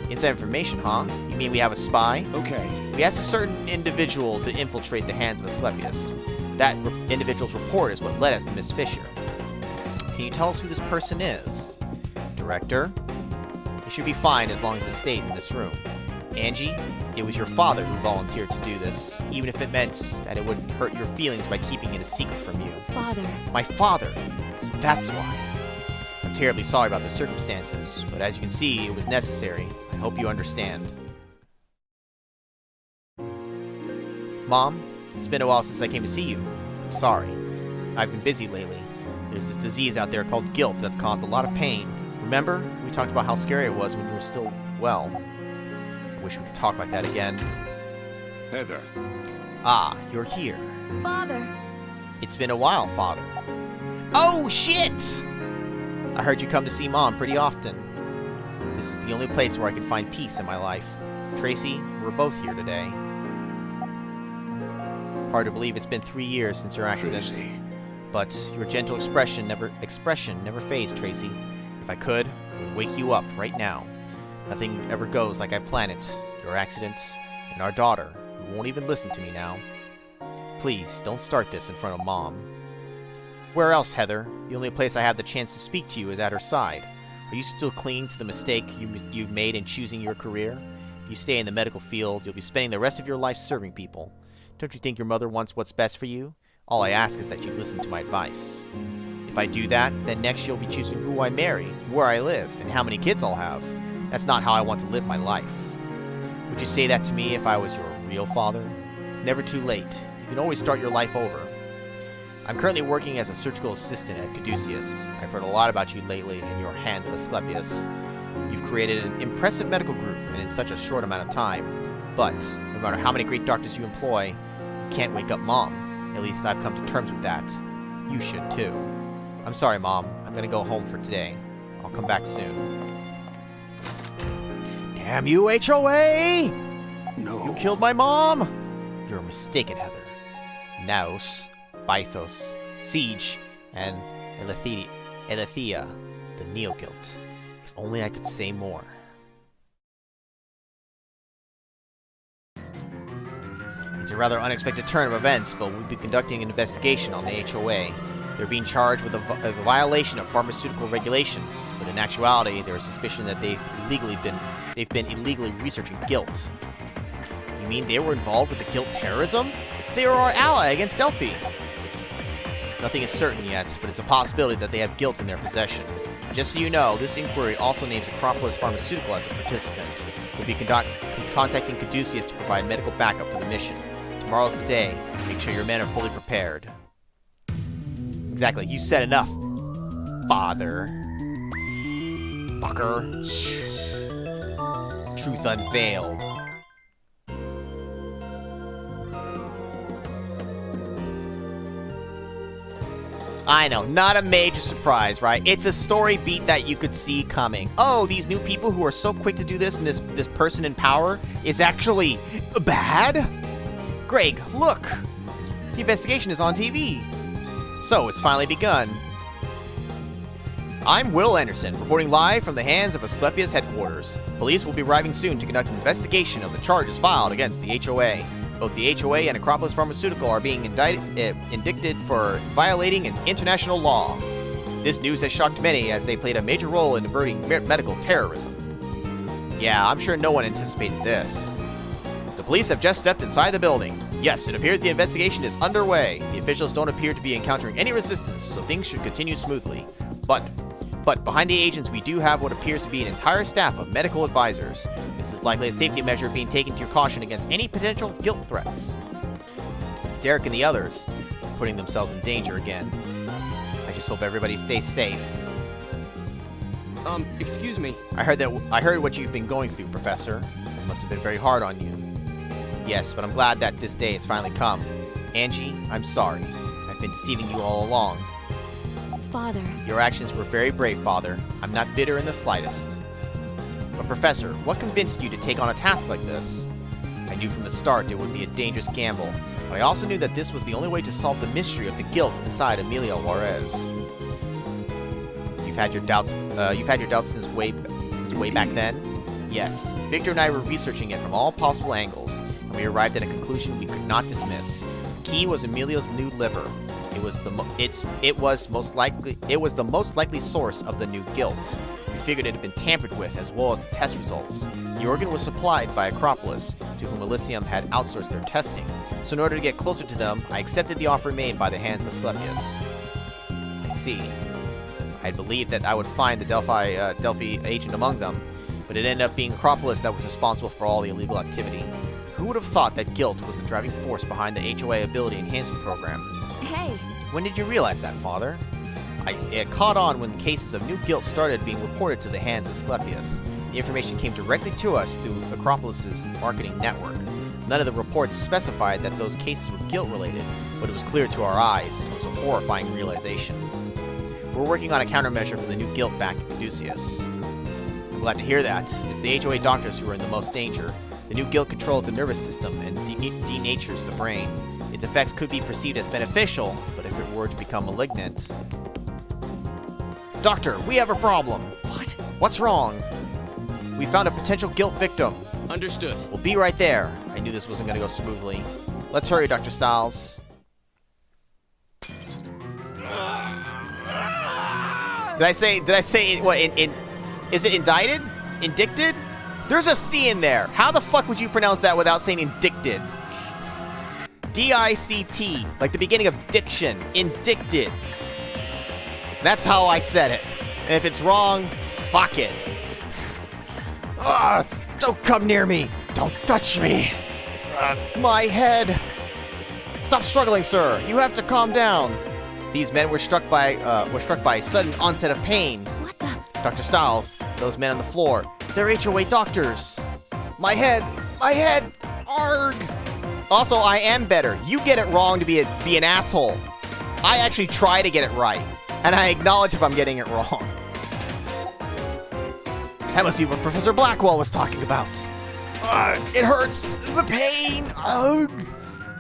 Inside information, huh? You mean we have a spy? Okay. We asked a certain individual to infiltrate the hands of Asclepius. That individual's report is what led us to Miss Fisher. Can you tell us who this person is? Director? It should be fine as long as it stays in this room. Angie, it was your father who volunteered to do this, even if it meant that it wouldn't hurt your feelings by keeping it a secret from you. Father. My father! So that's why. I'm terribly sorry about the circumstances, but as you can see, it was necessary. I hope you understand. Mom, it's been a while since I came to see you. I'm sorry. I've been busy lately. There's this disease out there called guilt that's caused a lot of pain. Remember? We talked about how scary it was when you were still well. I wish we could talk like that again. Heather. Ah, you're here. Father. It's been a while, Father. Oh, shit! I heard you come to see Mom pretty often. This is the only place where I can find peace in my life. Tracy, we're both here today. Hard to believe it's been 3 years since your accident. Tracy. But your gentle expression never fades, Tracy. If I could, I would wake you up right now. Nothing ever goes like I planned it. Your accident, and our daughter, who won't even listen to me now. Please, don't start this in front of Mom. Where else, Heather? The only place I have the chance to speak to you is at her side. Are you still clinging to the mistake you made in choosing your career? If you stay in the medical field, you'll be spending the rest of your life serving people. Don't you think your mother wants what's best for you? All I ask is that you listen to my advice. If I do that, then next you'll be choosing who I marry, where I live, and how many kids I'll have. That's not how I want to live my life. Would you say that to me if I was your real father? It's never too late. You can always start your life over. I'm currently working as a surgical assistant at Caduceus. I've heard a lot about you lately in your hands with Asclepius. You've created an impressive medical group, and in such a short amount of time. But, no matter how many great doctors you employ, you can't wake up Mom. At least I've come to terms with that. You should too. I'm sorry, Mom. I'm gonna go home for today. I'll come back soon. Damn you, HOA! No. You killed my mom! You're mistaken, Heather. Naos, Bythos, Siege, and Elethea, the Neogilt. If only I could say more. It's a rather unexpected turn of events, but we'll be conducting an investigation on the HOA. They're being charged with a violation of pharmaceutical regulations, but in actuality, there is suspicion that they've been illegally researching guilt. You mean they were involved with the guilt terrorism? They are our ally against Delphi. Nothing is certain yet, but it's a possibility that they have guilt in their possession. Just so you know, this inquiry also names Acropolis Pharmaceutical as a participant. We'll be contacting Caduceus to provide medical backup for the mission. Tomorrow's the day. Make sure your men are fully prepared. Exactly. You said enough, father. Fucker. Truth unveiled. I know, not a major surprise, right? It's a story beat that you could see coming. Oh, these new people who are so quick to do this, and this person in power is actually bad? Greg, look! The investigation is on TV. So, it's finally begun. I'm Will Anderson, reporting live from the hands of Asclepius headquarters. Police will be arriving soon to conduct an investigation of the charges filed against the HOA. Both the HOA and Acropolis Pharmaceutical are being indicted for violating an international law. This news has shocked many as they played a major role in averting medical terrorism. Yeah, I'm sure no one anticipated this. The police have just stepped inside the building. Yes, it appears the investigation is underway. The officials don't appear to be encountering any resistance, so things should continue smoothly. But behind the agents, we do have what appears to be an entire staff of medical advisors. This is likely a safety measure being taken to caution against any potential guilt threats. It's Derek and the others putting themselves in danger again. I just hope everybody stays safe. Excuse me. I heard what you've been going through, Professor. It must have been very hard on you. Yes, but I'm glad that this day has finally come. Angie, I'm sorry. I've been deceiving you all along. Father. Your actions were very brave, Father. I'm not bitter in the slightest. But Professor, what convinced you to take on a task like this? I knew from the start it would be a dangerous gamble, but I also knew that this was the only way to solve the mystery of the guilt inside Emilia Juarez. You've had your doubts since way back then? Yes. Victor and I were researching it from all possible angles, and we arrived at a conclusion we could not dismiss. The key was Emilia's new liver. It was the most likely source of the new guilt. We figured it had been tampered with, as well as the test results. The organ was supplied by Acropolis, to whom Elysium had outsourced their testing. So in order to get closer to them, I accepted the offer made by the hands of Asclepius. I see. I had believed that I would find the Delphi agent among them, but it ended up being Acropolis that was responsible for all the illegal activity. Who would have thought that guilt was the driving force behind the HOA ability enhancement program? Hey. When did you realize that, Father? It caught on when cases of new guilt started being reported to the hands of Asclepius. The information came directly to us through Acropolis' marketing network. None of the reports specified that those cases were guilt-related, but it was clear to our eyes. It was a horrifying realization. We're working on a countermeasure for the new guilt back at Caduceus. I'm glad to hear that. It's the HOA doctors who are in the most danger. The new guilt controls the nervous system and denatures the brain. Its effects could be perceived as beneficial, but if it were to become malignant... Doctor, we have a problem. What? What's wrong? We found a potential guilt victim. Understood. We'll be right there. I knew this wasn't going to go smoothly. Let's hurry, Dr. Stiles. Did I say, what, is it indicted? Indicted? There's a C in there. How the fuck would you pronounce that without saying indicted? D-I-C-T, like the beginning of diction. Indicted. That's how I said it. And if it's wrong, fuck it. Don't come near me. Don't touch me. My head. Stop struggling, sir. You have to calm down. These men were struck by sudden onset of pain. What the? Dr. Stiles, those men on the floor, they're HOA doctors. My head, arg. Also, I am better. You get it wrong to be an asshole. I actually try to get it right, and I acknowledge if I'm getting it wrong. That must be what Professor Blackwell was talking about. It hurts. The pain. Ugh.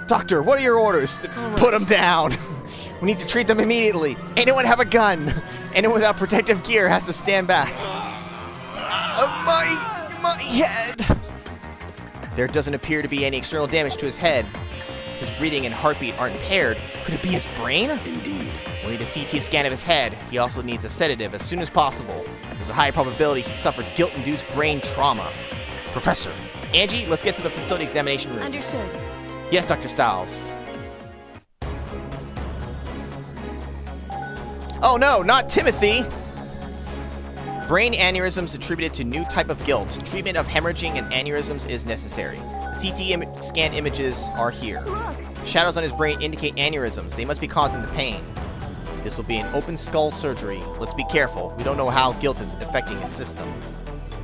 Doctor, what are your orders? Right. Put them down. We need to treat them immediately. Anyone have a gun? Anyone without protective gear has to stand back. My head. There doesn't appear to be any external damage to his head. His breathing and heartbeat aren't impaired. Could it be his brain? Indeed. We'll need a CT scan of his head. He also needs a sedative as soon as possible. There's a high probability he suffered guilt-induced brain trauma. Professor. Angie, let's get to the facility examination rooms. Understood. Yes, Dr. Stiles. Oh no, not Timothy! Brain aneurysms attributed to new type of guilt. Treatment of hemorrhaging and aneurysms is necessary. CT scan images are here. Look. Shadows on his brain indicate aneurysms. They must be causing the pain. This will be an open skull surgery. Let's be careful. We don't know how guilt is affecting his system.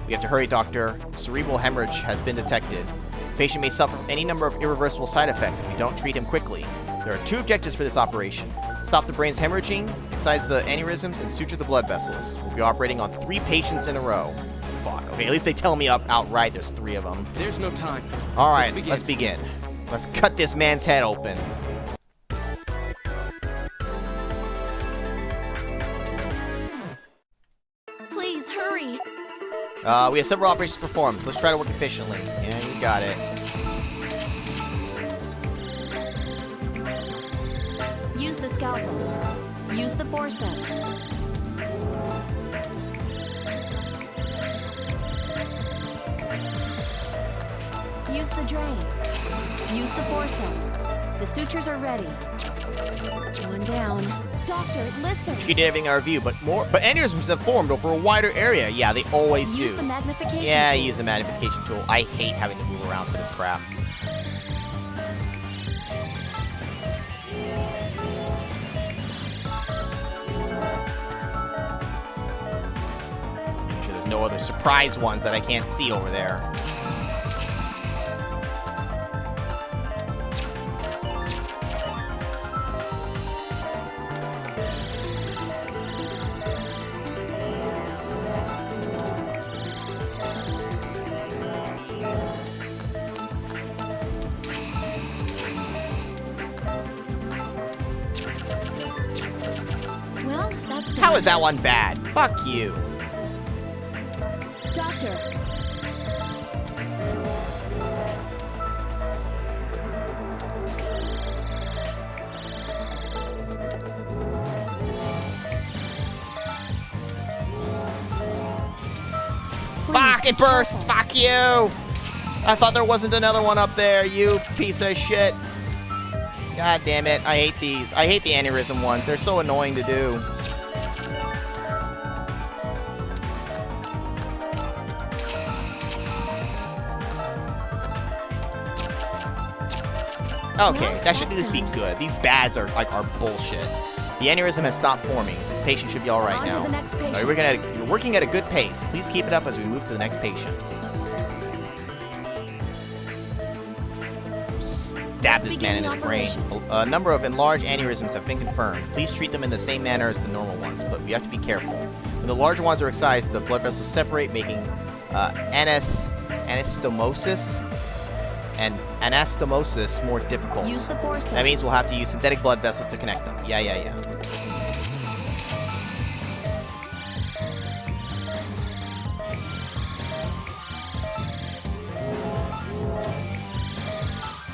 We have to hurry, doctor. Cerebral hemorrhage has been detected. The patient may suffer any number of irreversible side effects if we don't treat him quickly. There are 2 objectives for this operation. Stop the brain's hemorrhaging, incise the aneurysms, and suture the blood vessels. We'll be operating on 3 patients in a row. Fuck. Okay, at least they tell me outright there's 3 of them. There's no time. Alright, let's begin. Let's cut this man's head open. Please, hurry. We have several operations performed. Let's try to work efficiently. Yeah, you got it. Use the scalpel. Use the forceps. Use the drain. Use the forceps. The sutures are ready. One down. Doctor, listen. Treated everything in our view, but aneurysms have formed over a wider area. Yeah, they always Use do. the magnification Yeah, tool. use the magnification tool. I hate having to move around for this crap. Make sure there's no other surprise ones that I can't see over there. Well, that's done. How is that one bad? Fuck you. Doctor. Fuck, it burst! Fuck you! I thought there wasn't another one up there, you piece of shit. God damn it, I hate these. I hate the aneurysm ones. They're so annoying to do. Okay, that should at least be good. These bads are bullshit. The aneurysm has stopped forming. This patient should be all right On to now. the next patient. You're working at a good pace. Please keep it up as we move to the next patient. Stab this man in his brain. A number of enlarged aneurysms have been confirmed. Please treat them in the same manner as the normal ones, but we have to be careful. When the larger ones are excised, the blood vessels separate, making anastomosis and anastomosis more difficult. Use the forceps. That means we'll have to use synthetic blood vessels to connect them. Yeah.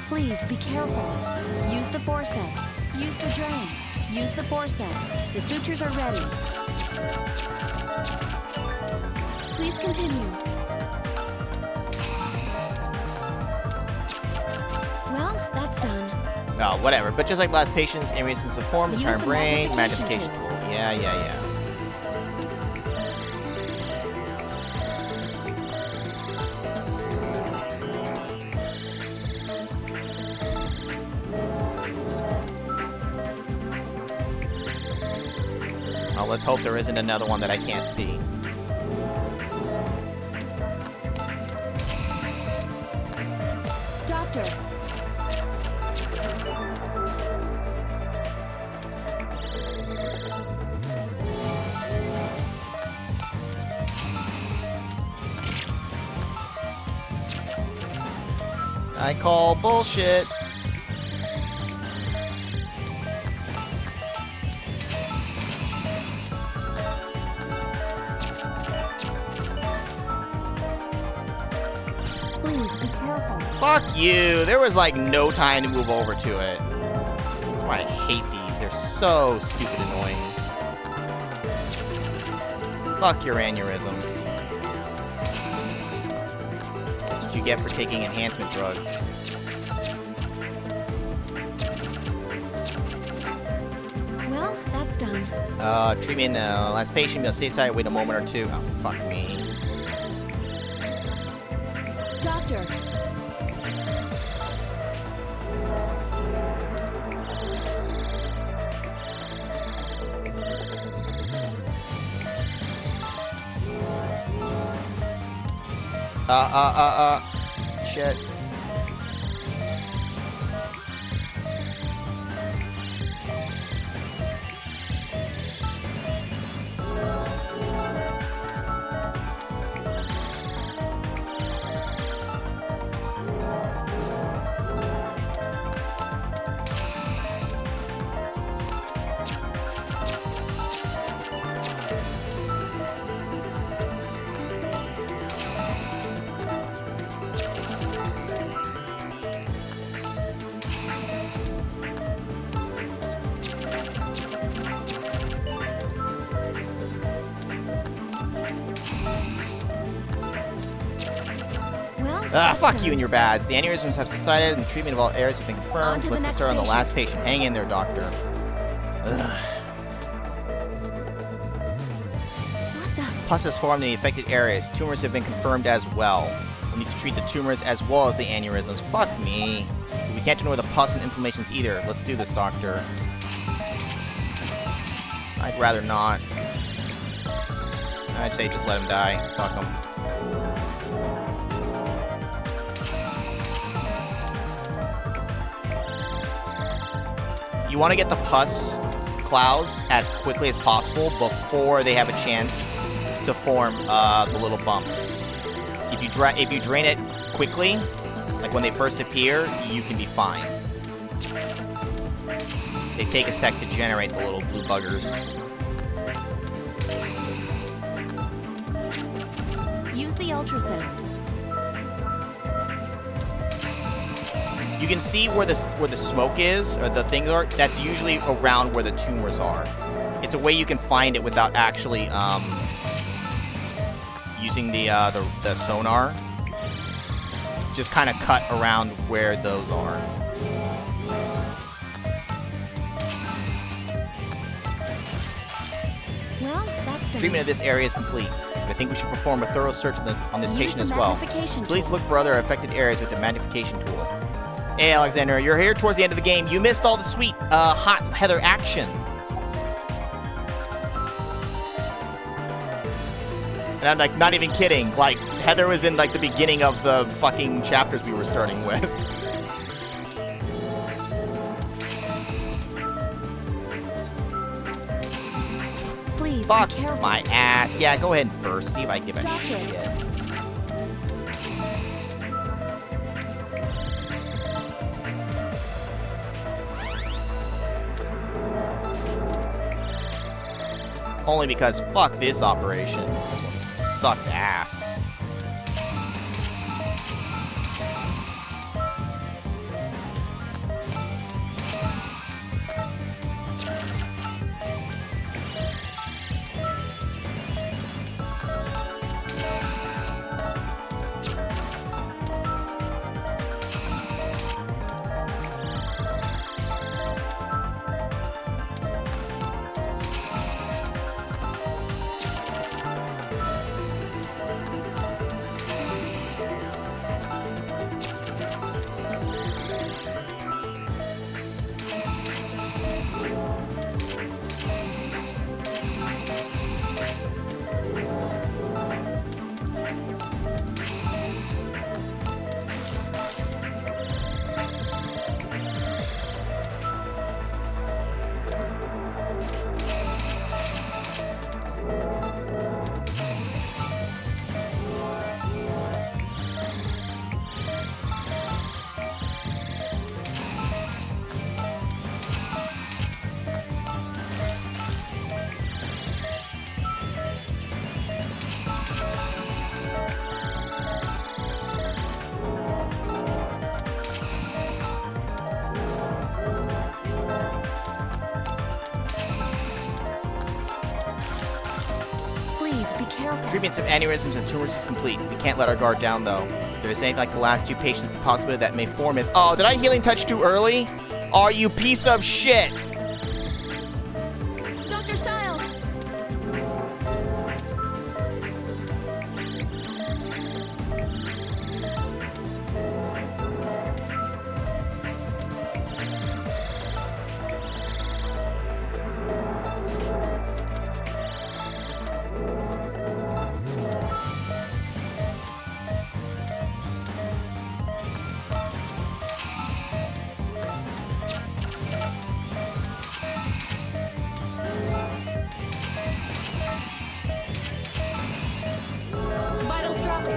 Please be careful. Use the forceps. Use the drain. Use the forceps. The sutures are ready. Please continue. Well, that's done. Oh, whatever. But just like last patient's aneurysms have formed, Use entire the brain, magnification magnification tool. Yeah. Well, let's hope there isn't another one that I can't see. Doctor. I call bullshit. Please Be careful. Fuck you. There was like no time to move over to it. That's why I hate these. They're so stupid annoying. Fuck your aneurysms. That's what you get for taking enhancement drugs. Well, that's done. Treatment, last patient, be on the safe side, wait a moment or two. Oh, fuck me. Doctor. Shit. Well, Fuck you and your bads. The aneurysms have subsided and treatment of all areas has been On confirmed. to the Let's get next started on the patient. last patient. Hang in there, doctor. Ugh. what the? Pus has formed in the affected areas. Tumors have been confirmed as well. We need to treat the tumors as well as the aneurysms. Fuck me. We can't ignore the pus and inflammations either. Let's do this, doctor. I'd rather not. I'd say just let him die. Fuck him. You want to get the pus clouds as quickly as possible before they have a chance to form the little bumps. If you drain it quickly, like when they first appear, you can be fine. They take a sec to generate the little blue buggers. Use the ultrasound. You can see where the smoke is, or the things are. That's usually around where the tumors are. It's a way you can find it without actually using the sonar. Just kind of cut around where those are. Well, that's done. Treatment of this area is complete. I think we should perform a thorough search on this Use patient the as well. magnification Please tool. look for other affected areas with the magnification tool. Hey, Alexander, you're here towards the end of the game. You missed all the sweet, hot Heather action. And I'm like, not even kidding. Like, Heather was in like the beginning of the fucking chapters we were starting with. Please Fuck be careful. my ass. Yeah, go ahead and burst. See if I give a Doctor. shit. Only because fuck this operation. This one sucks ass. Please, be careful. Treatments of aneurysms and tumors is complete. We can't let our guard down, though. If there's anything like the last 2 patients, the possibility that may form is... Oh, did I healing touch too early? Oh, you piece of shit! Dr. Styles! Vitals dropping.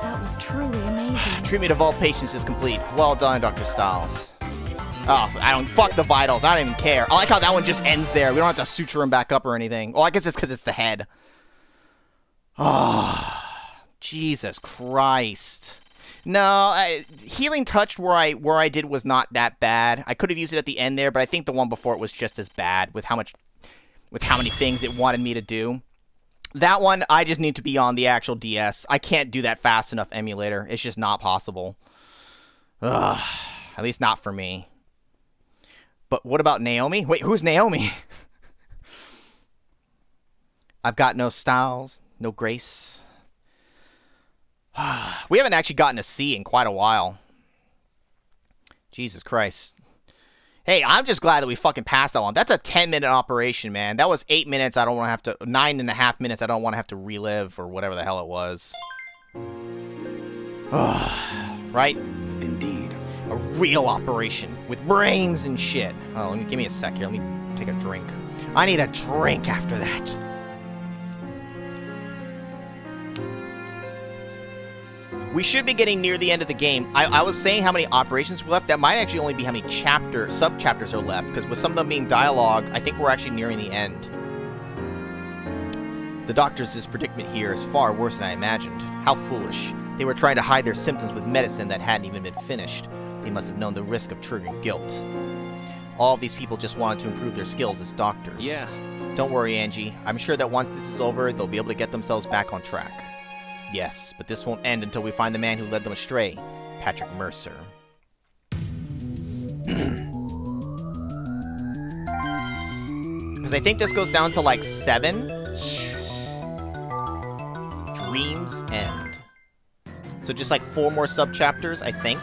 That was truly amazing. Treatment of all patients is complete. Well done, Dr. Styles. Oh, I don't... Fuck the vitals. I don't even care. I like how that one just ends there. We don't have to suture him back up or anything. Well, I guess it's because it's the head. Oh, Jesus Christ. No, healing touch where I did was not that bad. I could have used it at the end there, but I think the one before it was just as bad with how many things it wanted me to do. That one, I just need to be on the actual DS. I can't do that fast enough emulator. It's just not possible. Ugh, at least not for me. But what about Naomi? Wait, who's Naomi? I've got no styles, no grace. We haven't actually gotten a C in quite a while. Jesus Christ. Hey, I'm just glad that we fucking passed that one. That's a 10-minute operation, man. That was 8 minutes I don't want to have to... 9.5 minutes I don't want to have to relive or whatever the hell it was. Right? Indeed. A real operation with brains and shit. Oh, give me a sec here. Let me take a drink. I need a drink after that. We should be getting near the end of the game. I was saying how many operations were left. That might actually only be how many sub-chapters are left, because with some of them being dialogue, I think we're actually nearing the end. The doctor's predicament here is far worse than I imagined. How foolish. They were trying to hide their symptoms with medicine that hadn't even been finished. They must have known the risk of triggering guilt. All of these people just wanted to improve their skills as doctors. Yeah. Don't worry, Angie. I'm sure that once this is over, they'll be able to get themselves back on track. Yes, but this won't end until we find the man who led them astray, Patrick Mercer. Because I think this goes down to like 7. Dreams End. So just like 4 more sub-chapters, I think.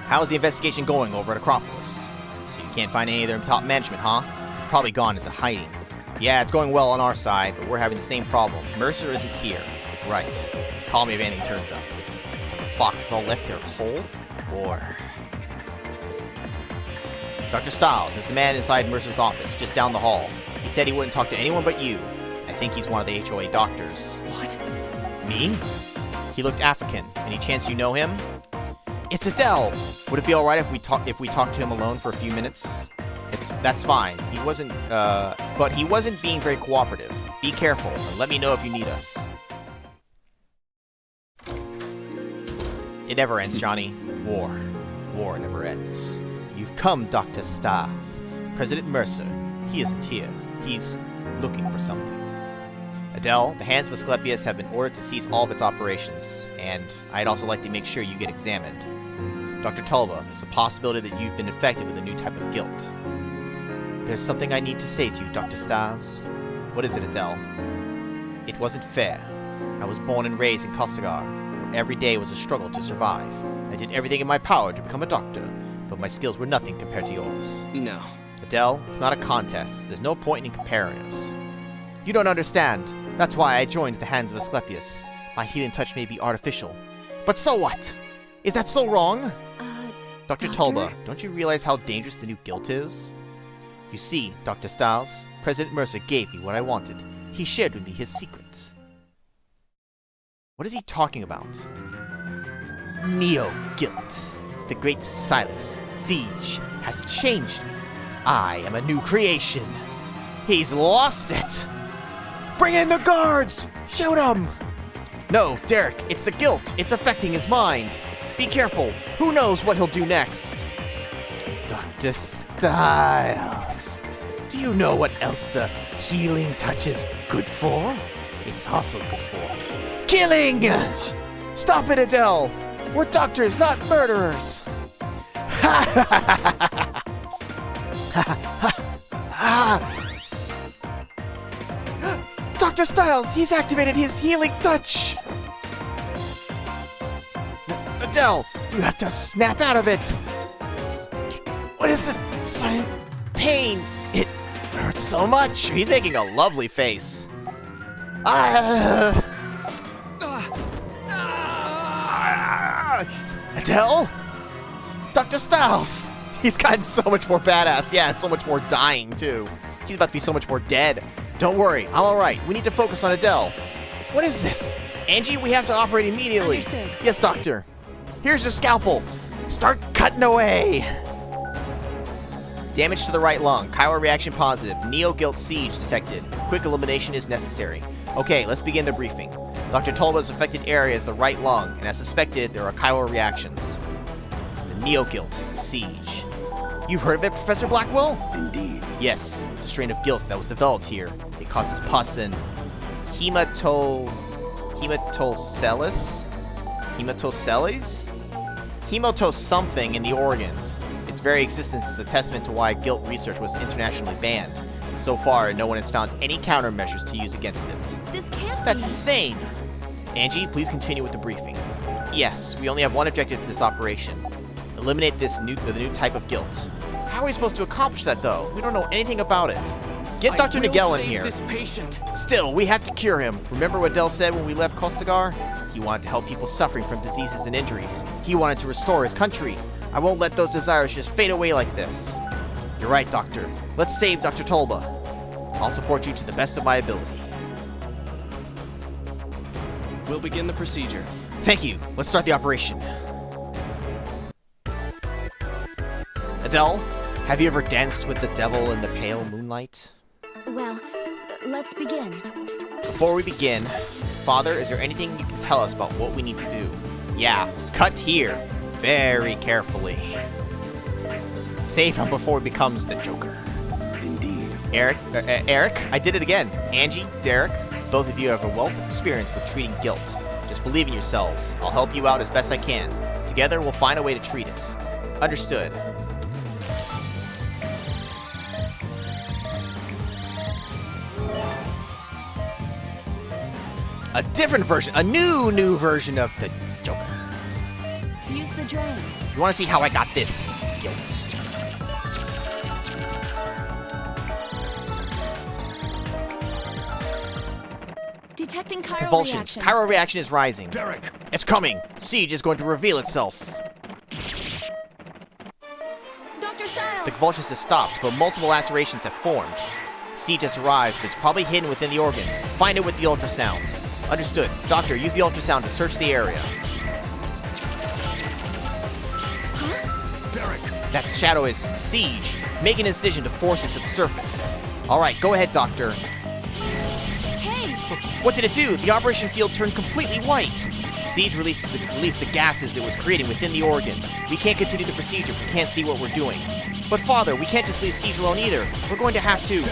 How's the investigation going over at Acropolis? So you can't find any of their top management, huh? They've probably gone into hiding. Yeah, it's going well on our side, but we're having the same problem. Mercer isn't here. Right. Call me if anything turns up. Have the foxes all left their hole? Or... Dr. Styles, there's a man inside Mercer's office, just down the hall. He said he wouldn't talk to anyone but you. I think he's one of the HOA doctors. What? Me? He looked African. Any chance you know him? It's Adele! Would it be alright if we talk to him alone for a few minutes? That's fine. He wasn't, but he wasn't being very cooperative. Be careful, and let me know if you need us. It never ends, Johnny. War. War never ends. You've come, Dr. Styles. President Mercer, he isn't here. He's looking for something. Adele, the hands of Asclepius have been ordered to cease all of its operations, and I'd also like to make sure you get examined. Dr. Tulba, there's a possibility that you've been infected with a new type of guilt. There's something I need to say to you, Dr. Styles. What is it, Adele? It wasn't fair. I was born and raised in Kostagar, where every day was a struggle to survive. I did everything in my power to become a doctor, but my skills were nothing compared to yours. No. Adele, it's not a contest. There's no point in comparing us. You don't understand. That's why I joined the hands of Asclepius. My healing touch may be artificial. But so what? Is that so wrong? Dr. Tulba, don't you realize how dangerous the new guilt is? You see, Dr. Styles, President Mercer gave me what I wanted. He shared with me his secrets. What is he talking about? Neo-guilt. The great silence, Siege, has changed me. I am a new creation. He's lost it. Bring in the guards! Shoot him! No, Derek, it's the guilt. It's affecting his mind. Be careful. Who knows what he'll do next? Dr. Styles, do you know what else the healing touch is good for? It's also good for killing! Stop it, Adele! We're doctors, not murderers! Dr. Styles, he's activated his healing touch! Adele, you have to snap out of it! What is this sudden pain? It hurts so much! He's making a lovely face. Adele? Dr. Styles! He's gotten so much more badass. Yeah, and so much more dying, too. He's about to be so much more dead. Don't worry, I'm alright. We need to focus on Adele. What is this? Angie, we have to operate immediately. Understood. Yes, Doctor. Here's your scalpel. Start cutting away. Damage to the right lung. Chiral reaction positive. Neo-guilt siege detected. Quick elimination is necessary. Okay, let's begin the briefing. Dr. Tolba's affected area is the right lung, and as suspected, there are chiral reactions. The Neo-guilt siege. You've heard of it, Professor Blackwell? Indeed. Yes, it's a strain of guilt that was developed here. It causes pus and hematos something in the organs. Its very existence is a testament to why guilt research was internationally banned. And so far, no one has found any countermeasures to use against it. This can't That's be. insane! Angie, please continue with the briefing. Yes, we only have one objective for this operation. Eliminate the new type of guilt. How are we supposed to accomplish that, though? We don't know anything about it. Get Dr. Nagel in here. This patient. Still, we have to cure him. Remember what Dell said when we left Kostagar? He wanted to help people suffering from diseases and injuries. He wanted to restore his country. I won't let those desires just fade away like this. You're right, Doctor. Let's save Dr. Tulba. I'll support you to the best of my ability. We'll begin the procedure. Thank you. Let's start the operation. Adele, have you ever danced with the devil in the pale moonlight? Well, let's begin. Before we begin, Father, is there anything you can tell us about what we need to do? Yeah, cut here. Very carefully. Save him before he becomes the Joker. Indeed. Eric, I did it again. Angie, Derek, both of you have a wealth of experience with treating guilt. Just believe in yourselves. I'll help you out as best I can. Together, we'll find a way to treat it. Understood. A different version, a new version of the Joker. Use the drain. You want to see how I got this guilt? Detecting chiral Convulsions. reaction. Chiral reaction is rising. Derek! It's coming. Siege is going to reveal itself. Dr. Styles! The convulsions have stopped, but multiple lacerations have formed. Siege has arrived, but it's probably hidden within the organ. Find it with the ultrasound. Understood. Doctor, use the ultrasound to search the area. Derek! That shadow is Siege. Make an incision to force it to the surface. Alright, go ahead, Doctor. Hey! What did it do? The operation field turned completely white. Siege released the gases it was creating within the organ. We can't continue the procedure if we can't see what we're doing. But Father, we can't just leave Siege alone either. We're going to have to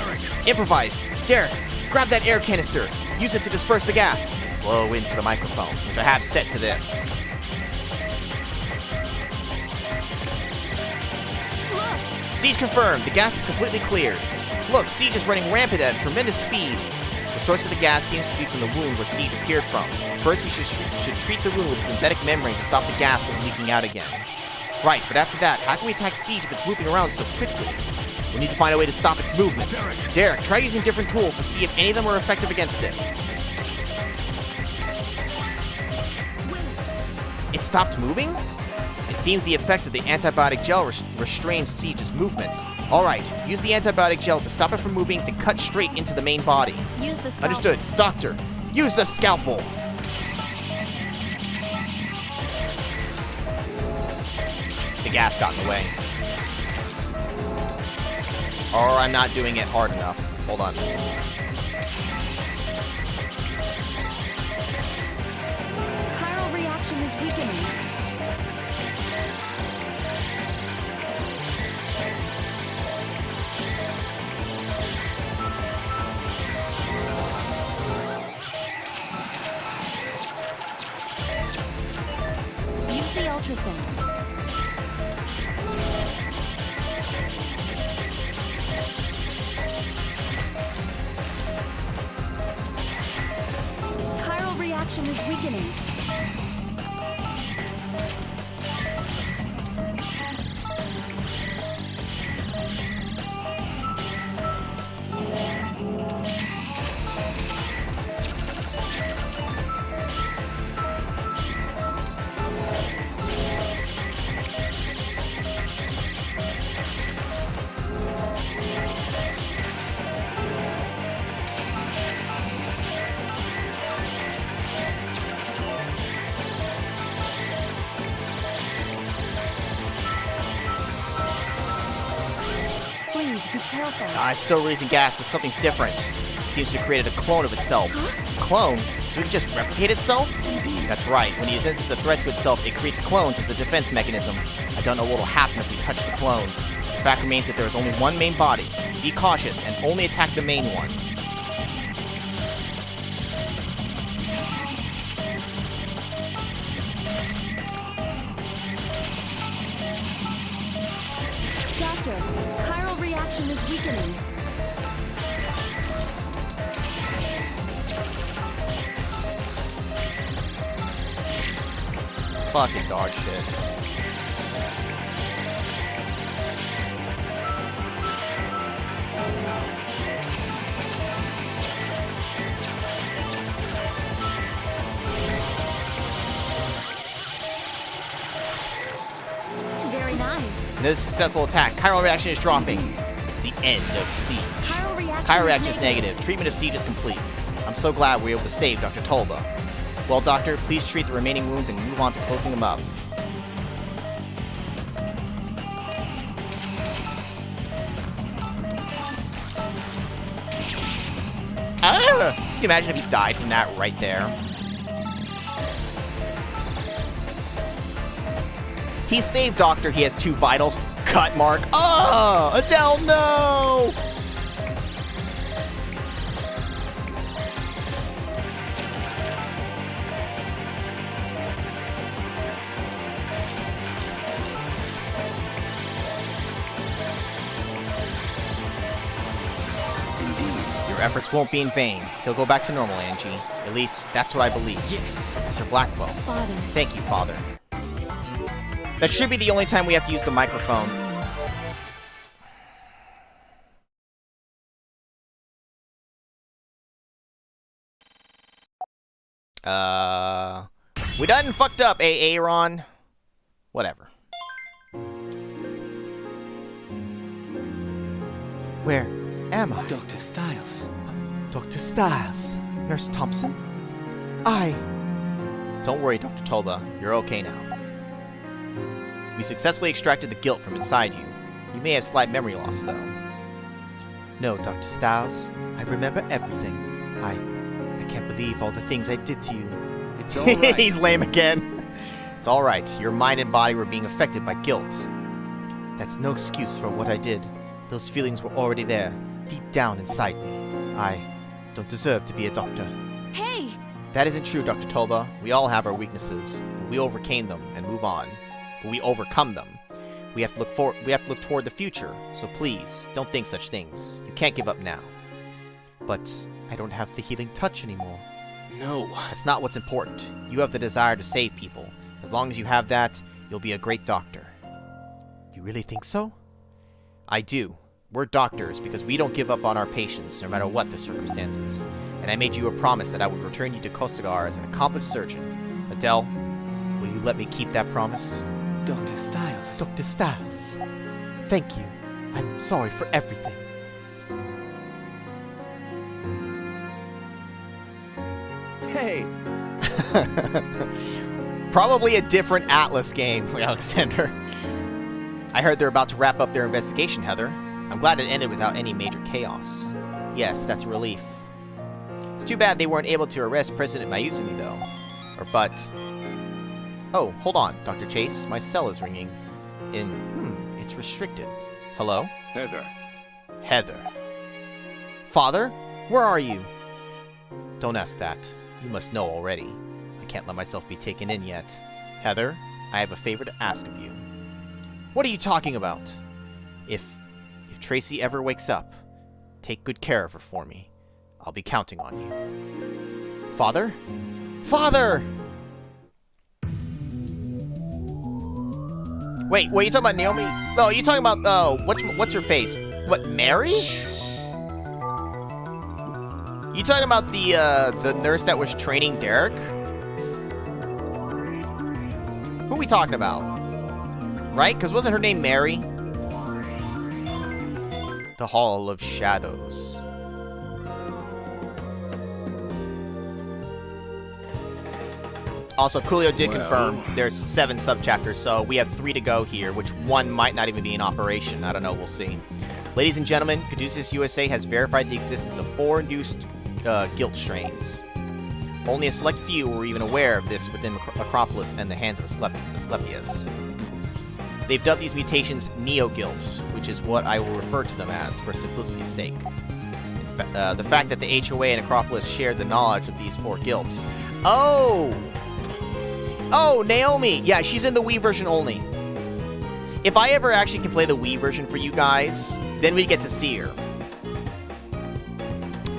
improvise. Derek, grab that air canister. Use it to disperse the gas. Blow into the microphone, which I have set to this. Siege confirmed. The gas is completely cleared. Look, Siege is running rampant at a tremendous speed. The source of the gas seems to be from the wound where Siege appeared from. First, we should treat the wound with a synthetic membrane to stop the gas from leaking out again. Right, but after that, how can we attack Siege if it's moving around so quickly? We need to find a way to stop its movements. Derek, try using different tools to see if any of them are effective against it. It stopped moving? It seems the effect of the antibiotic gel restrains Siege's movements. Alright, use the antibiotic gel to stop it from moving, then cut straight into the main body. Use the scalpel. Understood. Doctor, use the scalpel! The gas got in the way. Or I'm not doing it hard enough. Hold on. Chiral reaction is weakening. Use the ultrasound. Chiral reaction is weakening. Please be careful. It's still releasing gas, but something's different. It seems to have created a clone of itself. Clone? So it can just replicate itself? That's right. When it senses a threat to itself, it creates clones as a defense mechanism. I don't know what will happen if we touch the clones. The fact remains that there is only one main body. Be cautious and only attack the main one. Doctor, chiral reaction is weakening. Fucking dog shit. Very nice. Another successful attack. Chiral reaction is dropping. It's the end of Siege. Chiral reaction is negative. Treatment of Siege is complete. I'm so glad we were able to save Dr. Tolba. Well, Doctor, please treat the remaining wounds and move on to closing them up. Can you imagine if he died from that right there? He saved Doctor. He has 2 vitals. Cut mark. Oh, Adele, no! Your efforts won't be in vain. He'll go back to normal, Angie. At least, that's what I believe. Yes. Professor Blackwell. Father. Thank you, Father. That should be the only time we have to use the microphone. We done fucked up, Aaron. Whatever. Where am I? Dr. Styles. Dr. Styles. Nurse Thompson? Don't worry, Dr. Tolba. You're okay now. We successfully extracted the guilt from inside you. You may have slight memory loss, though. No, Dr. Styles. I remember everything. I can't believe all the things I did to you. It's all right. He's lame again. It's alright. Your mind and body were being affected by guilt. That's no excuse for what I did. Those feelings were already there, deep down inside me. I don't deserve to be a doctor. Hey! That isn't true, Dr. Tolba. We all have our weaknesses, but we overcame them and move on. But we overcome them. We have to look toward the future, so please, don't think such things. You can't give up now. But I don't have the healing touch anymore. No. That's not what's important. You have the desire to save people. As long as you have that, you'll be a great doctor. You really think so? I do. We're doctors because we don't give up on our patients, no matter what the circumstances. And I made you a promise that I would return you to Kostagar as an accomplished surgeon. Adele, will you let me keep that promise? Dr. Styles. Dr. Styles, thank you. I'm sorry for everything. Hey! Probably a different Atlas game, Alexander. I heard they're about to wrap up their investigation, Heather. I'm glad it ended without any major chaos. Yes, that's a relief. It's too bad they weren't able to arrest President Mayuzumi, though. Oh, hold on, Dr. Chase. My cell is ringing. It's restricted. Hello? Heather. Heather. Father? Where are you? Don't ask that. You must know already. I can't let myself be taken in yet. Heather, I have a favor to ask of you. What are you talking about? If Tracy ever wakes up, take good care of her for me. I'll be counting on you. Father? Father! Wait, are you talking about Naomi? No, you talking about, what's her face? What, Mary? You talking about the nurse that was training Derek? Who are we talking about? Right? Because wasn't her name Mary? The Hall of Shadows. Also, Coolio did confirm there's 7 subchapters, so we have 3 to go here, which 1 might not even be in operation. I don't know, we'll see. Ladies and gentlemen, Caduceus USA has verified the existence of 4 new guilt strains. Only a select few were even aware of this within Acropolis and the hands of Asclepius. They've dubbed these mutations Neo-Guilts, which is what I will refer to them as for simplicity's sake. The fact that the HOA and Acropolis shared the knowledge of these 4 guilts. Oh, Naomi! Yeah, she's in the Wii version only. If I ever actually can play the Wii version for you guys, then we get to see her.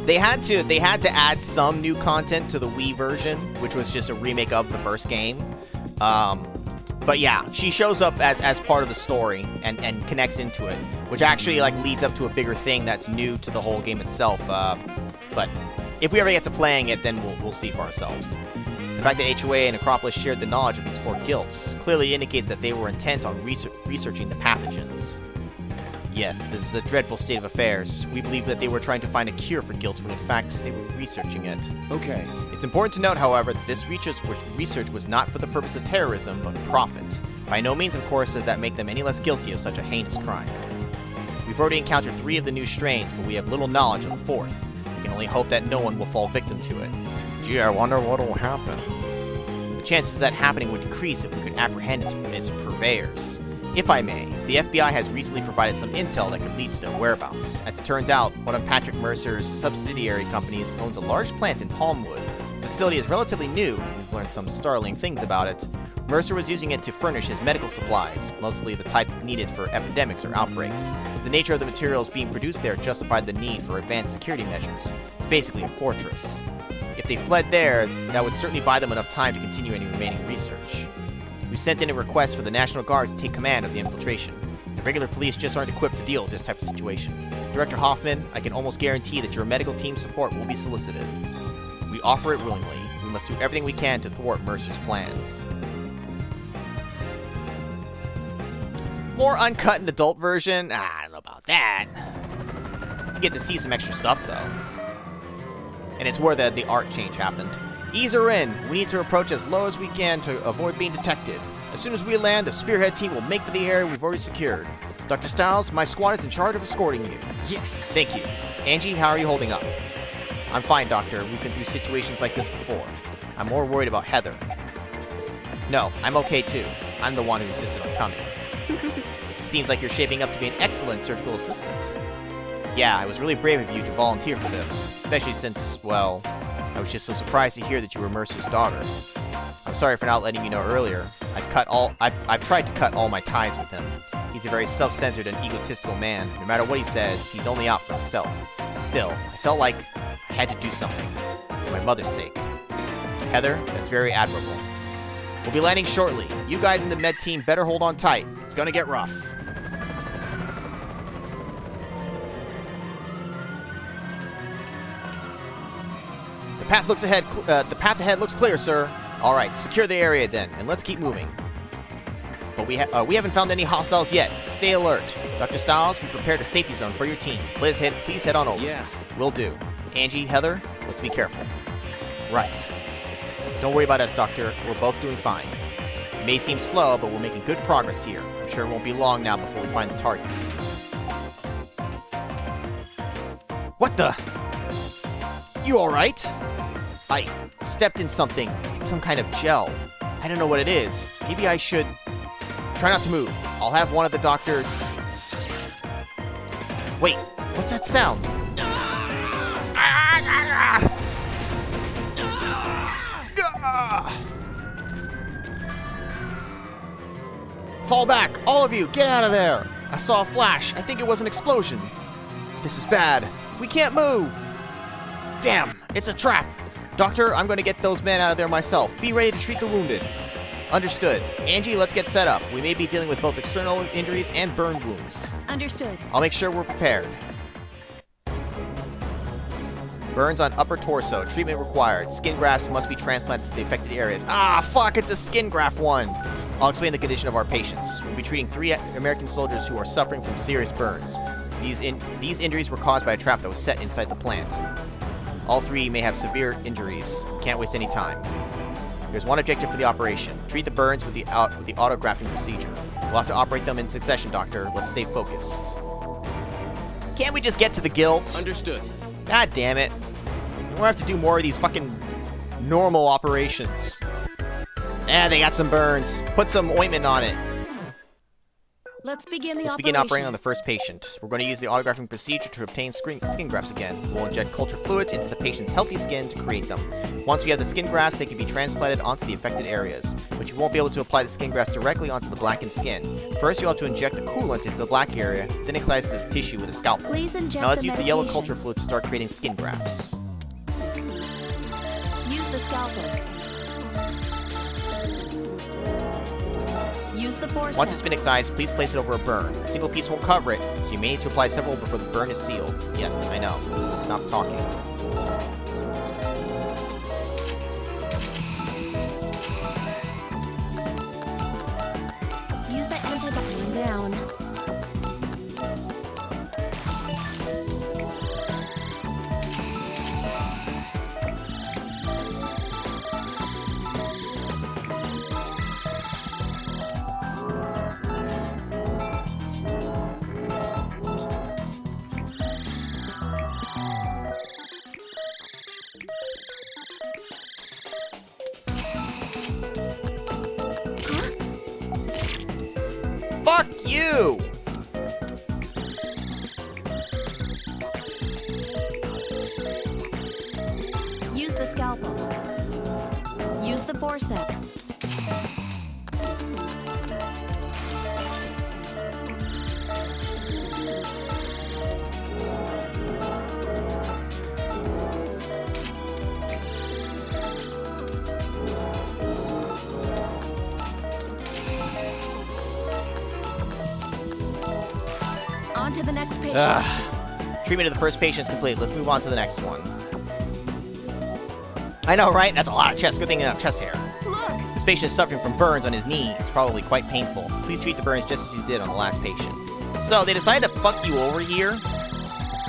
They had to add some new content to the Wii version, which was just a remake of the first game. But yeah, she shows up as part of the story and connects into it, which actually like leads up to a bigger thing that's new to the whole game itself. But if we ever get to playing it, then we'll see for ourselves. The fact that HOA and Acropolis shared the knowledge of these 4 guilts clearly indicates that they were intent on researching the pathogens. Yes, this is a dreadful state of affairs. We believe that they were trying to find a cure for guilt when in fact they were researching it. Okay. It's important to note, however, that this research was not for the purpose of terrorism, but profit. By no means, of course, does that make them any less guilty of such a heinous crime. We've already encountered 3 of the new strains, but we have little knowledge of the 4th. We can only hope that no one will fall victim to it. Gee, I wonder what will happen. The chances of that happening would decrease if we could apprehend its purveyors. If I may, the FBI has recently provided some intel that could lead to their whereabouts. As it turns out, one of Patrick Mercer's subsidiary companies owns a large plant in Palmwood. The facility is relatively new, and we've learned some startling things about it. Mercer was using it to furnish his medical supplies, mostly the type needed for epidemics or outbreaks. The nature of the materials being produced there justified the need for advanced security measures. It's basically a fortress. If they fled there, that would certainly buy them enough time to continue any remaining research. We sent in a request for the National Guard to take command of the infiltration. The regular police just aren't equipped to deal with this type of situation. Director Hoffman, I can almost guarantee that your medical team's support will be solicited. We offer it willingly. We must do everything we can to thwart Mercer's plans. More uncut and adult version? I don't know about that. You get to see some extra stuff, though. And it's where the art change happened. Ease her in. We need to approach as low as we can to avoid being detected. As soon as we land, the Spearhead team will make for the area we've already secured. Dr. Styles, my squad is in charge of escorting you. Yes. Thank you. Angie, how are you holding up? I'm fine, Doctor. We've been through situations like this before. I'm more worried about Heather. No, I'm okay too. I'm the one who insisted on coming. Seems like you're shaping up to be an excellent surgical assistant. Yeah, it was really brave of you to volunteer for this, especially since, well, I was just so surprised to hear that you were Mercer's daughter. I'm sorry for not letting you know earlier. I've tried to cut all my ties with him. He's a very self-centered and egotistical man. No matter what he says, he's only out for himself. Still, I felt like I had to do something for my mother's sake. Heather, that's very admirable. We'll be landing shortly. You guys in the med team better hold on tight. It's gonna get rough. The path ahead looks clear, sir. All right, secure the area then, and let's keep moving. But we haven't found any hostiles yet. Stay alert. Dr. Stiles, we prepared a safety zone for your team. Please head on over. Yeah. Will do. Angie, Heather, let's be careful. Right. Don't worry about us, Doctor. We're both doing fine. It may seem slow, but we're making good progress here. I'm sure it won't be long now before we find the targets. What the? You alright? I stepped in something. It's some kind of gel. I don't know what it is. Maybe I should... Try not to move. I'll have one of the doctors... Wait, what's that sound? Fall back! All of you, get out of there! I saw a flash. I think it was an explosion. This is bad. We can't move! Damn, it's a trap! Doctor, I'm going to get those men out of there myself. Be ready to treat the wounded. Understood. Angie, let's get set up. We may be dealing with both external injuries and burn wounds. Understood. I'll make sure we're prepared. Burns on upper torso. Treatment required. Skin grafts must be transplanted to the affected areas. Ah, fuck, it's a skin graft one. I'll explain the condition of our patients. We'll be treating 3 American soldiers who are suffering from serious burns. These injuries were caused by a trap that was set inside the plant. All 3 may have severe injuries. Can't waste any time. There's one objective for the operation. Treat the burns with the autografting procedure. We'll have to operate them in succession, Doctor. Let's stay focused. Can't we just get to the guilt? Understood. God damn it. We'll have to do more of these fucking normal operations. They got some burns. Put some ointment on it. Let's begin the Let's begin operating on the first patient. We're going to use the autographing procedure to obtain skin grafts again. We'll inject culture fluids into the patient's healthy skin to create them. Once we have the skin grafts, they can be transplanted onto the affected areas, but you won't be able to apply the skin grafts directly onto the blackened skin. First, you'll have to inject the coolant into the black area, then excise the tissue with a scalpel. Please inject Now let's use the yellow medication. culture fluid to start creating skin grafts. Use the scalpel. Use the forceps. Once it's been excised, please place it over a burn. A single piece won't cover it, so you may need to apply several before the burn is sealed. Yes, I know. Stop talking. Use the antibiotic down. Fuck you! Use the scalpel. Use the forceps. On to the next patient. Treatment of the first patient is complete. Let's move on to the next one. I know, right? That's a lot of chest. Good thing you have chest hair. Look! This patient is suffering from burns on his knee. It's probably quite painful. Please treat the burns just as you did on the last patient. So they decided to fuck you over here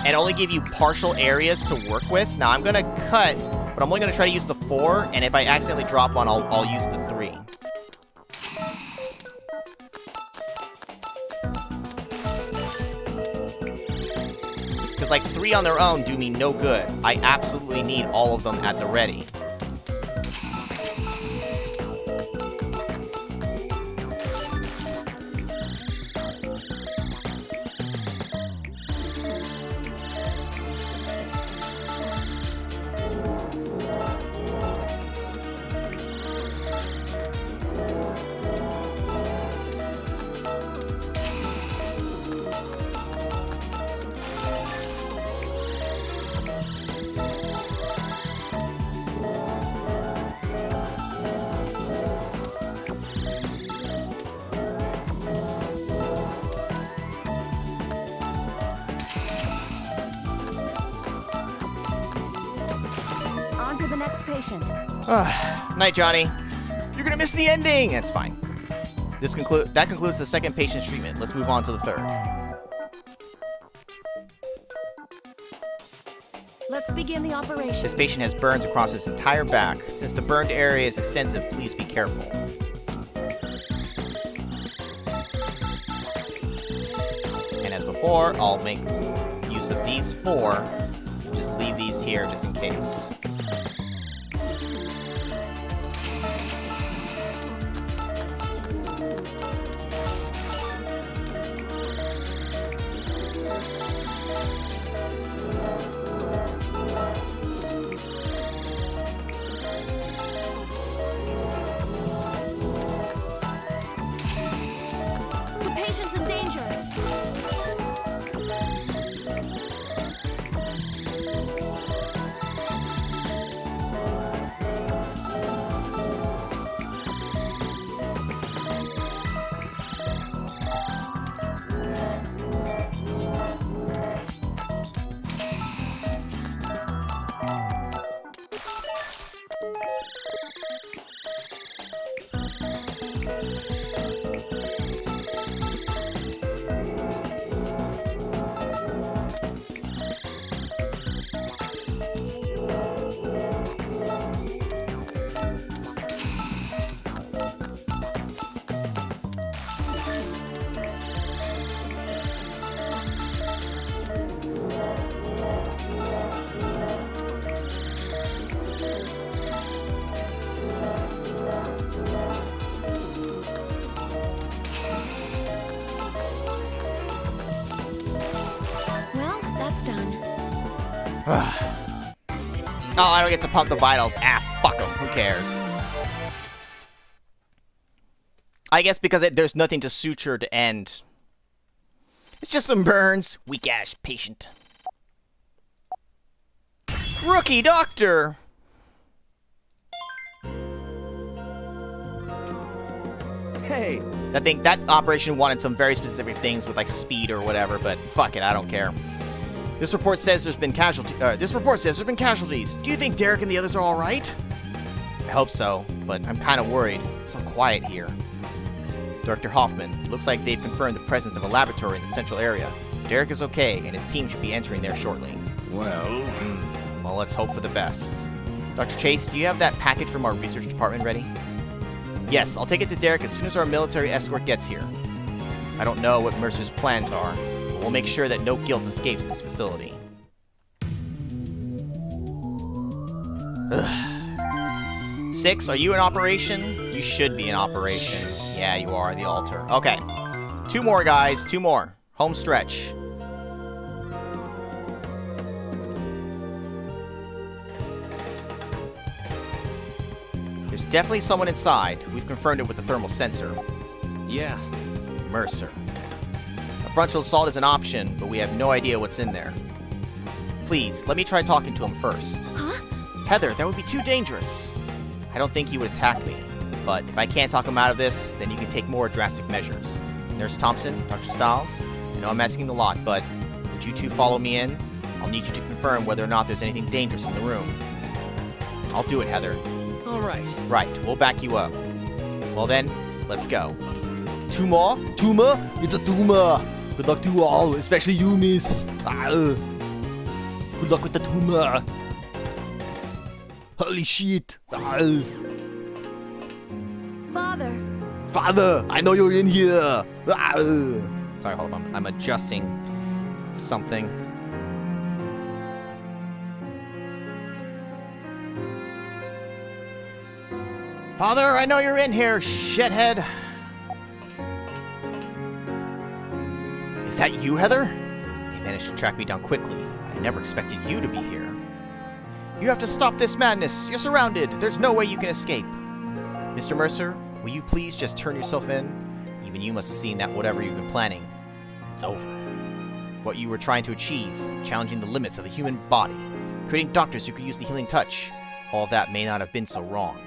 and only give you partial areas to work with. Now I'm gonna cut, but I'm only gonna try to use the 4, and if I accidentally drop one, I'll use the 3. Because like 3 on their own do me no good. I absolutely need all of them at the ready. Night, Johnny. You're gonna miss the ending! That's fine. That concludes the second patient's treatment. Let's move on to the third. Let's begin the operation. This patient has burns across his entire back. Since the burned area is extensive, please be careful. And as before, I'll make use of these 4. Just leave these here just in case. The patient's in danger. Well, that's done. Oh, I don't get to pump the vitals. Ah, fuck them. Who cares? I guess because there's nothing to suture to end. It's just some burns. Weak-ass patient. Rookie doctor! Hey, That operation wanted some very specific things with like speed or whatever, but fuck it, I don't care. This report says there's been casualties. Do you think Derek and the others are all right? I hope so, but I'm kind of worried. It's so quiet here. Director Hoffman, looks like they've confirmed the presence of a laboratory in the central area. Derek is okay, and his team should be entering there shortly. Well, Well, let's hope for the best. Dr. Chase, do you have that package from our research department ready? Yes, I'll take it to Derek as soon as our military escort gets here. I don't know what Mercer's plans are, but we'll make sure that no guilt escapes this facility. Ugh. 6, are you in operation? You should be in operation. Yeah, you are, the altar. Okay. 2 more, guys. 2 more. Home stretch. There's definitely someone inside. We've confirmed it with the thermal sensor. yeah. Mercer. A frontal assault is an option, but we have no idea what's in there. Please, let me try talking to him first. Huh? Heather, that would be too dangerous. I don't think he would attack me, but if I can't talk him out of this, then you can take more drastic measures. Nurse Thompson, Dr. Stiles, I know I'm asking a lot, but would you two follow me in? I'll need you to confirm whether or not there's anything dangerous in the room. I'll do it, Heather. All right. Right, we'll back you up. Well then, let's go. Tumor? Tumor? It's a tumor! Good luck to you all, especially you, miss. Good luck with the tumor. Holy shit. Father. Father, I know you're in here. Sorry, hold on. I'm adjusting something. Father, I know you're in here, shithead. Is that you, Heather? They managed to track me down quickly. I never expected you to be here. You have to stop this madness. You're surrounded. There's no way you can escape. Mr. Mercer, will you please just turn yourself in? Even you must have seen that whatever you've been planning, it's over. What you were trying to achieve, challenging the limits of the human body, creating doctors who could use the healing touch, all of that may not have been so wrong.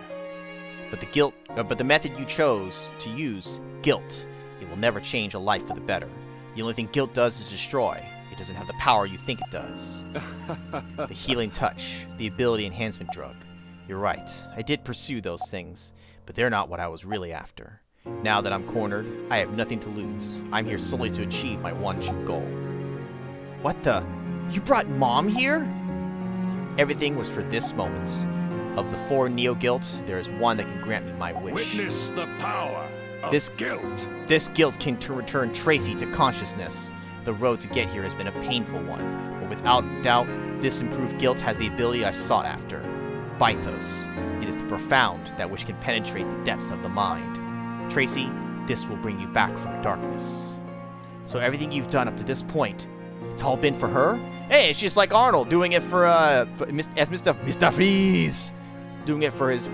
But the method you chose to use, guilt, it will never change a life for the better. The only thing guilt does is destroy. It doesn't have the power you think it does. The healing touch, the ability enhancement drug. You're right. I did pursue those things, but they're not what I was really after. Now that I'm cornered, I have nothing to lose. I'm here solely to achieve my one true goal. What the? You brought Mom here? Everything was for this moment. Of the 4 Neo-Guilts, there is one that can grant me my wish. Witness the power of guilt. This guilt can return Tracy to consciousness. The road to get here has been a painful one, but without doubt, this improved guilt has the ability I've sought after. Bythos. It is the profound, that which can penetrate the depths of the mind. Tracy, this will bring you back from darkness. So everything you've done up to this point, it's all been for her? Hey, it's just like Arnold doing it for Mr. Freeze, doing it for his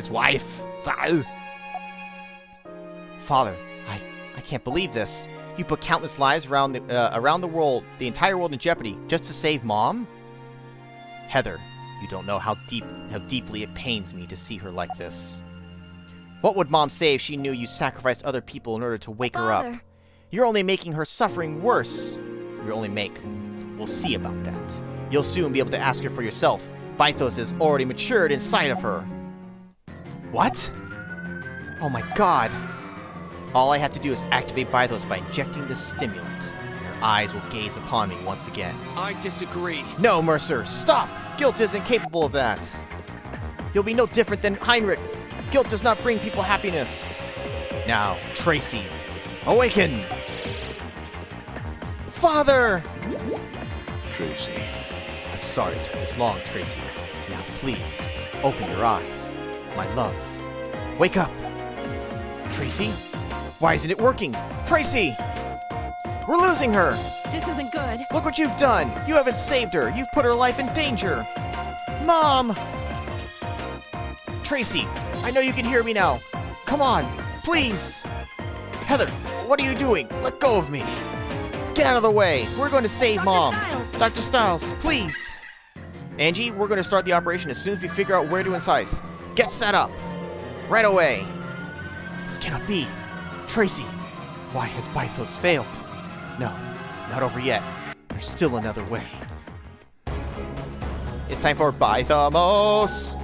wife. Father, I can't believe this. You put countless lives around the world, the entire world in jeopardy, just to save Mom? Heather, you don't know how deeply it pains me to see her like this. What would Mom say if she knew you sacrificed other people in order to wake her up? You're only making her suffering worse. We'll see about that. You'll soon be able to ask her for yourself. Bythos has already matured inside of her. What? Oh my god. All I have to do is activate Bythos by injecting this stimulant. Her eyes will gaze upon me once again. I disagree. No, Mercer, stop! Guilt isn't capable of that. You'll be no different than Heinrich. Guilt does not bring people happiness. Now, Tracy, awaken! Father! Tracy. I'm sorry it took this long, Tracy. Now, please, open your eyes. My love, wake up! Tracy? Why isn't it working? Tracy! We're losing her! This isn't good. Look what you've done! You haven't saved her! You've put her life in danger! Mom! Tracy, I know you can hear me now. Come on, please! Heather, what are you doing? Let go of me! Get out of the way! We're going to save Dr. Mom! Stiles. Dr. Stiles, please! Angie, we're going to start the operation as soon as we figure out where to incise. Get set up! Right away! This cannot be! Tracy, why has Bythos failed? No, it's not over yet. There's still another way. It's time for Bythamos!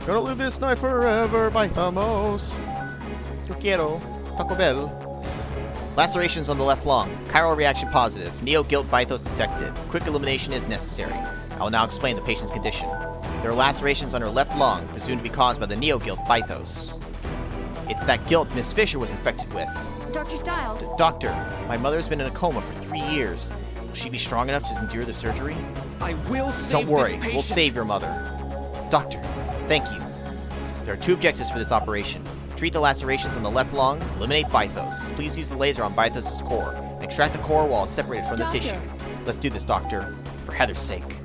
Gonna live this night forever, Bythamos. Yo quiero Taco Bell. Lacerations on the left lung. Chiral reaction positive. Neo-Guilt Bythos detected. Quick elimination is necessary. I will now explain the patient's condition. There are lacerations on her left lung, presumed to be caused by the Neo-Guilt Bythos. It's that guilt Miss Fisher was infected with. Dr. Stiles. Doctor, my mother's been in a coma for 3 years. Will she be strong enough to endure the surgery? I will save Don't worry, this patient. we'll save your mother. Doctor, thank you. There are 2 objectives for this operation. Treat the lacerations on the left lung, eliminate Bythos. Please use the laser on Bythos' core. Extract the core while it's separated from the Doctor. tissue. Let's do this, Doctor. For Heather's sake.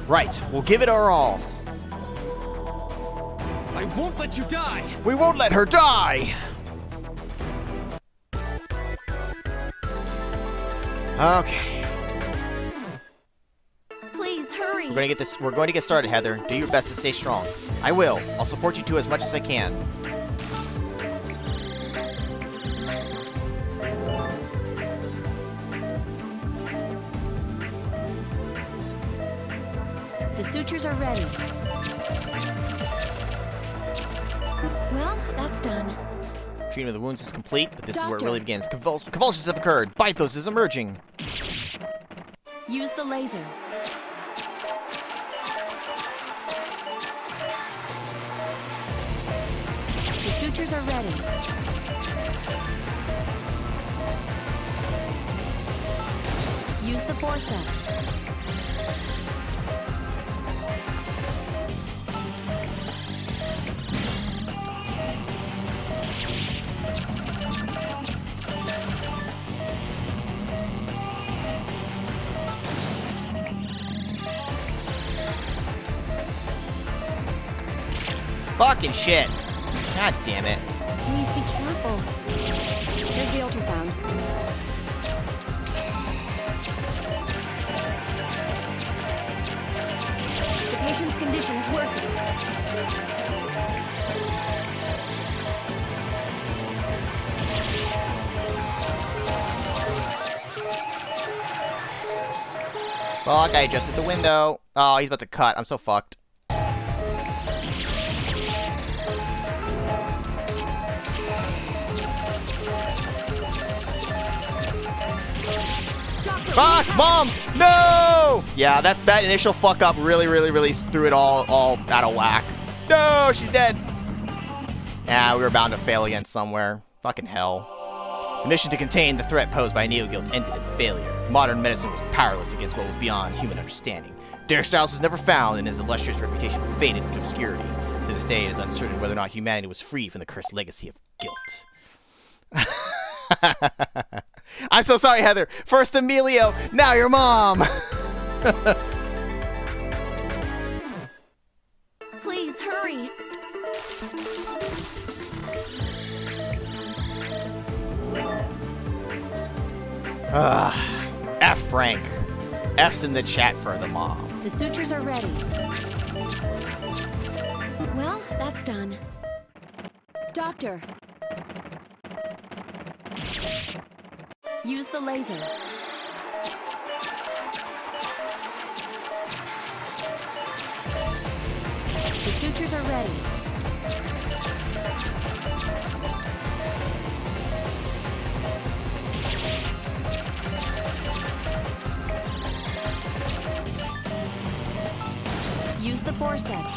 Right, we'll give it our all. I won't let you die. We won't let her die! Okay. Please, hurry. We're going to get started, Heather. Do your best to stay strong. I will. I'll support you too as much as I can. The sutures are ready. Well, that's done. Treatment of the wounds is complete, but this is where it Doctor. really begins. Convulsions have occurred. Bythos is emerging. Use the laser. The sutures are ready. Use the forceps. Fucking shit. God damn it. Please be careful. Here's the ultrasound. The patient's condition is worsening. Fuck, I adjusted the window. Oh, he's about to cut. I'm so fucked. Fuck, Mom! No! Yeah, that initial fuck up really threw it all out of whack. No, she's dead. Yeah, we were bound to fail again somewhere. Fucking hell. The mission to contain the threat posed by Neo-Guild ended in failure. Modern medicine was powerless against what was beyond human understanding. Derek Stiles was never found, and his illustrious reputation faded into obscurity. To this day, it is uncertain whether or not humanity was free from the cursed legacy of guilt. I'm so sorry, Heather. First Emilio, now your mom. Please, hurry. F Frank. F's in the chat for the mom. The sutures are ready. Well, that's done. Doctor. Use the laser. The sutures are ready. Use the forceps.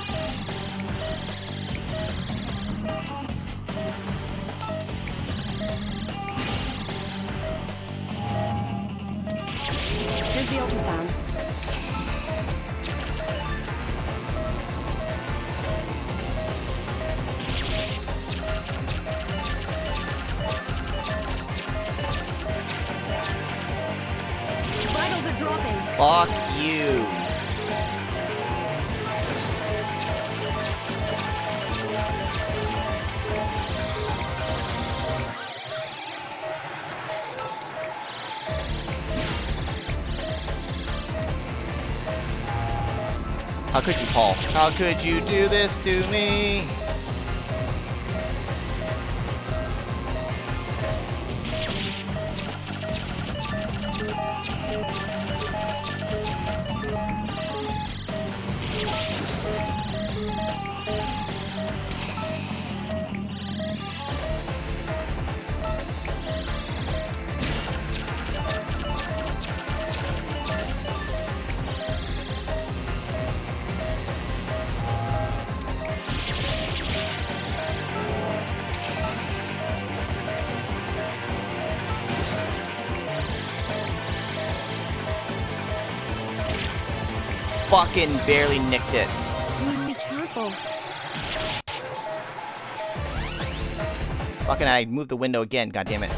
Here's the ultrasound. Vitals are dropping. Fuck you. How could you, Paul? How could you do this to me? Fucking barely nicked it. Be careful. Fucking I moved the window again, God damn it.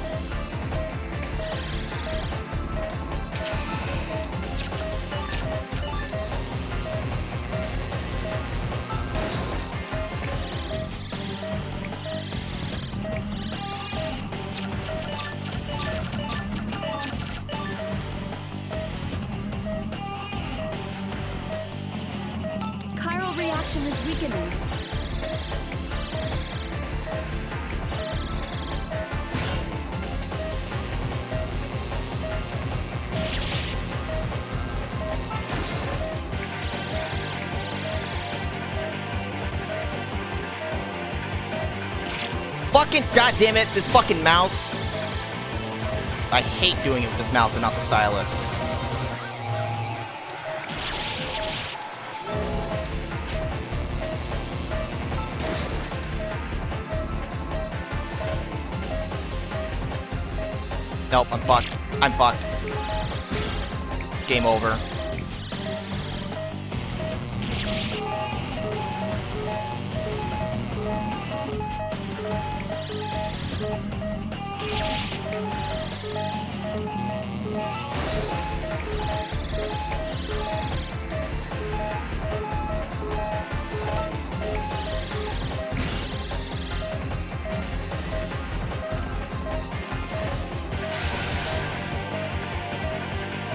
Chiral reaction is weakening. Fucking goddamn it, this fucking mouse. I hate doing it with this mouse and not the stylus. Nope, I'm fucked. I'm fucked. Game over.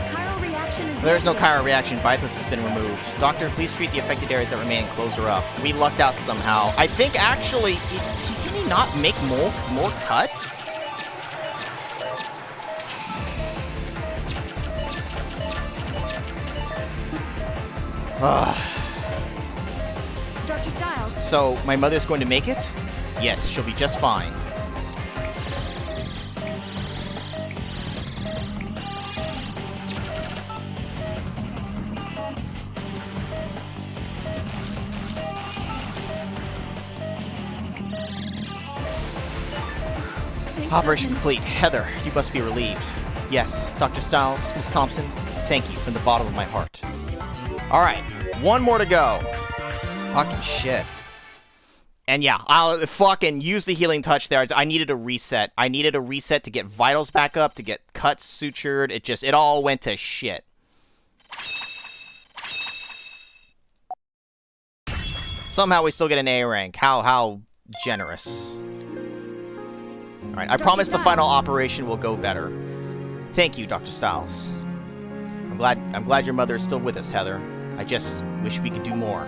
Chiral reaction is There's no weakening. chiral reaction. Bythos has been removed. Doctor, please treat the affected areas that remain and close her up. We lucked out somehow. I think actually, can he not make more cuts? Dr. Styles, So, my mother's going to make it? Yes, she'll be just fine. Operation complete. Heather, you must be relieved. Yes, Dr. Styles, Miss Thompson, thank you from the bottom of my heart. Alright, one more to go. Fucking shit. And yeah, I'll fucking use the healing touch there. I needed a reset. I needed a reset to get vitals back up, to get cuts sutured. It all went to shit. Somehow we still get an A rank. How generous. Alright, I promise the final operation will go better. Thank you, Dr. Styles. I'm glad your mother is still with us, Heather. I just wish we could do more.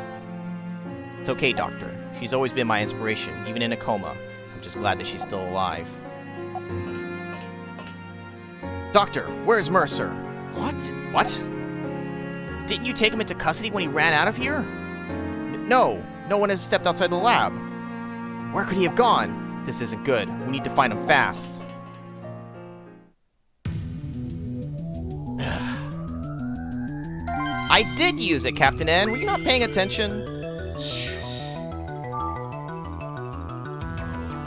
It's okay, Doctor. She's always been my inspiration, even in a coma. I'm just glad that she's still alive. Doctor, where's Mercer? What? What? Didn't you take him into custody when he ran out of here? No, no one has stepped outside the lab. Where could he have gone? This isn't good. We need to find him fast. I did use it, Captain N. Were you not paying attention?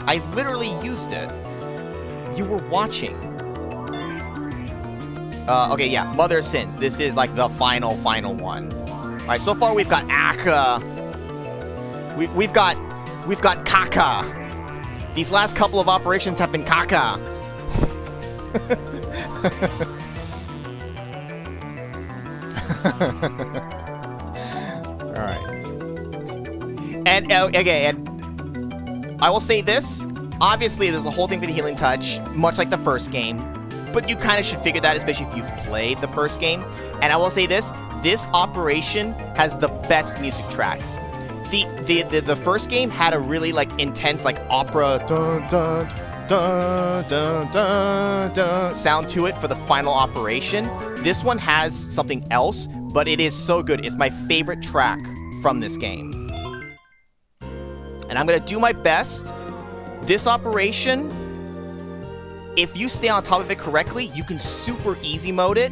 I literally used it. You were watching. Okay, yeah. Mother of Sins. This is like the final one. Alright, so far we've got Akka. We've got Kaka. These last couple of operations have been Kaka. Alright. And, okay, and I will say this. Obviously, there's a whole thing for the healing touch, much like the first game. But you kind of should figure that, especially if you've played the first game. And I will say this. This operation has the best music track. The first game had a really like intense like opera dun dun dun dun dun dun sound to it for the final operation. This one has something else, but it is so good. It's my favorite track from this game. And I'm gonna do my best. This operation, if you stay on top of it correctly, you can super easy mode it.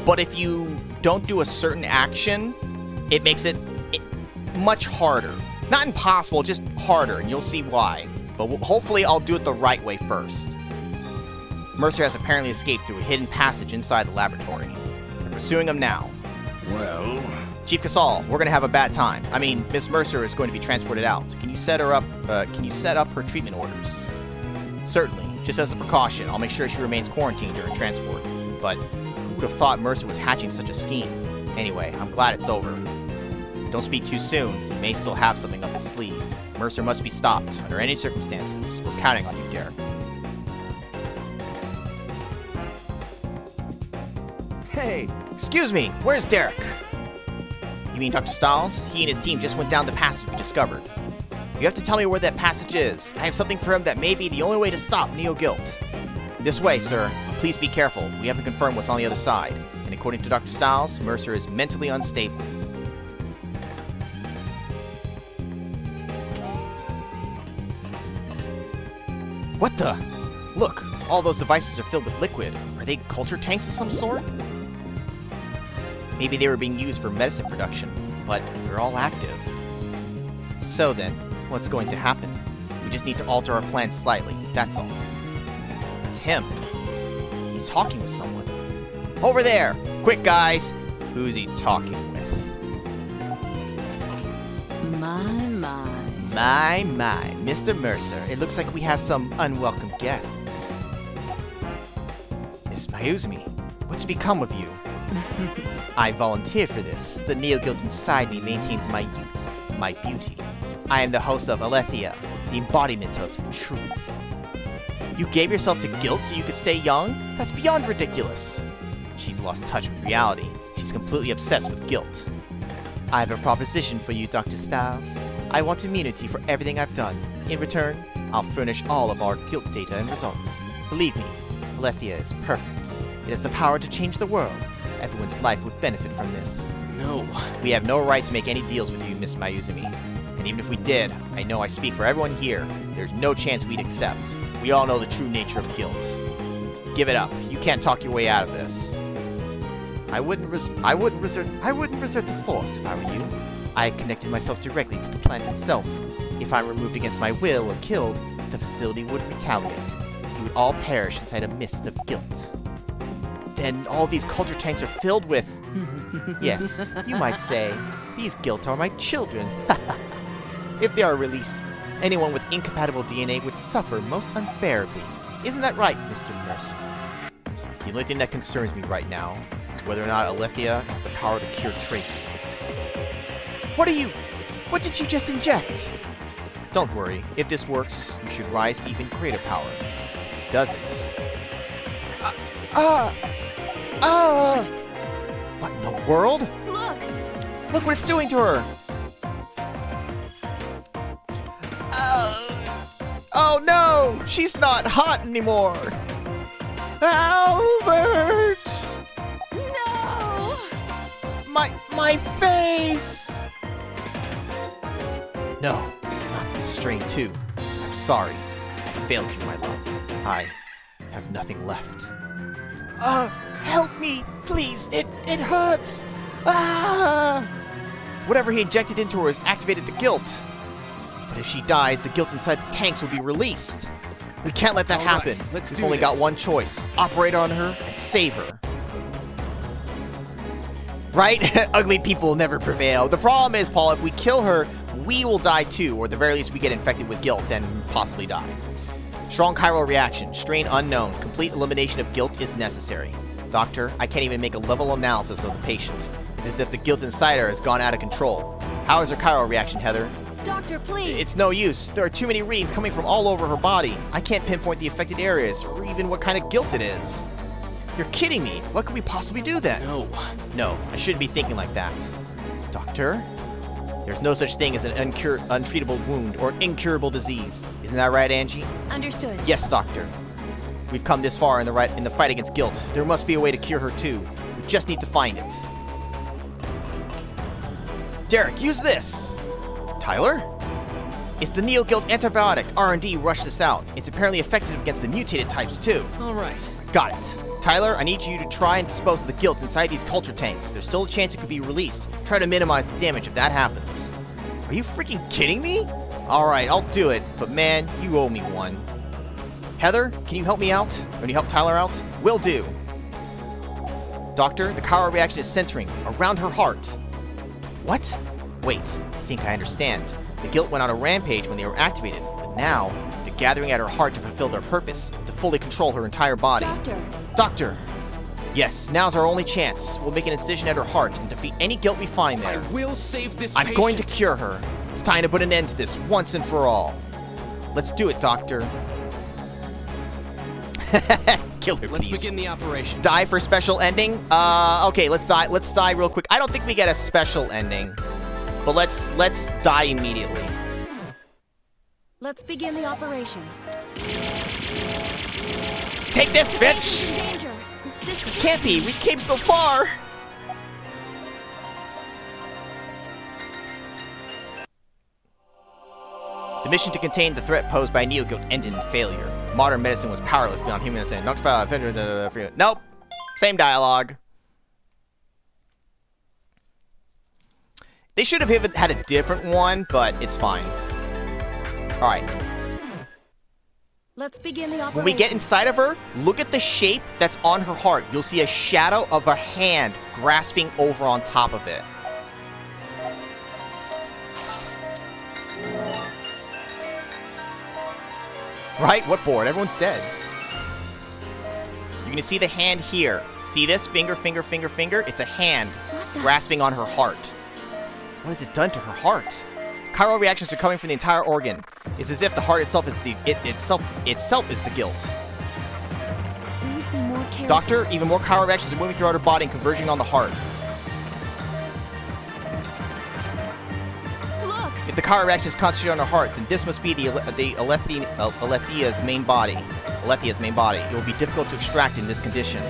But if you don't do a certain action, it makes it much harder. Not impossible, just harder, and you'll see why. But hopefully I'll do it the right way first. Mercer has apparently escaped through a hidden passage inside the laboratory. They're pursuing him now. Well, Chief Casal, we're gonna have a bad time. I mean, Miss Mercer is going to be transported out. Can you set her up? Can you set up her treatment orders? Certainly. Just as a precaution, I'll make sure she remains quarantined during transport. But who would have thought Mercer was hatching such a scheme? Anyway, I'm glad it's over. Don't speak too soon. He may still have something up his sleeve. Mercer must be stopped under any circumstances. We're counting on you, Derek. Hey, Excuse me, where's Derek? You mean Dr. Styles? He and his team just went down the passage we discovered. You have to tell me where that passage is. I have something for him that may be the only way to stop Neo-Guilt. This way, sir. Please be careful. We haven't confirmed what's on the other side. And according to Dr. Styles, Mercer is mentally unstable. What the? Look, all those devices are filled with liquid. Are they culture tanks of some sort? Maybe they were being used for medicine production, but they're all active. So then, what's going to happen? We just need to alter our plans slightly, that's all. It's him. He's talking with someone. Over there! Quick, guys! Who's he talking with? my. My, Mr. Mercer. It looks like we have some unwelcome guests. Miss Mayuzumi, what's become of you? I volunteered for this. The Neo-Guilt inside me maintains my youth, my beauty. I am the host of Alethea, the embodiment of truth. You gave yourself to guilt so you could stay young? That's beyond ridiculous. She's lost touch with reality. She's completely obsessed with guilt. I have a proposition for you, Dr. Styles. I want immunity for everything I've done. In return, I'll furnish all of our guilt data and results. Believe me, Alethea is perfect. It has the power to change the world. Everyone's life would benefit from this. No. We have no right to make any deals with you, Miss Mayuzumi. And even if we did, I know I speak for everyone here, there's no chance we'd accept. We all know the true nature of guilt. Give it up. You can't talk your way out of this. I wouldn't resort to force if I were you. I connected myself directly to the plant itself. If I'm removed against my will or killed, the facility would retaliate. We would all perish inside a mist of guilt. Then all these culture tanks are filled with... Yes, you might say, these guilt are my children. If they are released, anyone with incompatible DNA would suffer most unbearably. Isn't that right, Mr. Mercer? The only thing that concerns me right now is whether or not Alethea has the power to cure Tracy. What did you just inject? Don't worry, if this works, you should rise to even greater power. If it doesn't... What in the world? Look! Look what it's doing to her! Oh no! She's not hot anymore! Albert! No! My face! No, not this strain too. I'm sorry. I failed you, my love. I have nothing left. Help me, please. It hurts. Whatever he injected into her has activated the guilt. But if she dies, the guilt inside the tanks will be released. We can't let that happen. We've only got one choice. Operate on her and save her. Right? Ugly people never prevail. The problem is, Paul, if we kill her, we will die too, or at the very least we get infected with guilt and possibly die. Strong chiral reaction. Strain unknown. Complete elimination of guilt is necessary. Doctor, I can't even make a level analysis of the patient. It's as if the guilt inside her has gone out of control. How is her chiral reaction, Heather? Doctor, please! It's no use. There are too many readings coming from all over her body. I can't pinpoint the affected areas, or even what kind of guilt it is. You're kidding me. What could we possibly do then? No, I shouldn't be thinking like that. Doctor? There's no such thing as an untreatable wound or incurable disease. Isn't that right, Angie? Understood. Yes, Doctor. We've come this far in the fight against guilt. There must be a way to cure her too. We just need to find it. Derek, use this. Tyler? It's the Neo-Guilt antibiotic. R&D rushed this out. It's apparently effective against the mutated types too. All right. Got it. Tyler, I need you to try and dispose of the guilt inside these culture tanks. There's still a chance it could be released. Try to minimize the damage if that happens. Are you freaking kidding me? Alright, I'll do it, but man, you owe me one. Heather, can you help me out? Can you help Tyler out? Will do. Doctor, the chiral reaction is centering around her heart. What? Wait, I think I understand. The guilt went on a rampage when they were activated, but now they're gathering at her heart to fulfill their purpose, to fully control her entire body. Doctor! Yes, now's our only chance. We'll make an incision at her heart and defeat any guilt we find there. I will save this I'm going to cure her. It's time to put an end to this once and for all. Let's do it, Doctor. Kill her, please. Let's begin the operation. Die for special ending? Okay, let's die. Let's die real quick. I don't think we get a special ending. But let's die immediately. Let's begin the operation. Take this, bitch! Danger. This can't be. We came so far. The mission to contain the threat posed by Neo-Guilt ended in failure. Modern medicine was powerless beyond human understanding. Nope. Same dialogue. They should have even had a different one, but it's fine. Alright. Let's begin the operation. When we get inside of her, look at the shape that's on her heart. You'll see a shadow of a hand grasping over on top of it. Right? What board? Everyone's dead. You're gonna see the hand here. See this? Finger, finger, finger, finger? It's a hand grasping on her heart. What has it done to her heart? Chiral reactions are coming from the entire organ. It's as if the heart itself is itself is the guilt. Doctor, even more chiral reactions are moving throughout her body and converging on the heart. Look. If the chiral reaction is concentrated on her heart, then this must be the Alethea's main body. Alethea's main body. It will be difficult to extract in this condition.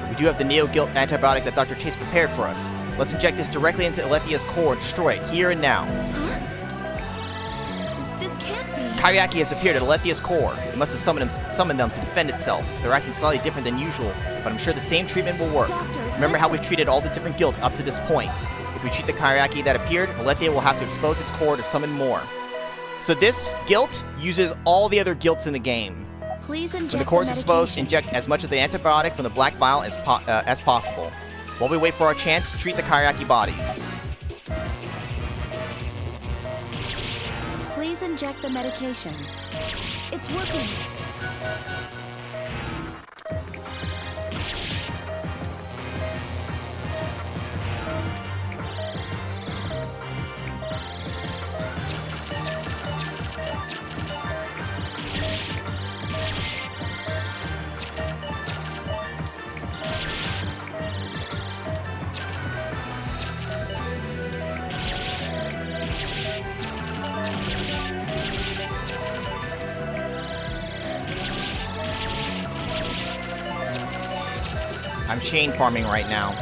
We do have the Neo-Guilt antibiotic that Dr. Chase prepared for us. Let's inject this directly into Alethia's core and destroy it here and now. This can't be. Kariaki has appeared at Alethia's core. It must have summoned them to defend itself. They're acting slightly different than usual, but I'm sure the same treatment will work. Remember how we've treated all the different guilt up to this point. If we treat the Kariaki that appeared, Alethia will have to expose its core to summon more. So this guilt uses all the other guilts in the game. Please inject When the core is exposed, medication. inject as much of the antibiotic from the black vial as possible. While we wait for our chance, treat the Kariaki bodies. Please inject the medication. It's working. I'm chain farming right now.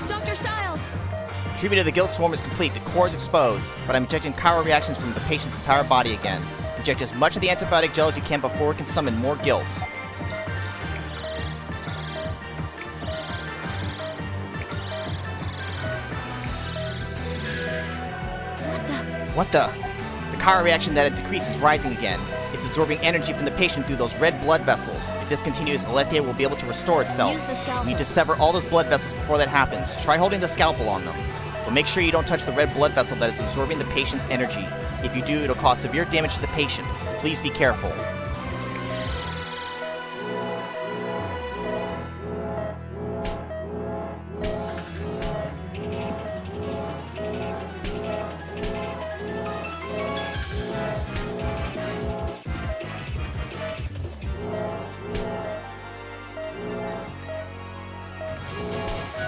Dr. Styles! Treatment of the guilt swarm is complete. The core is exposed, but I'm injecting chiral reactions from the patient's entire body again. Inject as much of the antibiotic gel as you can before it can summon more guilt. What the? The chiral reaction that had decreased is rising again. It's absorbing energy from the patient through those red blood vessels. If this continues, Alethia will be able to restore itself. Use the scalpel. We need to sever all those blood vessels before that happens. Try holding the scalpel on them. But make sure you don't touch the red blood vessel that is absorbing the patient's energy. If you do, it'll cause severe damage to the patient. Please be careful.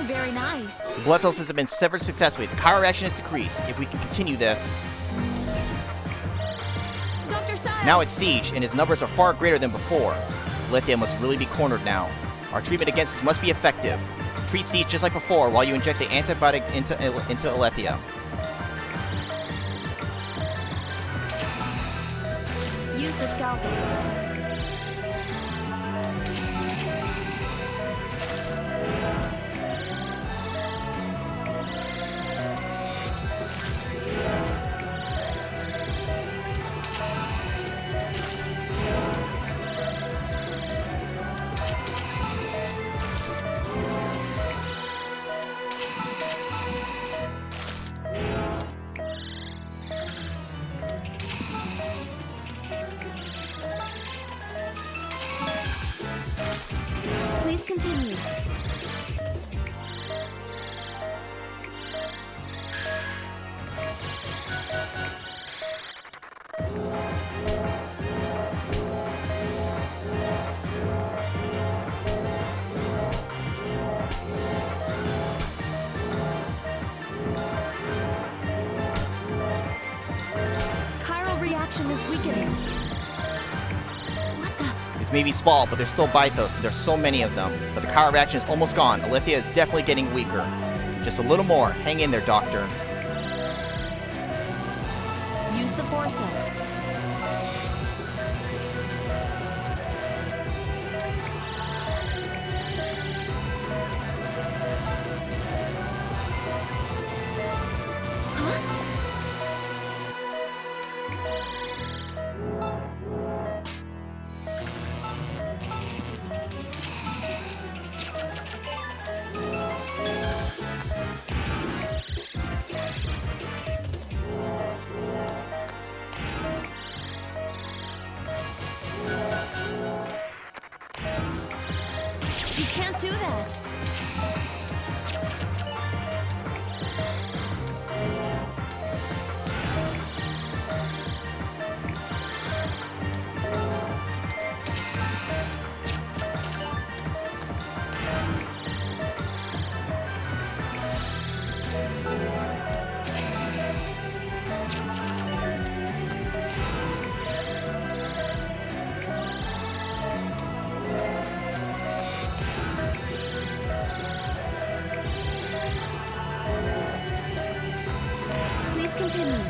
Very nice. The blood vessels have been severed successfully. The chiral reaction is decreased. If we can continue this... Dr. Styles! Now it's Siege, and his numbers are far greater than before. Alethia must really be cornered now. Our treatment against this must be effective. Treat Siege just like before while you inject the antibiotic into Alethia. Use the scalpel. Please continue. Chiral reaction is weakening. What the? These may be small, but they're still Bythos, and there's so many of them. But the chiral reaction is almost gone. Alethia is definitely getting weaker. Just a little more. Hang in there, Doctor. Use the forceps. Please continue.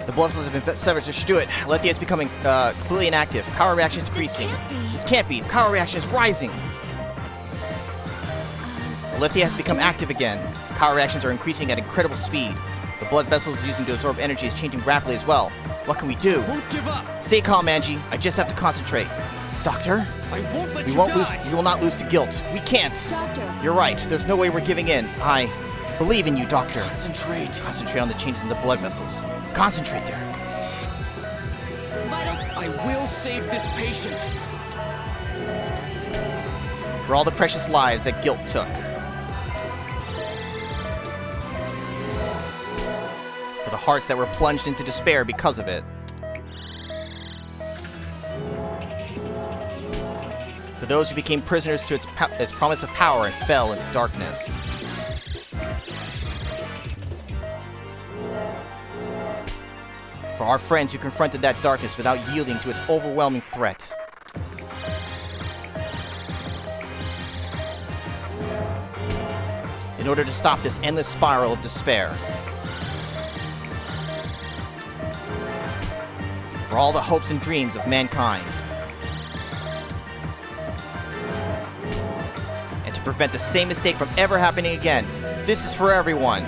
The blood vessels have been severed, so should do it. Alethea is becoming completely inactive. Power reaction is decreasing. This can't be. The power reaction is rising. Alethea has become active again. Power reactions are increasing at incredible speed. The blood vessels using to absorb energy is changing rapidly as well. What can we do? Won't give up. Stay calm, Angie. I just have to concentrate. Doctor, I won't let we you won't die. lose. We will not lose to guilt. We can't. Doctor. You're right. There's no way we're giving in. I believe in you, Doctor. Concentrate. Concentrate on the changes in the blood vessels. Concentrate, Derek. Vitals. I will save this patient. For all the precious lives that guilt took. For the hearts that were plunged into despair because of it. For those who became prisoners to its promise of power and fell into darkness. For our friends who confronted that darkness without yielding to its overwhelming threat. In order to stop this endless spiral of despair. For all the hopes and dreams of mankind. And to prevent the same mistake from ever happening again. This is for everyone.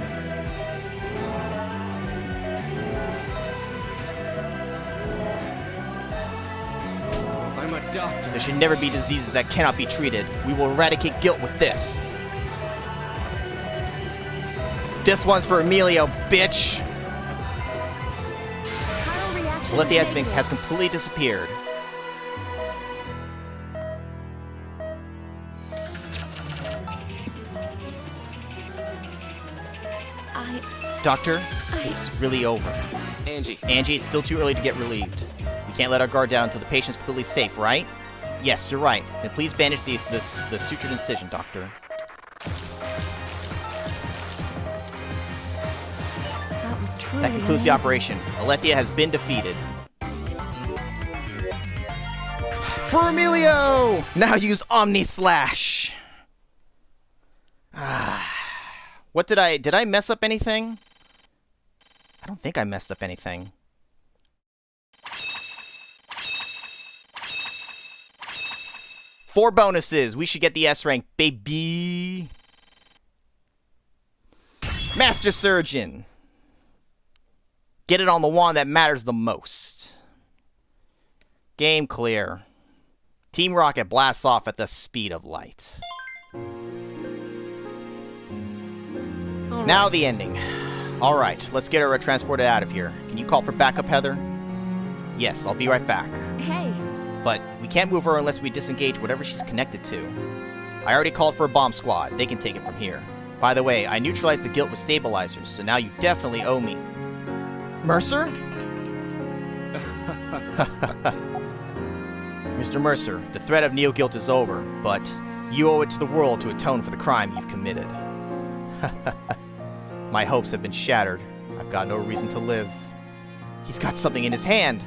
I'm a doctor. There should never be diseases that cannot be treated. We will eradicate guilt with this. This one's for Emilio, bitch! Chiral reaction. Alethea negative. has completely disappeared. Doctor, it's really over. Angie. Angie, it's still too early to get relieved. We can't let our guard down until the patient's completely safe, right? Yes, you're right. Then please bandage the sutured incision, Doctor. That was truly That concludes the amazing. operation. Alethea has been defeated. For Emilio! Now use Omni Slash! What did I mess up anything? I don't think I messed up anything. Four bonuses. We should get the S rank, baby. Master Surgeon. Get it on the one that matters the most. Game clear. Team Rocket blasts off at the speed of light. Now the ending. Alright, let's get her transported out of here. Can you call for backup, Heather? Yes, I'll be right back. Hey, But we can't move her unless we disengage whatever she's connected to. I already called for a bomb squad. They can take it from here. By the way, I neutralized the guilt with stabilizers, so now you definitely owe me. Mercer? Mr. Mercer, the threat of neo-guilt is over, but you owe it to the world to atone for the crime you've committed. My hopes have been shattered. I've got no reason to live. He's got something in his hand.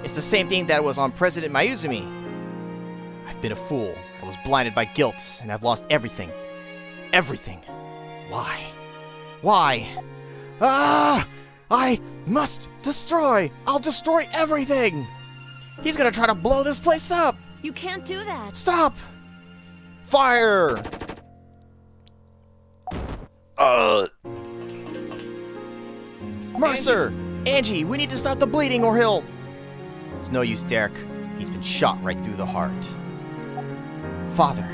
It's the same thing that was on President Mayuzumi. I've been a fool. I was blinded by guilt, and I've lost everything. Everything. Why? Why? Ah! I must destroy! I'll destroy everything! He's gonna try to blow this place up! you can't do that. Stop! Fire! Mercer! Angie, we need to stop the bleeding or he'll... It's no use, Derek. He's been shot right through the heart. Father.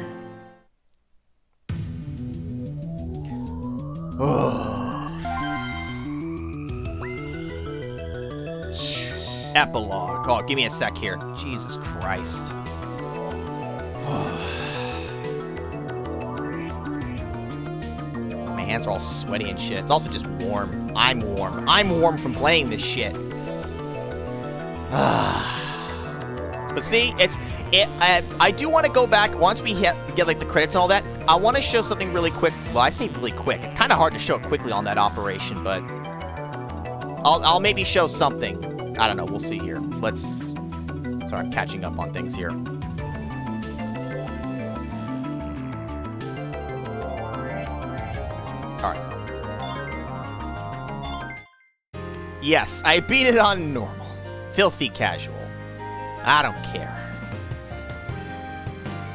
Epilogue. Oh, give me a sec here. Jesus Christ. My hands are all sweaty and shit. It's also just warm. I'm warm. I'm warm from playing this shit. But see, I do want to go back once we get like the credits and all that. I want to show something really quick. Well, I say really quick. It's kind of hard to show it quickly on that operation, but I'll maybe show something. I don't know. We'll see here. Sorry, I'm catching up on things here. All right. Yes, I beat it on normal. Filthy casual. I don't care.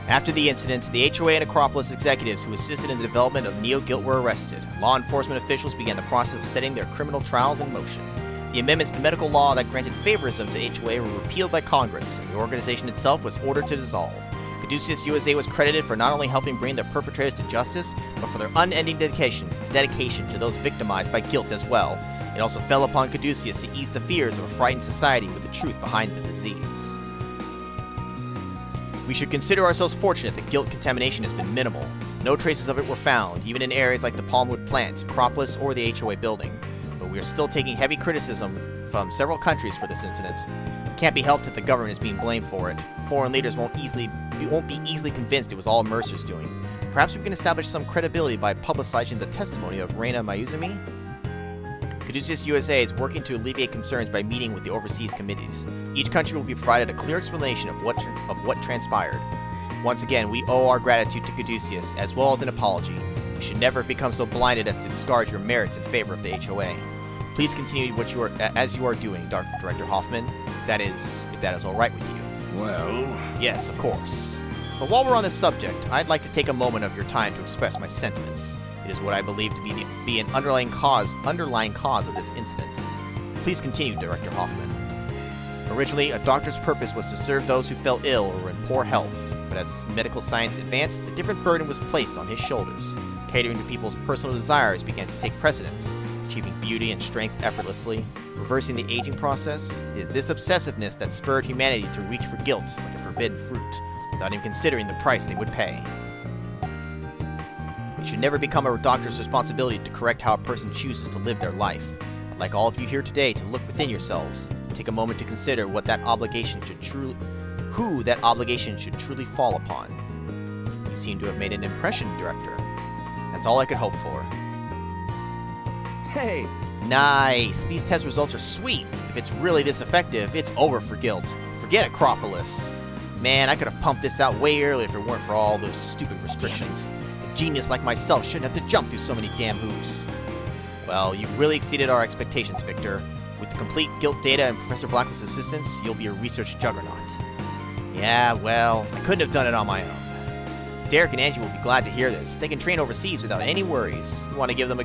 After the incident, the HOA and Acropolis executives who assisted in the development of Neo-Guilt were arrested. Law enforcement officials began the process of setting their criminal trials in motion. The amendments to medical law that granted favorism to HOA were repealed by Congress, and the organization itself was ordered to dissolve. Caduceus USA was credited for not only helping bring the perpetrators to justice, but for their unending dedication to those victimized by guilt as well. It also fell upon Caduceus to ease the fears of a frightened society with the truth behind the disease. We should consider ourselves fortunate that guilt contamination has been minimal. No traces of it were found, even in areas like the Palmwood plant, Acropolis, or the HOA building. But we are still taking heavy criticism from several countries for this incident. It can't be helped that the government is being blamed for it. Foreign leaders won't be easily convinced it was all Mercer's doing. Perhaps we can establish some credibility by publicizing the testimony of Reina Mayuzumi? Caduceus USA is working to alleviate concerns by meeting with the overseas committees. Each country will be provided a clear explanation of what transpired. Once again, we owe our gratitude to Caduceus, as well as an apology. You should never become so blinded as to discard your merits in favor of the HOA. Please continue as you are doing, Director Hoffman. That is, if that is all right with you. Well, Yes, of course. But while we're on this subject, I'd like to take a moment of your time to express my sentiments. It is what I believe to be an underlying cause of this incident. Please continue, Director Hoffman. Originally, a doctor's purpose was to serve those who fell ill or were in poor health, but as medical science advanced, a different burden was placed on his shoulders. Catering to people's personal desires began to take precedence, achieving beauty and strength effortlessly, reversing the aging process. It is this obsessiveness that spurred humanity to reach for guilt like a forbidden fruit, without even considering the price they would pay. It should never become a doctor's responsibility to correct how a person chooses to live their life. I'd like all of you here today to look within yourselves, take a moment to consider who that obligation should truly fall upon. You seem to have made an impression, Director. That's all I could hope for. Hey, Nice! These test results are sweet. If it's really this effective, it's over for guilt. Forget Acropolis. Man, I could have pumped this out way earlier if it weren't for all those stupid restrictions. A genius like myself shouldn't have to jump through so many damn hoops. Well, you really exceeded our expectations, Victor. With the complete guilt data and Professor Blackwell's assistance, you'll be a research juggernaut. Yeah, well, I couldn't have done it on my own. Derek and Angie will be glad to hear this. They can train overseas without any worries. You want to give them the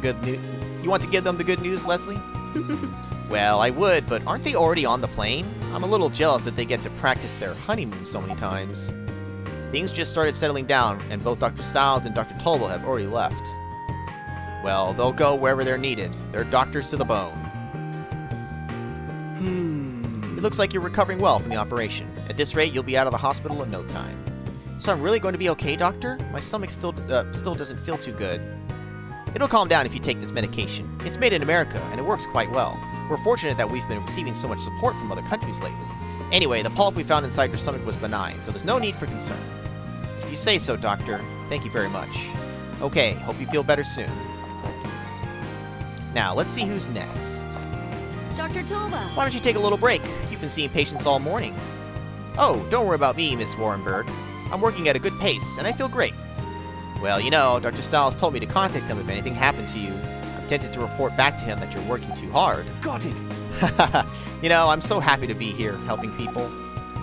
good news, Leslie? Well, I would, but aren't they already on the plane? I'm a little jealous that they get to practice their honeymoon so many times. Things just started settling down, and both Dr. Stiles and Dr. Tolbo have already left. Well, they'll go wherever they're needed. They're doctors to the bone. It looks like you're recovering well from the operation. At this rate, you'll be out of the hospital in no time. So I'm really going to be okay, Doctor? My stomach still doesn't feel too good. It'll calm down if you take this medication. It's made in America, and it works quite well. We're fortunate that we've been receiving so much support from other countries lately. Anyway, the polyp we found inside your stomach was benign, so there's no need for concern. If you say so, Doctor, thank you very much. Okay, hope you feel better soon. Now, let's see who's next. Dr. Tolba. Why don't you take a little break? You've been seeing patients all morning. Oh, don't worry about me, Miss Warrenberg. I'm working at a good pace, and I feel great. Well, you know, Dr. Stiles told me to contact him if anything happened to you. I'm tempted to report back to him that you're working too hard. got it. You know, I'm so happy to be here, helping people.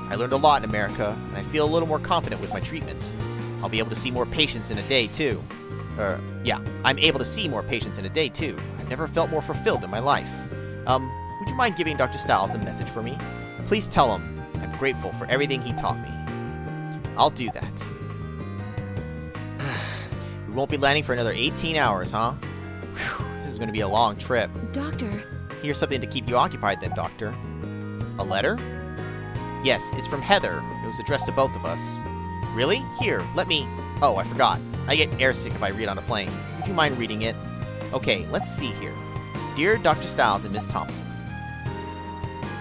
I learned a lot in America, and I feel a little more confident with my treatment. I'll be able to see more patients in a day, too. I'm able to see more patients in a day, too. I've never felt more fulfilled in my life. Would you mind giving Dr. Stiles a message for me? Please tell him I'm grateful for everything he taught me. I'll do that. We won't be landing for another 18 hours, huh? Whew, this is going to be a long trip. Doctor. Here's something to keep you occupied then, Doctor. A letter? Yes, it's from Heather. It was addressed to both of us. Really? Here, let me... Oh, I forgot. I get airsick if I read on a plane. Would you mind reading it? Okay, let's see here. Dear Dr. Stiles and Miss Thompson.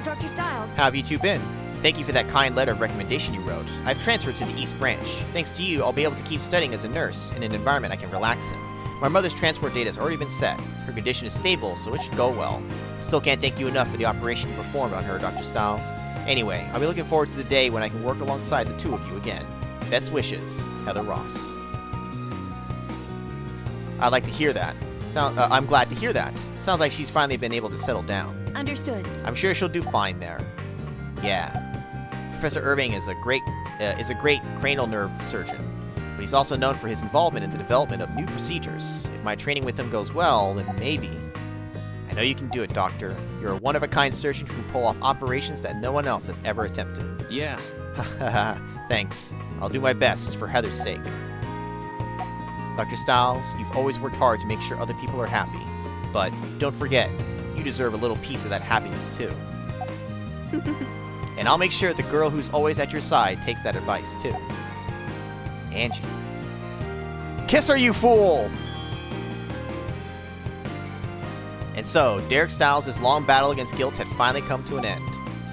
Dr. Stiles. How have you two been? Thank you for that kind letter of recommendation you wrote. I've transferred to the East Branch. Thanks to you, I'll be able to keep studying as a nurse in an environment I can relax in. My mother's transport date has already been set. Her condition is stable, so it should go well. Still can't thank you enough for the operation you performed on her, Dr. Stiles. Anyway, I'll be looking forward to the day when I can work alongside the two of you again. Best wishes, Heather Ross. I'd like to hear that. I'm glad to hear that. Sounds like she's finally been able to settle down. Understood. I'm sure she'll do fine there. Yeah. Professor Irving is a great cranial nerve surgeon, but he's also known for his involvement in the development of new procedures. If my training with him goes well, then maybe. I know you can do it, Doctor. You're a one-of-a-kind surgeon who can pull off operations that no one else has ever attempted. Yeah. Thanks. I'll do my best for Heather's sake. Dr. Stiles, you've always worked hard to make sure other people are happy, but don't forget, you deserve a little piece of that happiness too. And I'll make sure the girl who's always at your side takes that advice too. Angie. Kiss her, you fool! And so, Derek Stiles' long battle against guilt had finally come to an end.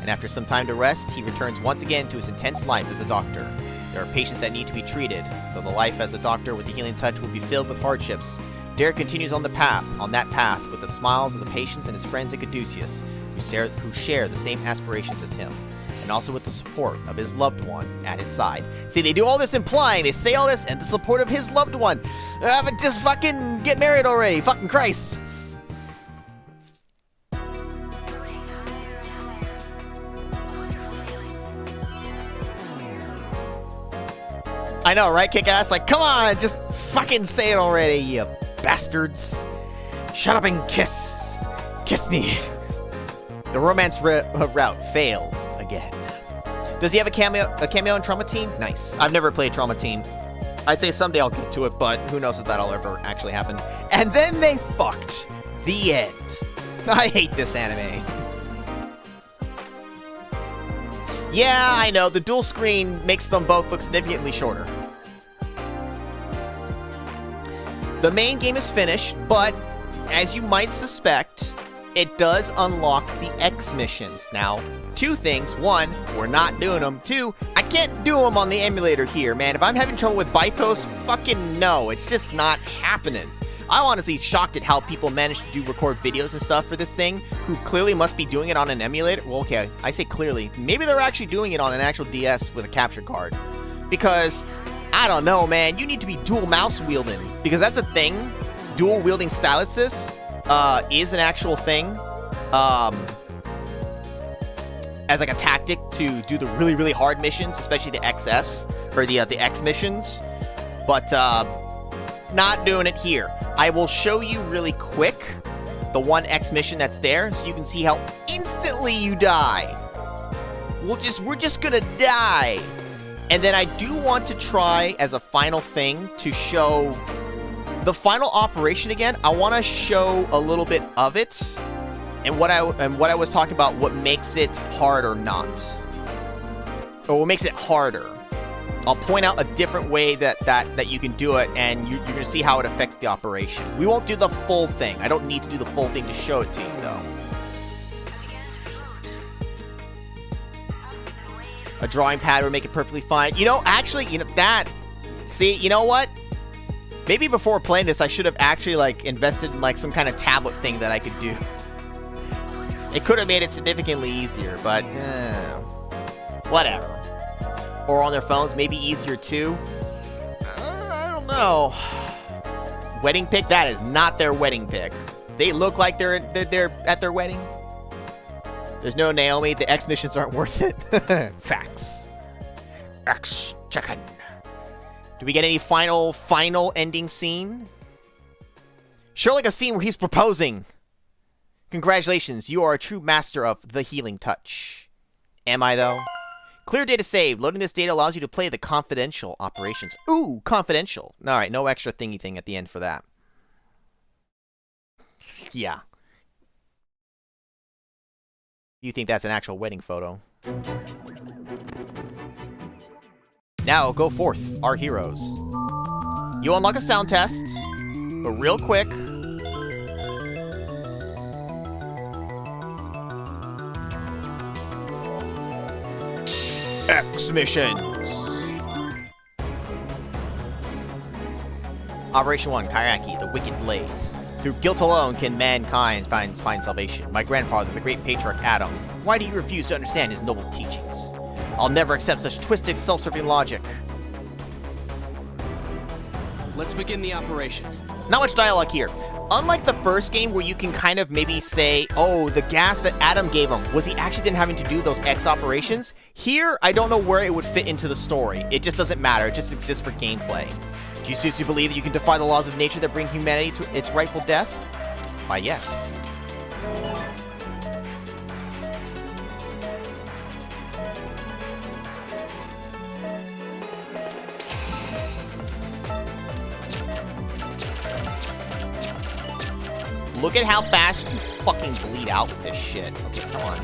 And after some time to rest, he returns once again to his intense life as a doctor. There are patients that need to be treated. Though the life as a doctor with the healing touch will be filled with hardships, Derek continues on that path, with the smiles of the patients and his friends at Caduceus, who share the same aspirations as him, and also with the support of his loved one at his side. See, they do all this implying, they say all this, and the support of his loved one. But just fucking get married already, fucking Christ. I know, right, Kick-Ass? Like, come on, just fucking say it already, you bastards. Shut up and kiss. Kiss me. The romance route failed again. Does he have a cameo in Trauma Team? Nice. I've never played Trauma Team. I'd say someday I'll get to it, but who knows if that'll ever actually happen. And then they fucked. The end. I hate this anime. Yeah, I know, the dual screen makes them both look significantly shorter. The main game is finished, but as you might suspect, it does unlock the X missions. Now, two things. One, we're not doing them. Two, I can't do them on the emulator here, man. If I'm having trouble with Bythos, fucking no. It's just not happening. I'm honestly shocked at how people manage to record videos and stuff for this thing, who clearly must be doing it on an emulator. Well, okay, I say clearly. Maybe they're actually doing it on an actual DS with a capture card. Because, I don't know, man, you need to be dual mouse wielding. Because that's a thing. Dual wielding styluses is an actual thing. As like a tactic to do the really, really hard missions, especially the XS, or the X missions. But, not doing it here. I will show you really quick the one X mission that's there, so you can see how instantly you die. We're just gonna die. And then I do want to try as a final thing to show the final operation again. I want to show a little bit of it and what I was talking about, what makes it hard or not, or what makes it harder. I'll point out a different way that you can do it, and you're going to see how it affects the operation. We won't do the full thing. I don't need to do the full thing to show it to you, though. A drawing pad would make it perfectly fine. You know, actually, you know what? Maybe before playing this, I should have actually, like, invested in, like, some kind of tablet thing that I could do. It could have made it significantly easier, but, whatever. Or on their phones, maybe easier too. I don't know. Wedding pic? That is not their wedding pic. They look like they're at their wedding. There's no Naomi. The X missions aren't worth it. Facts. X chicken. Do we get any final ending scene? Sure, like a scene where he's proposing. Congratulations, you are a true master of the healing touch. Am I though? Clear data saved. Loading this data allows you to play the confidential operations. Ooh, confidential. Alright, no extra thingy thing at the end for that. Yeah. You think that's an actual wedding photo. Now, go forth, our heroes. You unlock a sound test, but real quick. X missions. Operation 1, Kairaki, the Wicked Blades. Through guilt alone can mankind find salvation. My grandfather, the great patriarch Adam. Why do you refuse to understand his noble teachings? I'll never accept such twisted, self-serving logic. Let's begin the operation. Not much dialogue here. Unlike the first game where you can kind of maybe say, oh, the gas that Adam gave him, was he actually then having to do those X operations? Here, I don't know where it would fit into the story. It just doesn't matter. It just exists for gameplay. Do you seriously believe that you can defy the laws of nature that bring humanity to its rightful death? Why, yes. Look at how fast you fucking bleed out with this shit. Okay, come on.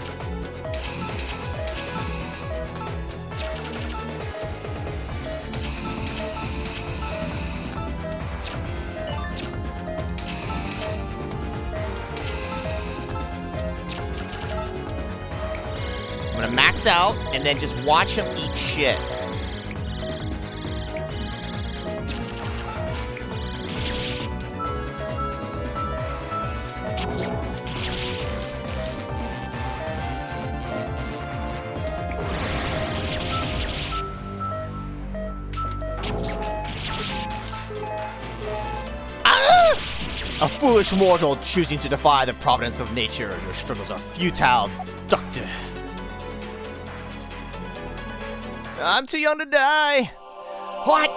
I'm gonna max out and then just watch him eat shit. A foolish mortal choosing to defy the providence of nature. Your struggles are futile, Doctor. I'm too young to die. What?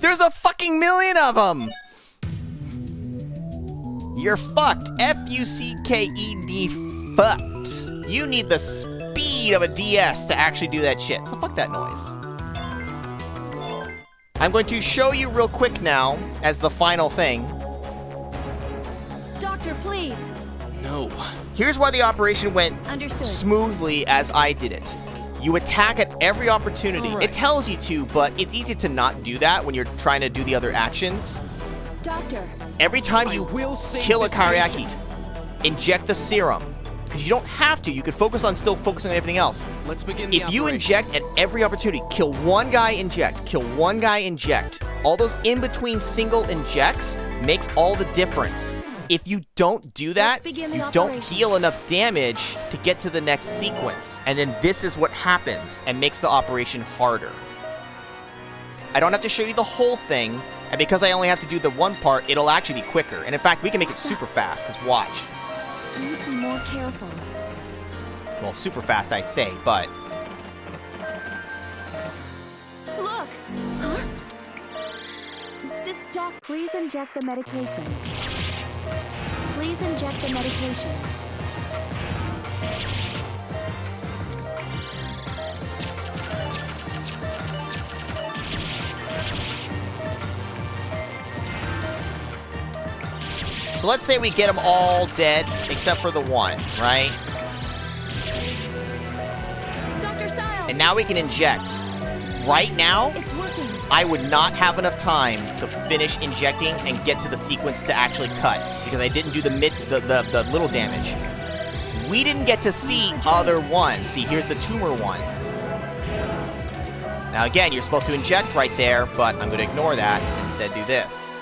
There's a fucking million of them. You're fucked. F-U-C-K-E-D fucked. You need the speed of a DS to actually do that shit. So fuck that noise. I'm going to show you real quick now as the final thing. Doctor, please. No. Here's why the operation went Understood. smoothly as I did it. You attack at every opportunity. All right. It tells you to, but it's easy to not do that when you're trying to do the other actions. Doctor. Every time I you will save kill a this Kairaki, patient. inject the serum. Because you don't have to. You could focus on still focusing on everything else. Let's begin the If you operation. inject at every opportunity, kill one guy, inject, kill one guy, inject. All those in-between single injects makes all the difference. If you don't do that, Let's begin the you don't operation. deal enough damage to get to the next sequence. And then this is what happens and makes the operation harder. I don't have to show you the whole thing, and because I only have to do the one part, it'll actually be quicker. And in fact, we can make it super fast, because watch. I need to be more careful. Well, super fast I say, but... Look! Huh? This doc, please inject the medication. Please inject the medication. So let's say we get them all dead, except for the one, right? Dr. Stiles! And now we can inject. Right now, It's working. I would not have enough time to finish injecting and get to the sequence to actually cut, because I didn't do the little damage. We didn't get to see other ones. See, here's the tumor one. Now again, you're supposed to inject right there, but I'm going to ignore that and instead do this.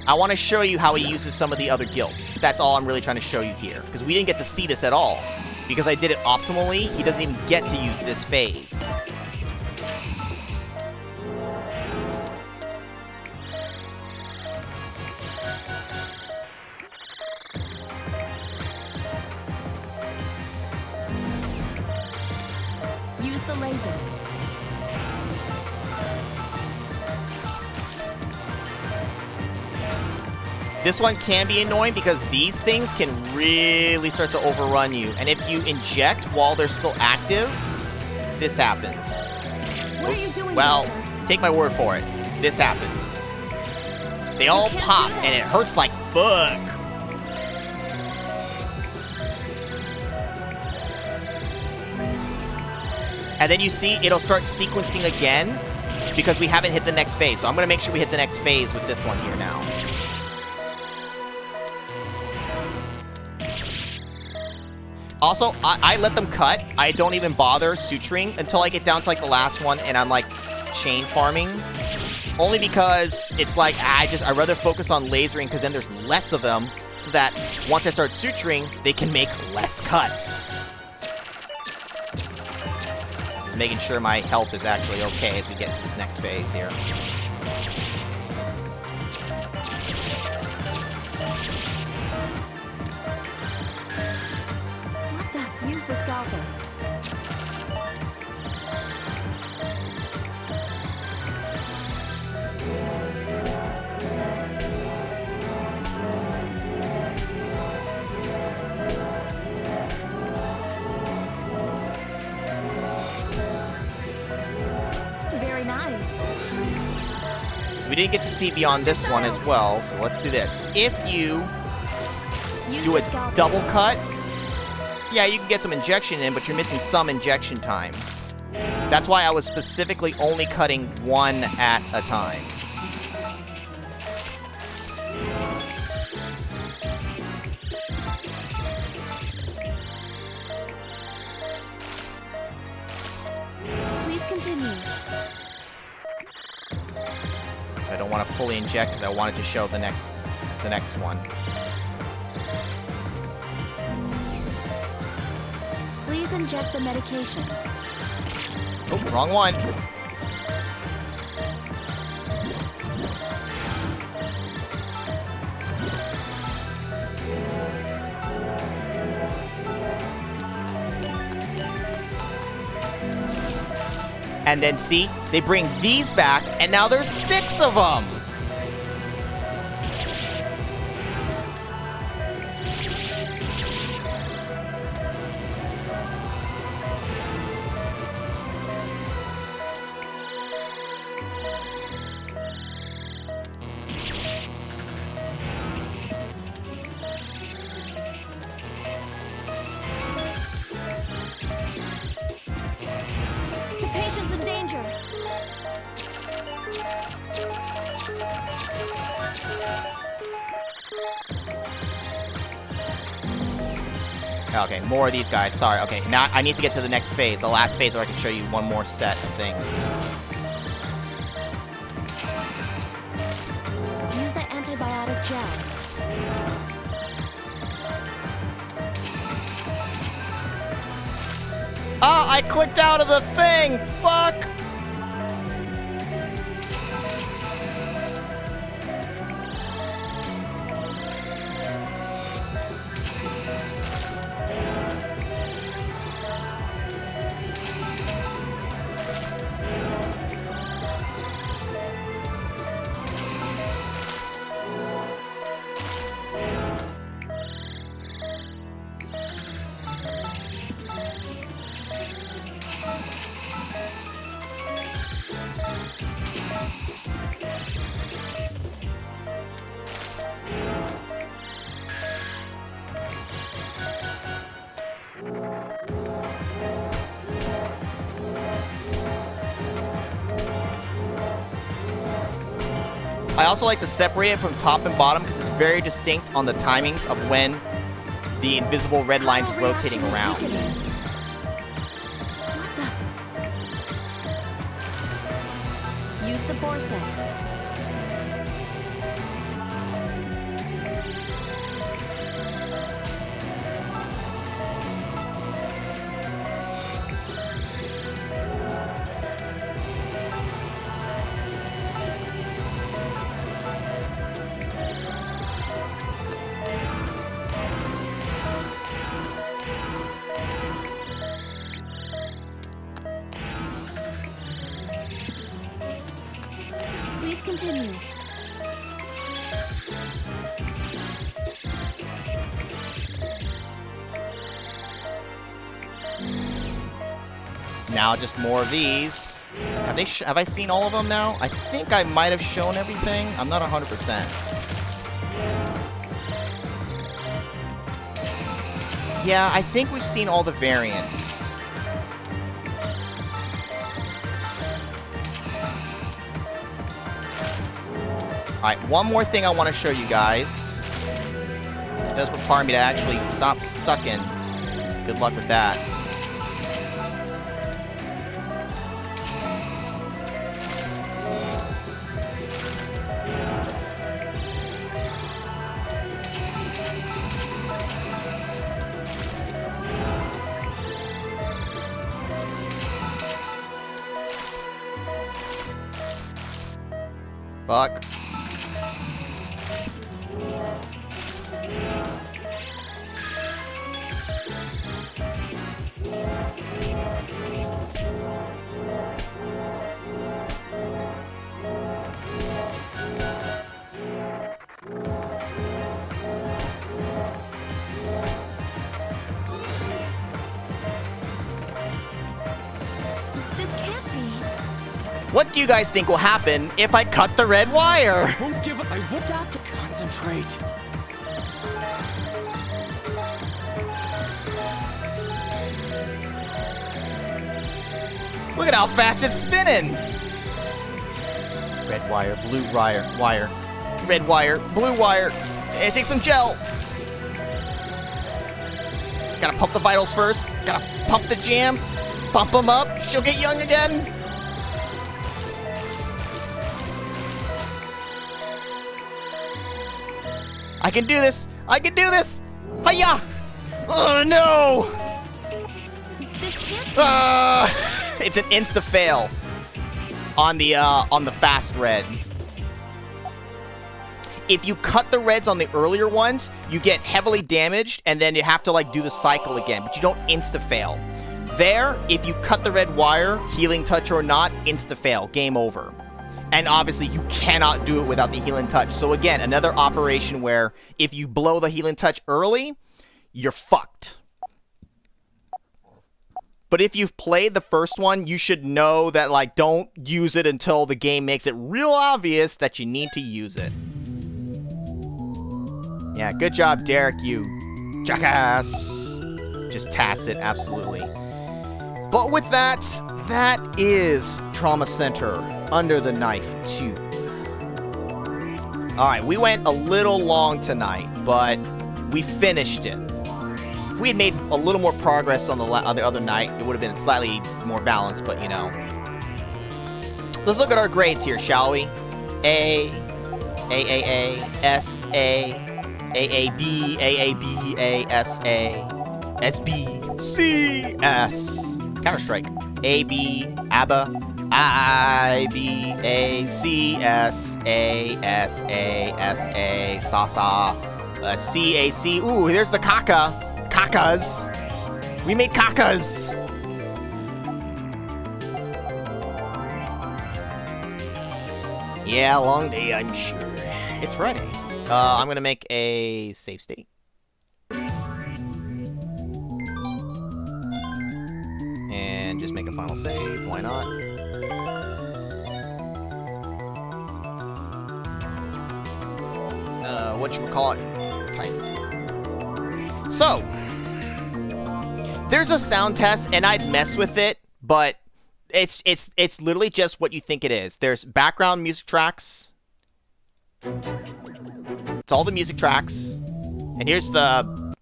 I want to show you how he uses some of the other guilds. That's all I'm really trying to show you here, because we didn't get to see this at all. Because I did it optimally, he doesn't even get to use this phase. Use the laser. This one can be annoying because these things can really start to overrun you. And if you inject while they're still active, this happens. What are you Oops. doing, Well, Doctor? take my word for it. This happens. They all can't pop do that. and it hurts like fuck. And then you see it'll start sequencing again because we haven't hit the next phase. So I'm going to make sure we hit the next phase with this one here now. Also, I let them cut. I don't even bother suturing until I get down to like the last one and I'm like chain farming. Only because it's like, I'd rather focus on lasering because then there's less of them so that once I start suturing, they can make less cuts. Making sure my health is actually okay as we get to this next phase here. What the? Use the scalpel. Very nice. So we didn't get to see beyond this one as well, so let's do this. If you Use do the a scalpel. double cut, yeah, you can get some injection in, but you're missing some injection time. That's why I was specifically only cutting one at a time. Please continue. So I don't want to fully inject because I wanted to show the next one. Please inject the medication. Oh, wrong one. And then see, they bring these back, and now there's 6 of them. The patient's in danger. Okay, more of these guys. Sorry. Okay, now I need to get to the next phase, the last phase where I can show you one more set of things. Use the antibiotic gel. Ah, I clicked out of the thing! Fuck! I also like to separate it from top and bottom because it's very distinct on the timings of when the invisible red line's Power rotating reaction around. weakening. What the? Use the forceps. Please continue. Now just more of these. Have I seen all of them now? I think I might have shown everything. I'm not 100%. Yeah, I think we've seen all the variants. Alright, one more thing I want to show you guys. It does require me to actually stop sucking. So good luck with that. Fuck. This can't be. What do you guys think will happen if I cut the red wire? Won't give up. I won't. Doctor, Concentrate. Look at how fast it's spinning. Red wire, blue wire. Red wire, blue wire. Hey, take some gel. Gotta pump the vitals first. Gotta pump the jams. Pump them up. She'll get young again. I can do this. I can do this. Hiya! Oh no! It's an insta fail on the fast red. If you cut the reds on the earlier ones, you get heavily damaged, and then you have to like do the cycle again, but you don't insta fail. There, if you cut the red wire, healing touch or not, insta fail, game over. And obviously, you cannot do it without the healing touch. So again, another operation where if you blow the healing touch early, you're fucked. But if you've played the first one, you should know that, like, don't use it until the game makes it real obvious that you need to use it. Yeah, good job, Derek, you jackass. Just tacit, absolutely. But with that, that is Trauma Center Under the Knife 2. Alright, we went a little long tonight, but we finished it. If we had made a little more progress on the other night, it would have been slightly more balanced, but you know. Let's look at our grades here, shall we? A, S, A, B, S, A, S, B, C, S. Counter-Strike. A, B, ABBA, I, B, A, C, S, A, S, A, S, A, Sasa, C, A, C. Ooh, there's the caca. Cacas. We made cacas. Yeah, long day, I'm sure. It's Friday. I'm gonna make a save state. And just make a final save. Why not? Whatchamacallit? Type. So, there's a sound test, and I'd mess with it, but it's literally just what you think it is. There's background music tracks. It's all the music tracks. And here's the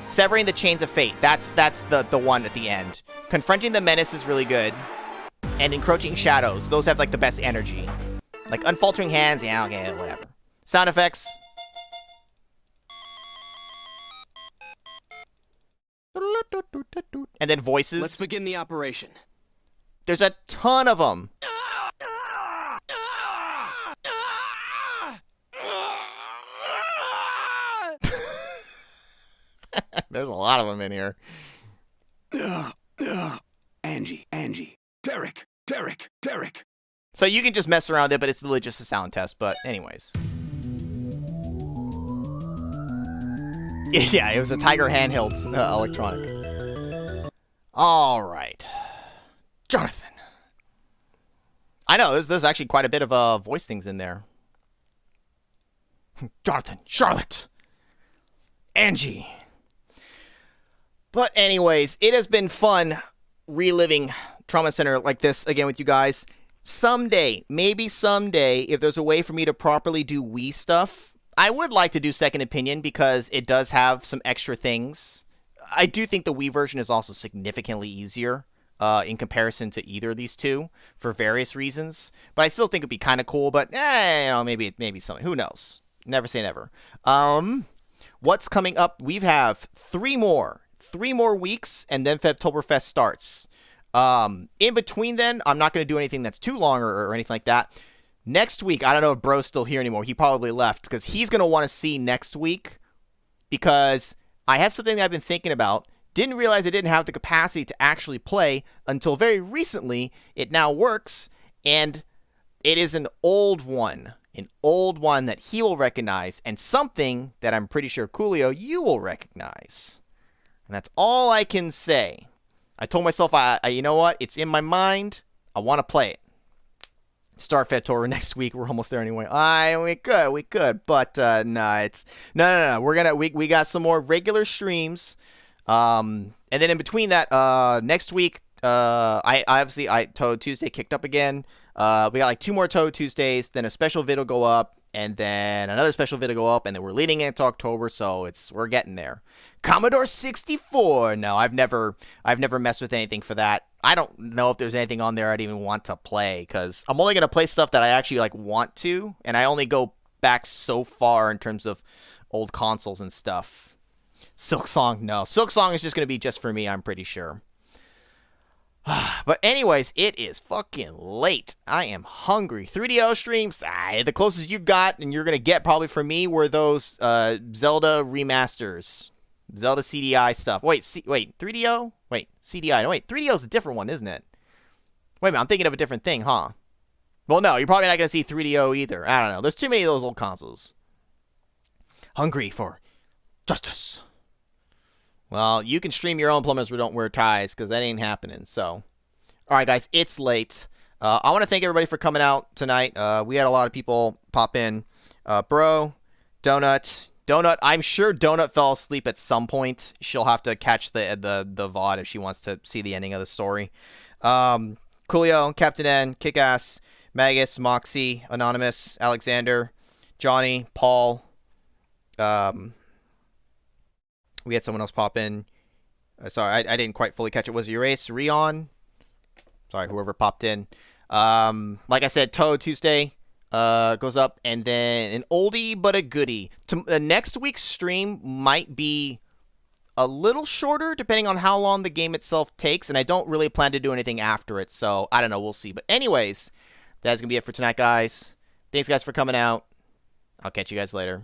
Severing the Chains of Fate. That's the one at the end. Confronting the Menace is really good. And Encroaching Shadows. Those have like the best energy. Like Unfaltering Hands, yeah, okay, whatever. Sound effects. And then voices. Let's begin the operation. There's a ton of them. There's a lot of them in here. Angie. Derek. So you can just mess around with it, but it's literally just a sound test. But anyways. Yeah, it was a Tiger handheld electronic. All right. Jonathan. I know, there's actually quite a bit of voice things in there. Jonathan, Charlotte, Angie. But anyways, it has been fun reliving Trauma Center like this again with you guys. Someday, maybe someday, if there's a way for me to properly do Wii stuff, I would like to do Second Opinion because it does have some extra things. I do think the Wii version is also significantly easier in comparison to either of these two for various reasons. But I still think it'd be kind of cool. But maybe something. Who knows? Never say never. What's coming up? We have three more weeks, and then Febtoberfest starts. In between then, I'm not going to do anything that's too long or anything like that. Next week, I don't know if Bro's still here anymore. He probably left because he's going to want to see next week because I have something that I've been thinking about. Didn't realize I didn't have the capacity to actually play until very recently. It now works, and it is an old one that he will recognize, and something that I'm pretty sure, Coolio, you will recognize. And that's all I can say. I told myself, you know what? It's in my mind. I want to play it. Start Febtober next week. We're almost there anyway. We could, but no. We got some more regular streams, and then in between that, next week, I Toad Tuesday kicked up again. We got like 2 more Toad Tuesdays, then a special video go up, and then another special video go up, and then we're leading into October, so we're getting there. Commodore 64. No, I've never messed with anything for that. I don't know if there's anything on there I'd even want to play, because I'm only gonna play stuff that I actually like want to, and I only go back so far in terms of old consoles and stuff. Silksong, no. Silksong is just gonna be just for me, I'm pretty sure. But anyways, it is fucking late. I am hungry. 3DO streams, the closest you got and you're going to get probably from me were those Zelda remasters. Zelda CDI stuff. Wait, 3DO? Wait, CDI. No, wait, 3DO is a different one, isn't it? Wait a minute, I'm thinking of a different thing, huh? Well, no, you're probably not going to see 3DO either. I don't know. There's too many of those old consoles. Hungry for justice. Well, you can stream your own Plumbers Who Don't Wear Ties, because that ain't happening, so. Alright, guys, it's late. I want to thank everybody for coming out tonight. We had a lot of people pop in. Bro, Donut, I'm sure Donut fell asleep at some point. She'll have to catch the VOD if she wants to see the ending of the story. Coolio, Captain N, Kickass, Magus, Moxie, Anonymous, Alexander, Johnny, Paul, we had someone else pop in. Sorry, I didn't quite fully catch it. Was it Erase? Rion? Sorry, whoever popped in. Like I said, Toad Tuesday goes up, and then an oldie but a goodie. Next week's stream might be a little shorter, depending on how long the game itself takes, and I don't really plan to do anything after it, so I don't know. We'll see. But anyways, that's going to be it for tonight, guys. Thanks, guys, for coming out. I'll catch you guys later.